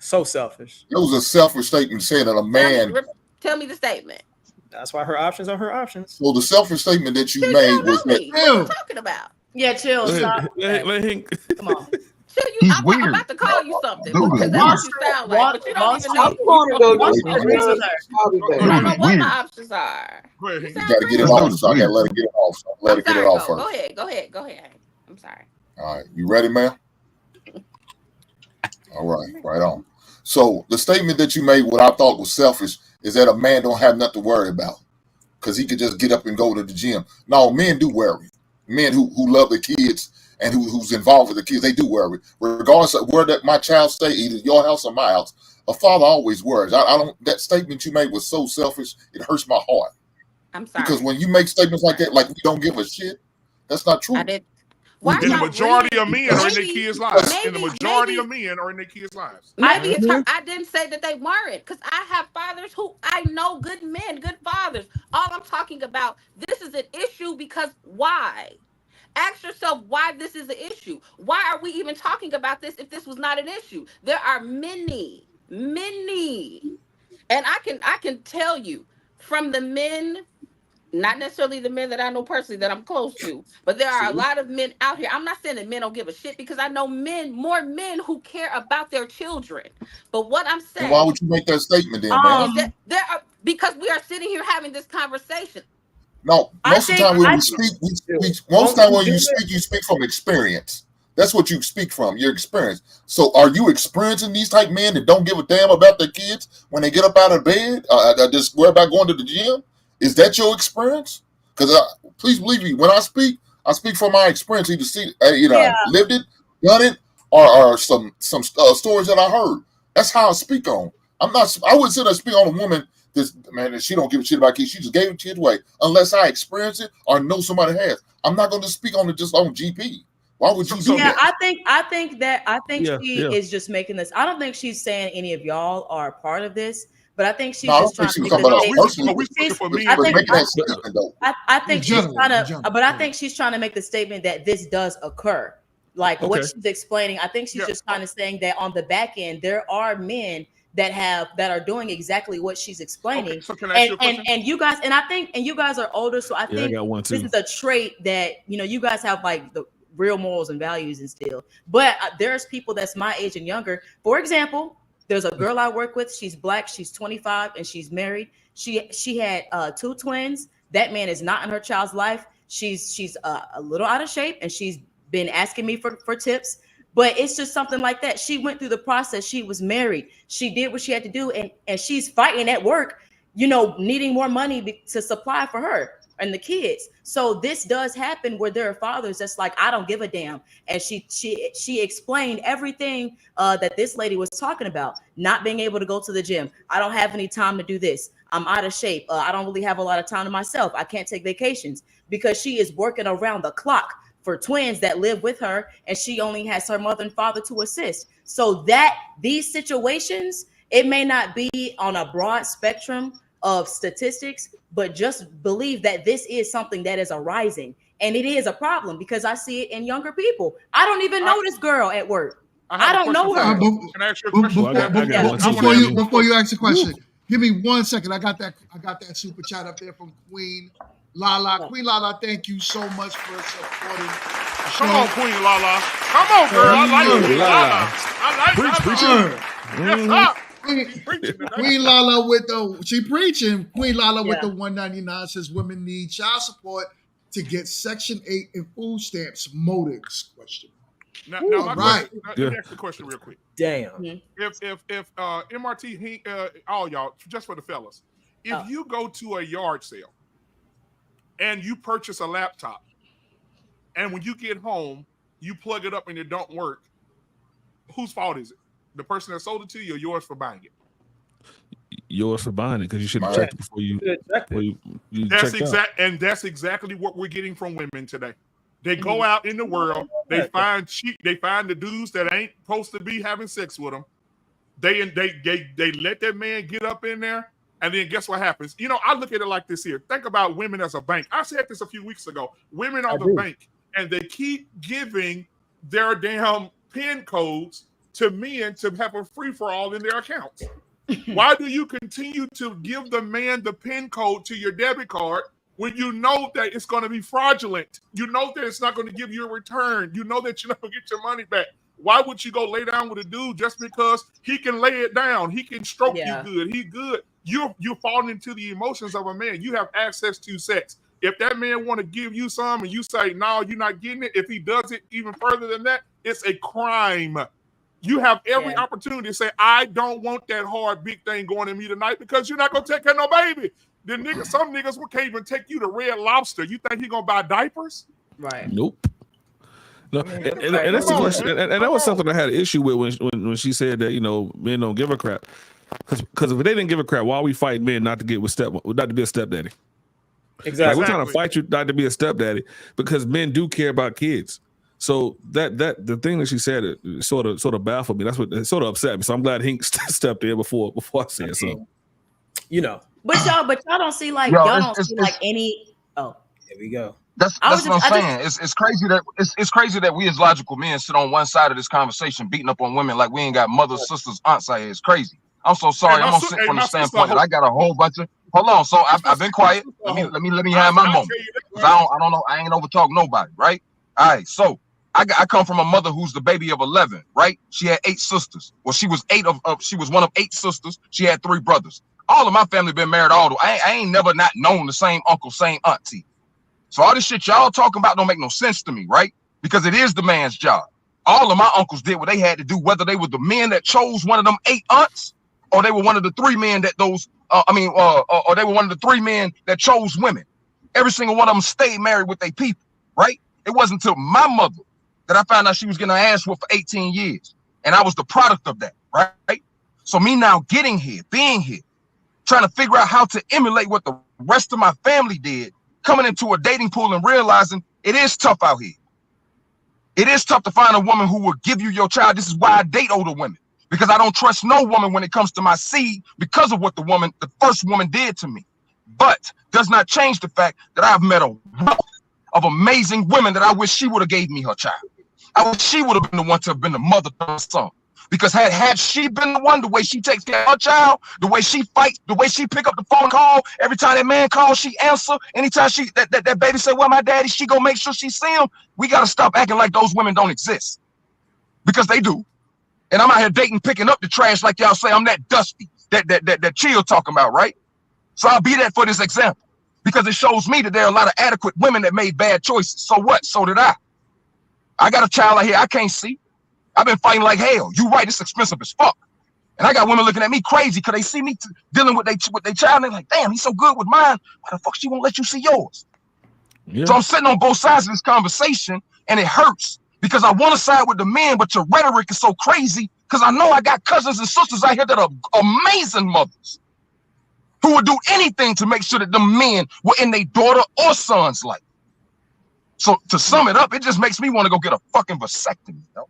So selfish. It was a selfish statement saying that a man. Tell me the statement. That's why her options are her options. Well, the selfish statement that you made was that. What are you talking about? Yeah, chill. Stop. Let him. Come on. I'm about to call you something because that's what you sound like, but you don't even know. I don't know what my options are. You got to get it off, so I got to let it get it off. Let it get it off first. Go ahead. I'm sorry. All right, you ready, ma'am? All right, right on. So the statement that you made, what I thought was selfish, is that a man don't have nothing to worry about because he could just get up and go to the gym. No, men do worry. Men who love the kids and who's involved with the kids, they do worry. Regardless of where that my child stay, either your house or my house, a father always worries. I don't. That statement you made was so selfish. It hurts my heart. I'm sorry. Because when you make statements like that, like we don't give a shit, that's not true. The majority of men are in their kids' lives. And the majority of men are in their kids' lives. Maybe it's her. I didn't say that they weren't, because I have fathers who I know, good men, good fathers. All I'm talking about, this is an issue because why? Ask yourself why this is an issue. Why are we even talking about this if this was not an issue? There are many, and I can tell you from the men, not necessarily the men that I know personally that I'm close to, but there are a lot of men out here. I'm not saying that men don't give a shit, because I know more men who care about their children. But what I'm saying, and why would you make that statement then, man? Is that there are, because we are sitting here having this conversation. No, most of the time when you speak, most of the time when you speak from experience. That's what you speak from, your experience. So are you experiencing these type men that don't give a damn about their kids when they get up out of bed? Just worry about going to the gym? Is that your experience? Because please believe me, when I speak from my experience. Either lived it, done it, or some stories that I heard. That's how I speak on. I wouldn't sit there and speak on a woman that she don't give a shit about kids. She just gave kids away unless I experience it or know somebody has. I'm not going to speak on it just on GP. Why would you do Yeah, that? I think Yeah, she yeah. is just making this. I don't think she's saying any of y'all are a part of this, but I think she's No, I just don't trying think to she was make talking the about us statement. personally. we speaking for me. I But think making that statement though. I think she's general, trying in to, general, but I think she's trying to make the statement that this does occur. Like what Okay. she's explaining, I think she's Yeah. just kind of saying that on the back end there are men that are doing exactly what she's explaining. Okay, so can I ask you a question? And you guys, and you guys are older, so I Yeah, I think got one this too. is a trait that you guys have, like the real morals and values instilled. But there's people that's my age and younger. For example, there's a girl I work with. She's black. She's 25 and she's married. She had 2 twins. That man is not in her child's life. She's a little out of shape, and she's been asking me for tips. But it's just something like that. She went through the process. She was married. She did what she had to do, and she's fighting at work, needing more money to supply for her and the kids. So this does happen where there are fathers that's like, I don't give a damn. And she explained everything that this lady was talking about, not being able to go to the gym. I don't have any time to do this. I'm out of shape. I don't really have a lot of time to myself. I can't take vacations because she is working around the clock for twins that live with her, and she only has her mother and father to assist. So that these situations, it may not be on a broad spectrum of statistics, but just believe that this is something that is arising, and it is a problem because I see it in younger people. I don't even know this girl at work. I don't know her. Can I ask you a question? Well, I got one. Before you ask the question, give me 1 second. I got that super chat up there from Queen Lala. Queen Lala, thank you so much for supporting the show. Come on, Queen Lala. Come on, girl. I like Queen Lala. I like Preach, Lala. Yes, Queen Lala with she preaching. Queen Lala with the 199 says women need child support to get Section 8 and food stamps. Motives? Question. Now, All right. Let me ask the question real quick. Damn. If MRT, all y'all, just for the fellas, if you go to a yard sale and you purchase a laptop, and when you get home, you plug it up and it don't work, whose fault is it? The person that sold it to you, or yours for buying it? Yours for buying it because you should have checked it before you checked out. That's exactly what we're getting from women today. They go out in the world, they find the dudes that ain't supposed to be having sex with them. They let that man get up in there, and then guess what happens? I look at it like this here. Think about women as a bank. I said this a few weeks ago. Women are the bank, and they keep giving their damn PIN codes to men to have a free-for-all in their accounts. Why do you continue to give the man the PIN code to your debit card when you know that it's going to be fraudulent? You know that it's not going to give you a return. You know that you're not going to get your money back. Why would you go lay down with a dude just because he can lay it down? He can stroke you good. He good. You're falling into the emotions of a man. You have access to sex. If that man want to give you some and you say, no, you're not getting it, if he does it even further than that, it's a crime. You have every opportunity to say, I don't want that hard big thing going in me tonight because you're not going to take care of no baby. Some niggas can't even take you to Red Lobster. You think he going to buy diapers? Right. Nope. No, and that's the question. And that was something I had an issue with when she said that men don't give a crap. Because if they didn't give a crap, why are we fighting men not to be a stepdaddy? Exactly. Like, we're trying to fight you not to be a stepdaddy because men do care about kids. So that the thing that she said it sort of baffled me. That's what it sort of upset me. So I'm glad Hink stepped in before I said something. But y'all don't see like any. Oh, there we go. That's what I'm saying. It's crazy that we as logical men sit on one side of this conversation beating up on women like we ain't got mothers, sisters, aunts out here. It's crazy. I'm so sorry. I'm gonna sit from the standpoint that I got a whole bunch of. Hold on. So I've been quiet. Let me have my moment. Cause I don't know. I ain't over talk nobody. Right. All right. So I come from a mother who's the baby of 11. Right. She had 8 sisters. Well, she was one of 8 sisters. She had 3 brothers. All of my family been married. I ain't never not known the same uncle, same auntie. So all this shit y'all talking about don't make no sense to me, right? Because it is the man's job. All of my uncles did what they had to do, whether they were the men that chose one of them 8 aunts, or they were one of the 3 men that or they were one of the 3 men that chose women. Every single one of them stayed married with their people, right? It wasn't until my mother that I found out she was getting her ass whooped for 18 years. And I was the product of that, right? So me now getting here, being here, trying to figure out how to emulate what the rest of my family did, coming into a dating pool and realizing it is tough out here. It is tough to find a woman who will give you your child. This is why I date older women, because I don't trust no woman when it comes to my seed because of what the first woman did to me. But does not change the fact that I've met a wealth of amazing women that I wish she would have gave me her child. I wish she would have been the one to have been the mother to her son. Because had she been the one, the way she takes care of her child, the way she fights, the way she pick up the phone call, every time that man calls, she answer. Anytime that baby say, "Well, my daddy," she gonna make sure she see him. We gotta stop acting like those women don't exist, because they do. And I'm out here dating, picking up the trash like y'all say. I'm that dusty that Chill talking about, right? So I'll be that for this example, because it shows me that there are a lot of adequate women that made bad choices. So what? So did I. I got a child out here I can't see. I've been fighting like hell. You right, it's expensive as fuck. And I got women looking at me crazy because they see me dealing with their child, and they're like, damn, he's so good with mine. Why the fuck she won't let you see yours? Yeah. So I'm sitting on both sides of this conversation, and it hurts because I want to side with the men, but your rhetoric is so crazy because I know I got cousins and sisters out here that are amazing mothers who would do anything to make sure that the men were in their daughter or son's life. So to sum it up, it just makes me want to go get a fucking vasectomy, you know?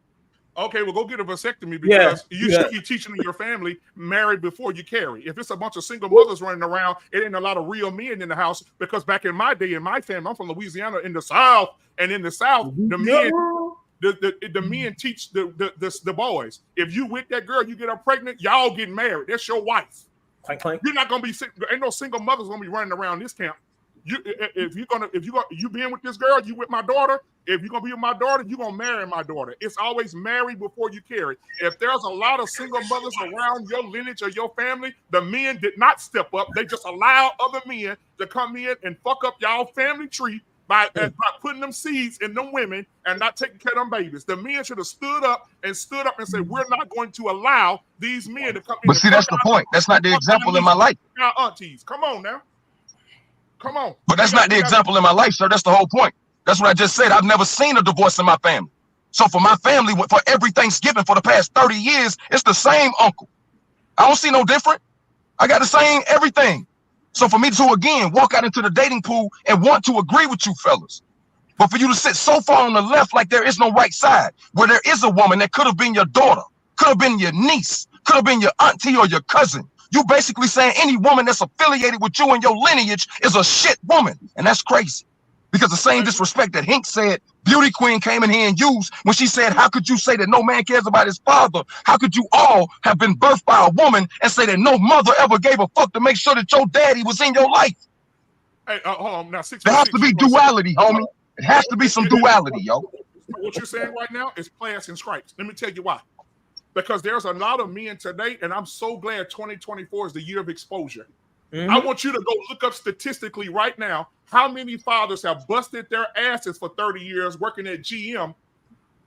Okay, well, go get a vasectomy, because you should be teaching your family married before you carry. If it's a bunch of single mothers running around, it ain't a lot of real men in the house. Because back in my day, in my family, I'm from Louisiana, in the South, and in the South, the men teach the boys. If you with that girl, you get her pregnant, y'all get married. That's your wife. Clank, clank. You're not gonna be ain't no single mothers gonna be running around this camp. You being with this girl, you with my daughter. If you're gonna be with my daughter, you're gonna marry my daughter. It's always marry before you carry. If there's a lot of single mothers around your lineage or your family, the men did not step up. They just allow other men to come in and fuck up y'all family tree by putting them seeds in them women and not taking care of them babies. The men should have stood up and said, we're not going to allow these men to come in. But see, that's the point. That's not the example in my life. Now, aunties, come on now. Come on. But that's not the example in my life, sir. That's the whole point. That's what I just said. I've never seen a divorce in my family. So for my family, for every Thanksgiving for the past 30 years, it's the same uncle. I don't see no different. I got the same everything. So for me to, again, walk out into the dating pool and want to agree with you fellas, but for you to sit so far on the left like there is no right side, where there is a woman that could have been your daughter, could have been your niece, could have been your auntie or your cousin. You basically saying any woman that's affiliated with you and your lineage is a shit woman. And that's crazy. Because the same disrespect that Hink said Beauty Queen came in here and used when she said, how could you say that no man cares about his father? How could you all have been birthed by a woman and say that no mother ever gave a fuck to make sure that your daddy was in your life? Hey, hold on. Now, there has to be duality, homie. It has to be some duality, yo. What you're saying right now is class and stripes. Let me tell you why. Because there's a lot of men today, and I'm so glad 2024 is the year of exposure. I want you to go look up statistically right now how many fathers have busted their asses for 30 years working at GM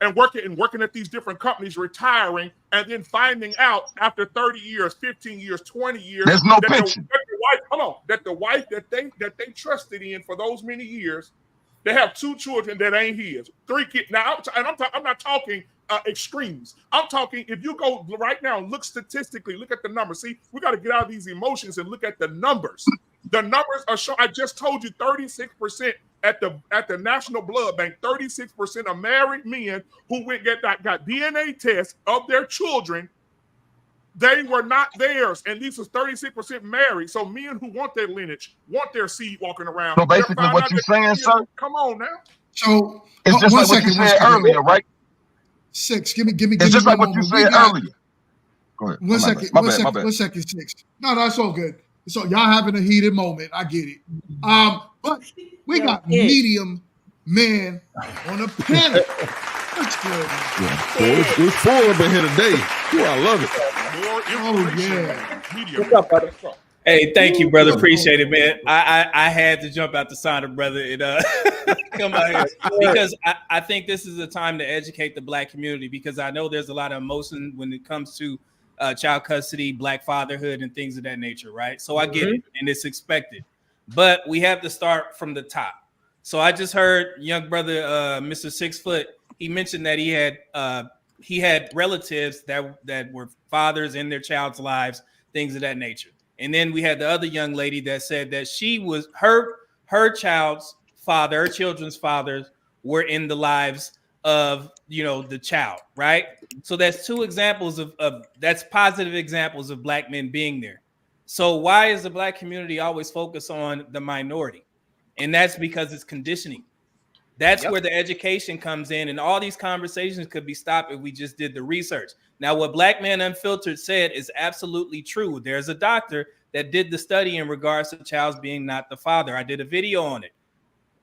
and working at these different companies, retiring, and then finding out after 30 years, 15 years, 20 years, there's no pension. That the wife that they trusted in for those many years, they have 2 children that ain't his, 3 kids. Now, I'm not talking extremes. I'm talking, if you go right now and look statistically, look at the numbers. See, we got to get out of these emotions and look at the numbers. The numbers are showing. I just told you 36% at the National Blood Bank, 36% of married men who got DNA tests of their children, they were not theirs, and these was 36% married. So men who want their lineage, want their seed walking around. So basically what you're saying, sir? Come on now. So it's just like what you said earlier, right? 6. Give me. It's just like what you said earlier. Go ahead. One second. My bad. 6. No, that's all good. So y'all having a heated moment. I get it. But we got medium men on a panel. That's good. It's full up in here today. Ooh, I love it. Oh yeah. Medium. What's up, brother? Hey, thank you, brother. Appreciate it, man. I had to jump out the sign of brother and come out here because I think this is a time to educate the Black community, because I know there's a lot of emotion when it comes to child custody, Black fatherhood, and things of that nature, right? So I get it, and it's expected, but we have to start from the top. So I just heard young brother, Mr. 6 Foot. He mentioned that he had relatives that were fathers in their child's lives, things of that nature. And then we had the other young lady that said that she was her child's father, her children's fathers were in the lives of, you know, the child, right? So that's two examples of that's positive examples of black men being there. So why is the black community always focused on the minority? And that's because it's conditioning. That's where the education comes in, and all these conversations could be stopped if we just did the research. Now, what Black Man Unfiltered said is absolutely true. There's a doctor that did the study in regards to Childs being not the father. I did a video on it.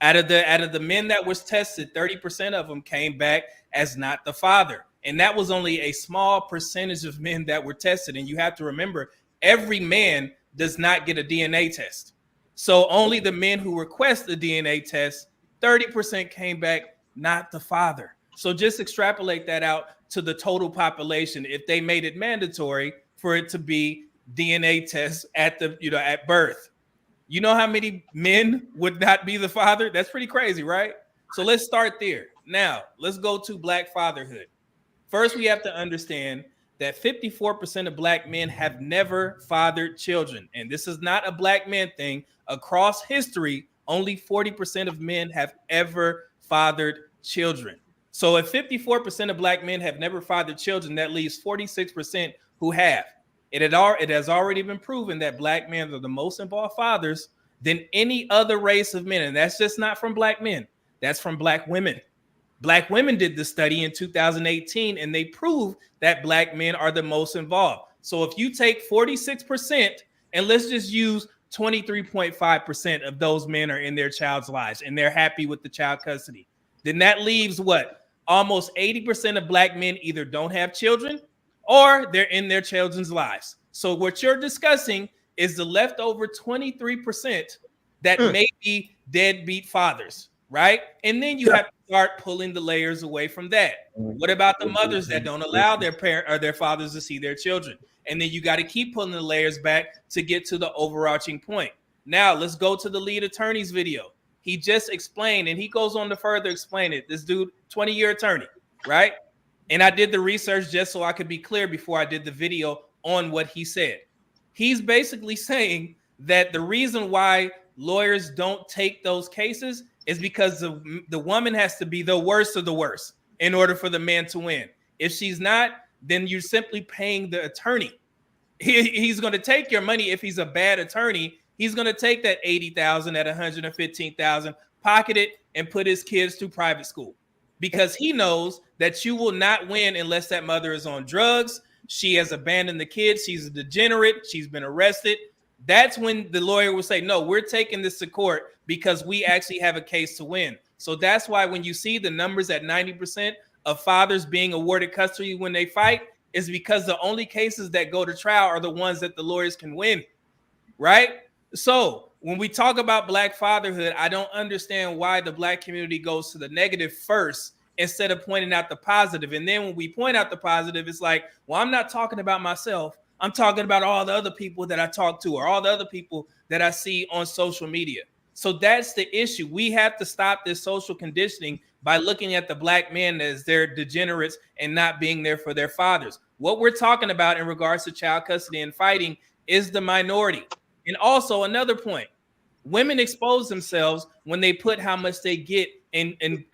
Out of the men that was tested, 30% of them came back as not the father. And that was only a small percentage of men that were tested. And you have to remember, every man does not get a DNA test. So only the men who request the DNA test, 30% came back not the father. So just extrapolate that out to the total population. If they made it mandatory for it to be DNA tests at the, you know, at birth, you know how many men would not be the father? That's pretty crazy, right? So let's start there. Now, let's go to Black fatherhood. First, we have to understand that 54% of Black men have never fathered children. And this is not a Black man thing. Across history, only 40% of men have ever fathered children. So if 54% of Black men have never fathered children, that leaves 46% who have. It has already been proven that Black men are the most involved fathers than any other race of men. And that's just not from Black men. That's from Black women. Black women did the study in 2018, and they proved that Black men are the most involved. So if you take 46%, and let's just use 23.5% of those men are in their child's lives and they're happy with the child custody, then that leaves what? Almost 80% of Black men either don't have children or they're in their children's lives. So what you're discussing is the leftover 23% that may be deadbeat fathers, right? And then you have to start pulling the layers away from that. What about the mothers that don't allow their parent or their fathers to see their children? And then you got to keep pulling the layers back to get to the overarching point. Now let's go to the lead attorney's video. He just explained, and he goes on to further explain it. This dude, 20-year attorney, right? And I did the research just so I could be clear before I did the video on what he said. He's basically saying that the reason why lawyers don't take those cases is because the woman has to be the worst of the worst in order for the man to win. If she's not, then you're simply paying the attorney. He's going to take your money. If he's a bad attorney, he's going to take that $80,000, that $115,000, pocket it, and put his kids through private school, because he knows that you will not win unless that mother is on drugs. She has abandoned the kids. She's a degenerate. She's been arrested. That's when the lawyer will say, no, we're taking this to court because we actually have a case to win. So that's why when you see the numbers at 90% of fathers being awarded custody when they fight, is because the only cases that go to trial are the ones that the lawyers can win, right? So when we talk about Black fatherhood, I don't understand why the Black community goes to the negative first instead of pointing out the positive. And then when we point out the positive, it's like, well, I'm not talking about myself. I'm talking about all the other people that I talk to or all the other people that I see on social media. So that's the issue. We have to stop this social conditioning by looking at the Black men as their degenerates and not being there for their fathers. What we're talking about in regards to child custody and fighting is the minority. And also another point, women expose themselves when they put how much they get in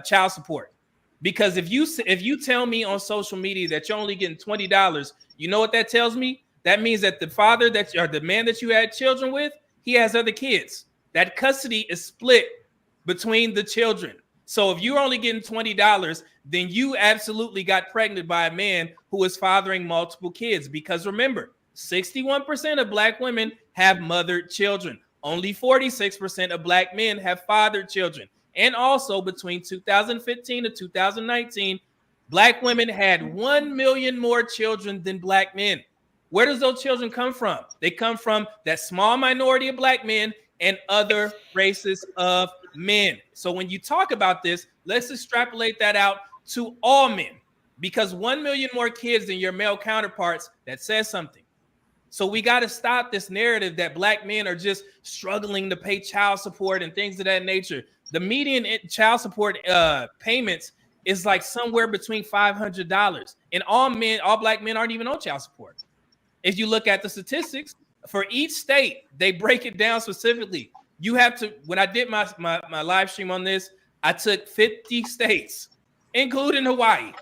child support. Because if you tell me on social media that you're only getting $20, you know what that tells me? That means that the father or the man that you had children with, he has other kids. That custody is split between the children. So if you're only getting $20, then you absolutely got pregnant by a man who is fathering multiple kids. Because remember, 61% of Black women have mothered children. Only 46% of Black men have fathered children. And also between 2015 to 2019, Black women had 1 million more children than Black men. Where does those children come from? They come from that small minority of Black men and other races of men. So when you talk about this, let's extrapolate that out to all men, because 1 million more kids than your male counterparts, that says something. So we got to stop this narrative that Black men are just struggling to pay child support and things of that nature. The median child support payments is like somewhere between $500, and all Black men aren't even on child support. If you look at the statistics for each state, they break it down specifically. You have to, when I did my live stream on this, I took 50 states including Hawaii,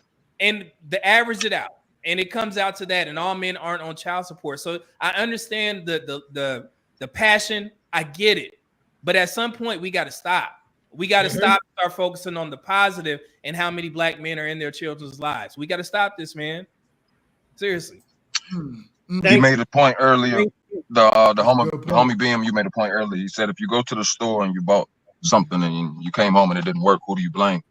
and the average it out, and it comes out to that, and all men aren't on child support. So I understand the passion. I get it, but at some point we got to stop. We got to stop, start focusing on the positive and how many black men are in their children's lives. We got to stop this, man. Seriously. You made a point earlier. The homie BM, you made a point earlier. He said if you go to the store and you bought something and you came home and it didn't work, who do you blame?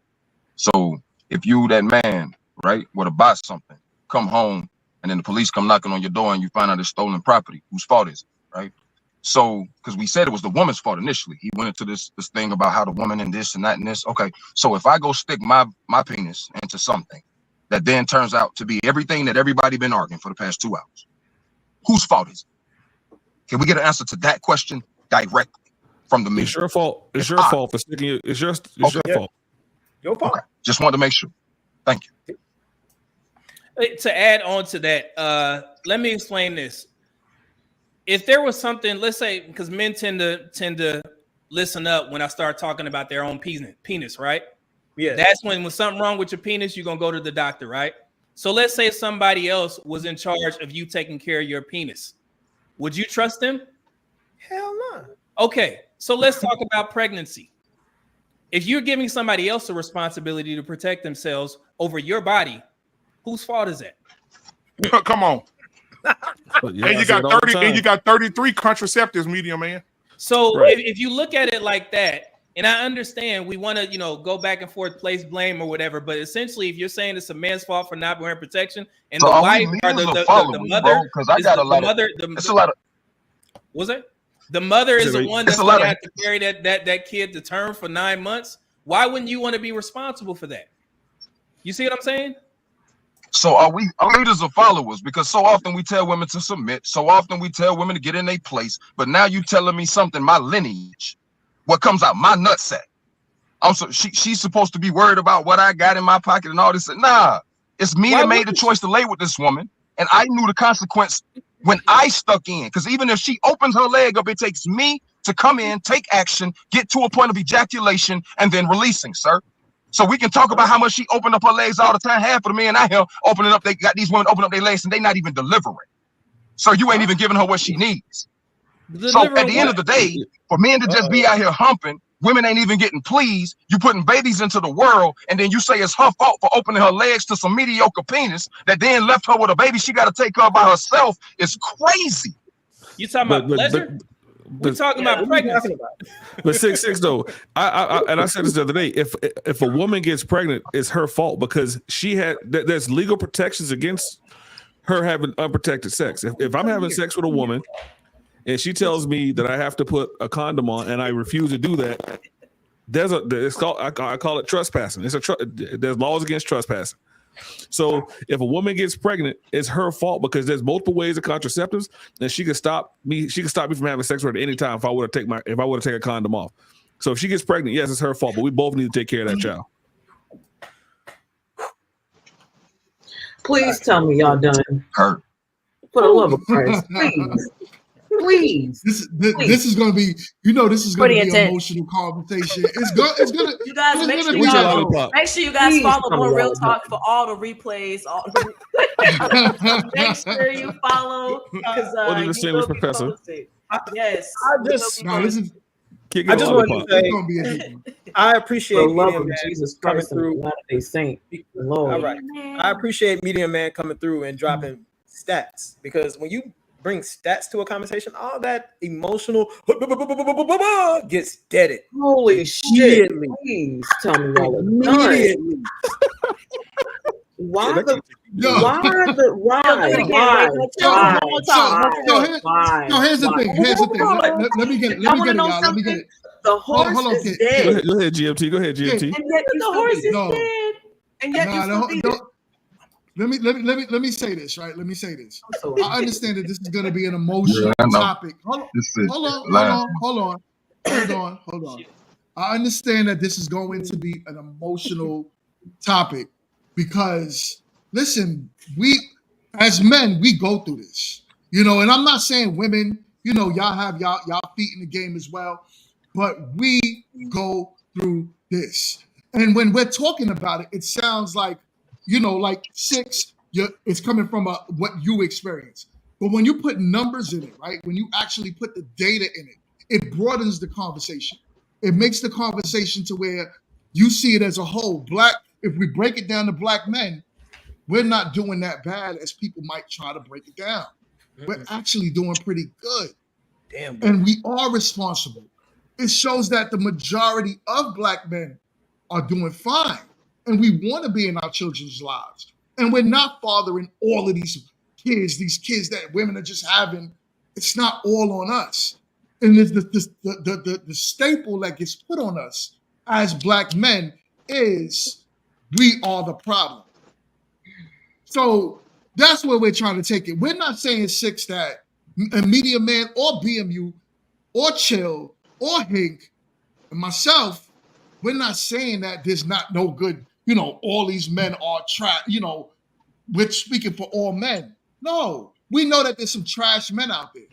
So if you, that man, right, were to buy something, come home, and then the police come knocking on your door and you find out it's stolen property, whose fault is it, right? So, because we said it was the woman's fault initially. He went into this thing about how the woman and this and that and this. Okay, so if I go stick my penis into something that then turns out to be everything that everybody been arguing for the past 2 hours, whose fault is it? Can we get an answer to that question directly from the men? It's your fault. It's your fault for sticking it. It's your fault. Your fault. Okay. Just wanted to make sure. Thank you. To add on to that, let me explain this. If there was something, let's say, because men tend to listen up when I start talking about their own penis, right? Yeah. That's when something wrong with your penis, you're gonna go to the doctor, right? So let's say somebody else was in charge of you taking care of your penis. Would you trust them? Hell no. Okay, so let's talk about pregnancy. If you're giving somebody else a responsibility to protect themselves over your body, whose fault is that? Come on. Yeah, and you got 30 and you got 33 contraceptives, medium man. So Right. if you look at it like that, and I understand we want to, go back and forth, place blame or whatever, but essentially, if you're saying it's a man's fault for not wearing protection, and So the are we wife or leaders or the followers, mother, because I is got the a lot mother, of. It's a lot of. was it? The mother is the one that's It's a lot going to of- have to carry that kid to term for 9 months. Why wouldn't you want to be responsible for that? You see what I'm saying? So are we leaders or followers? Because so often we tell women to submit, so often we tell women to get in their place, but now you telling me something, my lineage, what comes out, my nutsack. She's supposed to be worried about what I got in my pocket and all this. Nah, it's me that made the choice to lay with this woman, and I knew the consequence when I stuck in. Because even if she opens her leg up, it takes me to come in, take action, get to a point of ejaculation, and then releasing, sir. So we can talk about how much she opened up her legs all the time. Half of the men out here opening up, they got these women open up their legs and they not even delivering. So you ain't even giving her what she needs. So at the end of the day, for men to just be out here humping, women ain't even getting pleased. You putting babies into the world, and then you say it's her fault for opening her legs to some mediocre penis that then left her with a baby she got to take care of by herself. It's crazy. You talking about pleasure? We're talking about pregnancy. But 6 though, I said this the other day. If a woman gets pregnant, it's her fault because she had there's legal protections against her having unprotected sex. If I'm having sex with a woman and she tells me that I have to put a condom on and I refuse to do that, it's called I call it trespassing. There's laws against trespassing. So if a woman gets pregnant, it's her fault because there's multiple ways of contraceptives, and she can stop me. She can stop me from having sex with her at any time if I were to take a condom off. So if she gets pregnant, yes, it's her fault, but we both need to take care of that child. Please tell me y'all done. Hurt. For the love of Christ, please. Please. This is gonna be, this is gonna Pretty be an intense. emotional conversation. It's gonna. You guys it's make gonna sure be- you guys Please follow come More on. Real Talk for all the replays. Make sure you follow because What did you the same will as be Professor? posted. Yes. I just want to say, I appreciate For the love Medium of Man Jesus coming Christ and through. Latter-day Saint. Lord. All right. I appreciate Medium Man coming through and dropping stats, because when you bring stats to a conversation, all that emotional gets deaded. Holy shit. Immediately. Please tell me y'all are Immediately. done. Why Yo. the Here's the thing. Let me get it, y'all. Let me get it. The horse Hold on, is kid. dead. Go ahead, GMT. Go ahead, GMT. And yet the horse is No. dead. And yet you still beat it. Let me say this, right? Let me say this. I understand that this is going to be an emotional Yeah, I know. topic. Hold on. I understand that this is going to be an emotional topic because, listen, we as men, we go through this, and I'm not saying women, y'all have y'all feet in the game as well, but we go through this. And when we're talking about it, it sounds like, like 6, it's coming from what you experience. But when you put numbers in it, right? When you actually put the data in it, it broadens the conversation. It makes the conversation to where you see it as a whole. If we break it down to black men, we're not doing that bad as people might try to break it down. We're actually doing pretty good. Damn. And we are responsible. It shows that the majority of black men are doing fine. And we want to be in our children's lives. And we're not fathering all of these kids that women are just having. It's not all on us. And the staple that gets put on us as black men is we are the problem. So that's where we're trying to take it. We're not saying 6 that a Media Man or BMU or Chill or Hink and myself, we're not saying that there's not no good, all these men are trash, we're speaking for all men. No, we know that there's some trash men out there.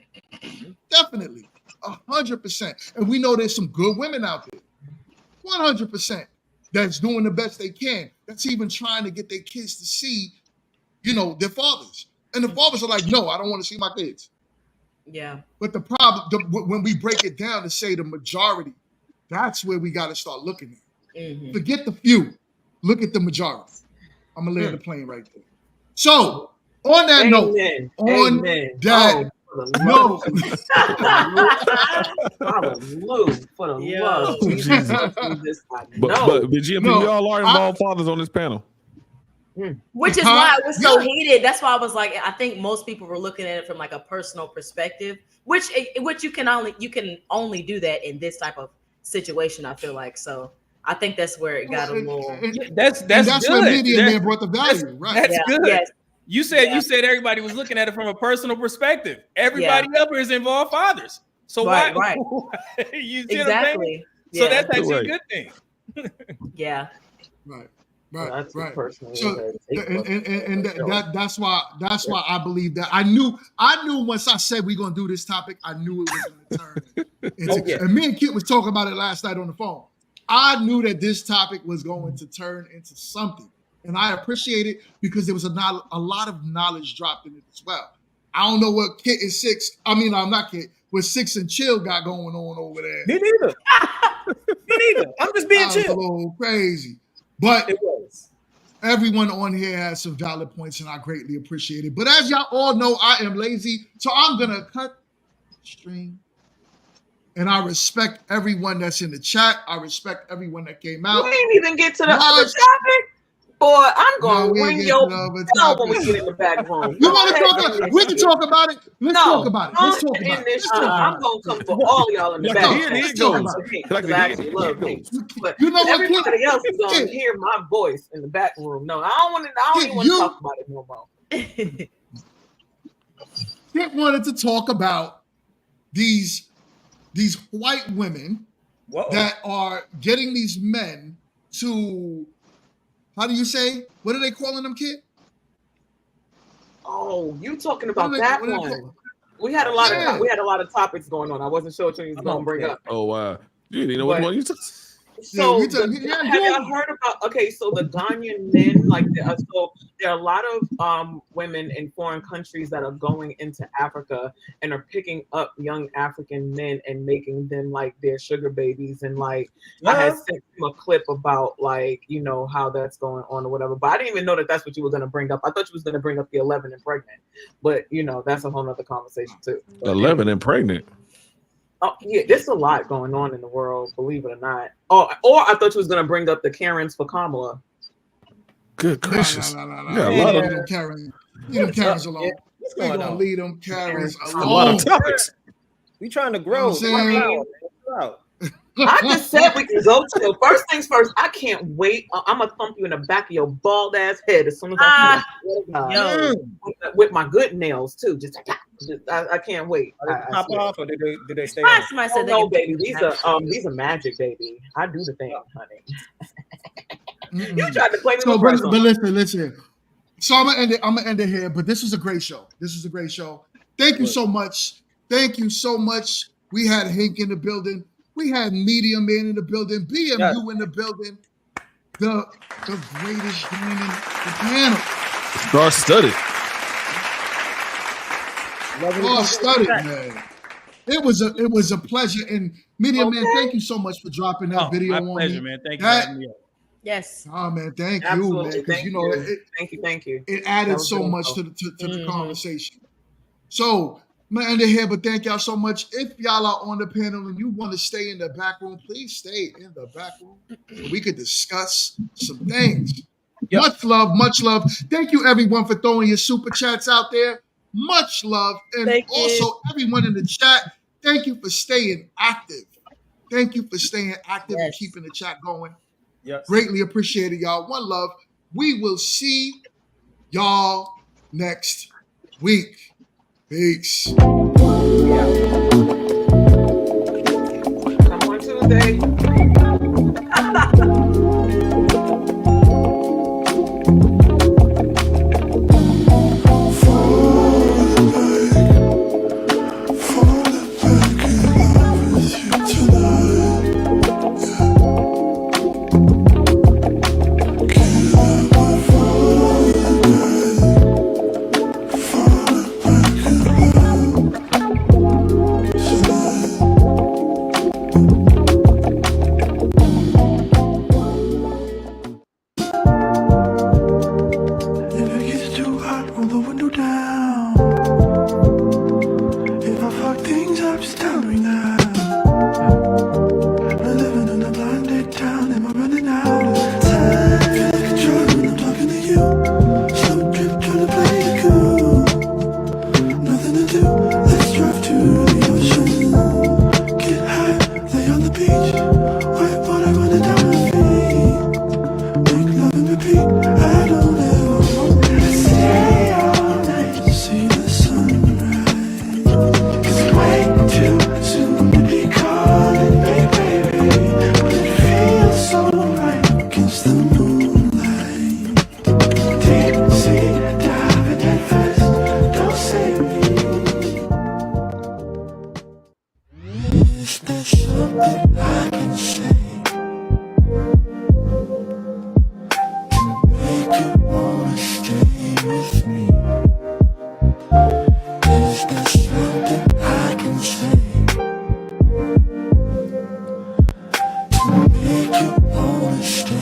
Definitely, 100%. And we know there's some good women out there, 100%, that's doing the best they can. That's even trying to get their kids to see, their fathers. And the fathers are like, no, I don't want to see my kids. Yeah. But the problem, when we break it down to say the majority, that's where we got to start looking at. Mm-hmm. Forget the few. Look at the majority. I'm going to land the plane right there. So, on that note, Hallelujah for the love of Jesus. But GMP, we all are involved fathers on this panel. Which is why it was so heated. That's why I was like, I think most people were looking at it from like a personal perspective, which you can only do that in this type of situation. I feel like so. I think that's where it got a little. That's good. Where Media Man brought the value, right? That's good. Yes. You said everybody was looking at it from a personal perspective. Everybody up here is involved fathers. So why? You see what I'm saying? So that's actually a good thing. Yeah. Right. Right. So, and that's why I believe that I knew once I said we're gonna do this topic, I knew it was gonna turn. And me and Kit was talking about it last night on the phone. I knew that this topic was going to turn into something, and I appreciate it because there was a lot of knowledge dropped in it as well. I don't know what Kit and 6. I mean, I'm not Kit. What 6 and Chill got going on over there. Me neither. I'm just being chill. A little crazy. But everyone on here has some valid points, and I greatly appreciate it. But as y'all all know, I am lazy, so I'm going to cut the stream. And I respect everyone that's in the chat. I respect everyone that came out. We didn't even get to the other topic. Boy, I'm going to ring your bell when we get in the back room. You want to talk about it? We can talk about it. Let's talk about it. Let's talk about it. I'm going to come for all y'all in the back. I actually love Pink. But everybody else is going to hear my voice in the back room. No, I don't even want to talk about it no more. Kit wanted to talk about these white women that are getting these men to, how do you say? What are they calling them, Kid? Oh, you talking about that one? We had a lot of topics going on. I wasn't sure what you was going to bring up. Oh wow, you didn't know what one you took. So have y'all heard about? Okay, so the Ghanaian men, so there are a lot of women in foreign countries that are going into Africa and are picking up young African men and making them like their sugar babies. And I had sent him a clip about how that's going on or whatever. But I didn't even know that that's what you were going to bring up. I thought you was going to bring up the 11 and pregnant, but that's a whole nother conversation too. 11 and pregnant. Oh yeah, there's a lot going on in the world, believe it or not. Oh, or I thought you was gonna bring up the Karens for Kamala. Good gracious! Yeah, a lot of them Karens. Leave them Karens alone. We're gonna leave them Karens alone. A lot of topics. We trying to grow. I just said we can go chill. First things first, I can't wait. I'm gonna thump you in the back of your bald ass head as soon as I with my good nails too. I can't wait. Pop off, or did they stay on? Oh, no, baby. These are magic, baby. I do the thing, honey. You tried to play me. But listen. So I'm gonna end it here. But this was a great show. Thank you so much. We had Hink in the building. We had Media Man in the building. BMU in the building. the greatest joining the panel. Star studded. Star studded, man. It was a pleasure. And Media Man, thank you so much for dropping that video my on pleasure, me. man. Thank you for having me up. Yes. Oh man, thank Absolutely. you, man. Because Thank you know you. Thank you. it That added was so beautiful. much to the conversation. So I'm gonna end it here, but thank y'all so much. If y'all are on the panel and you want to stay in the back room, please stay in the back room so we could discuss some things. Yep. Much love, much love. Thank you everyone for throwing your super chats out there. Much love. And Thank you. also everyone in the chat, thank you for staying active. Thank you for staying active and keeping the chat going. Yes. Greatly appreciated, y'all. One love. We will see y'all next week. Peace. Come on Tuesday. If it gets too hot, roll the window down. If I fuck things up, just tell me now. I'm living in a blinded town, am I running out of time? Feel like a drug when I'm talking to you. Slow trip, trying to play it cool. Nothing to do, let's drive to the ocean. Get high, lay on the beach. White water running down my feet. Make love and repeat. I don't ever want to stay all night to see the sunrise. 'Cause it's way too soon to be calling me baby, but it feels so right against the moonlight. Deep sea diving head first, don't save me. Is there something I can say? Make you wanna stay with me. Is there something I can say to make you wanna stay?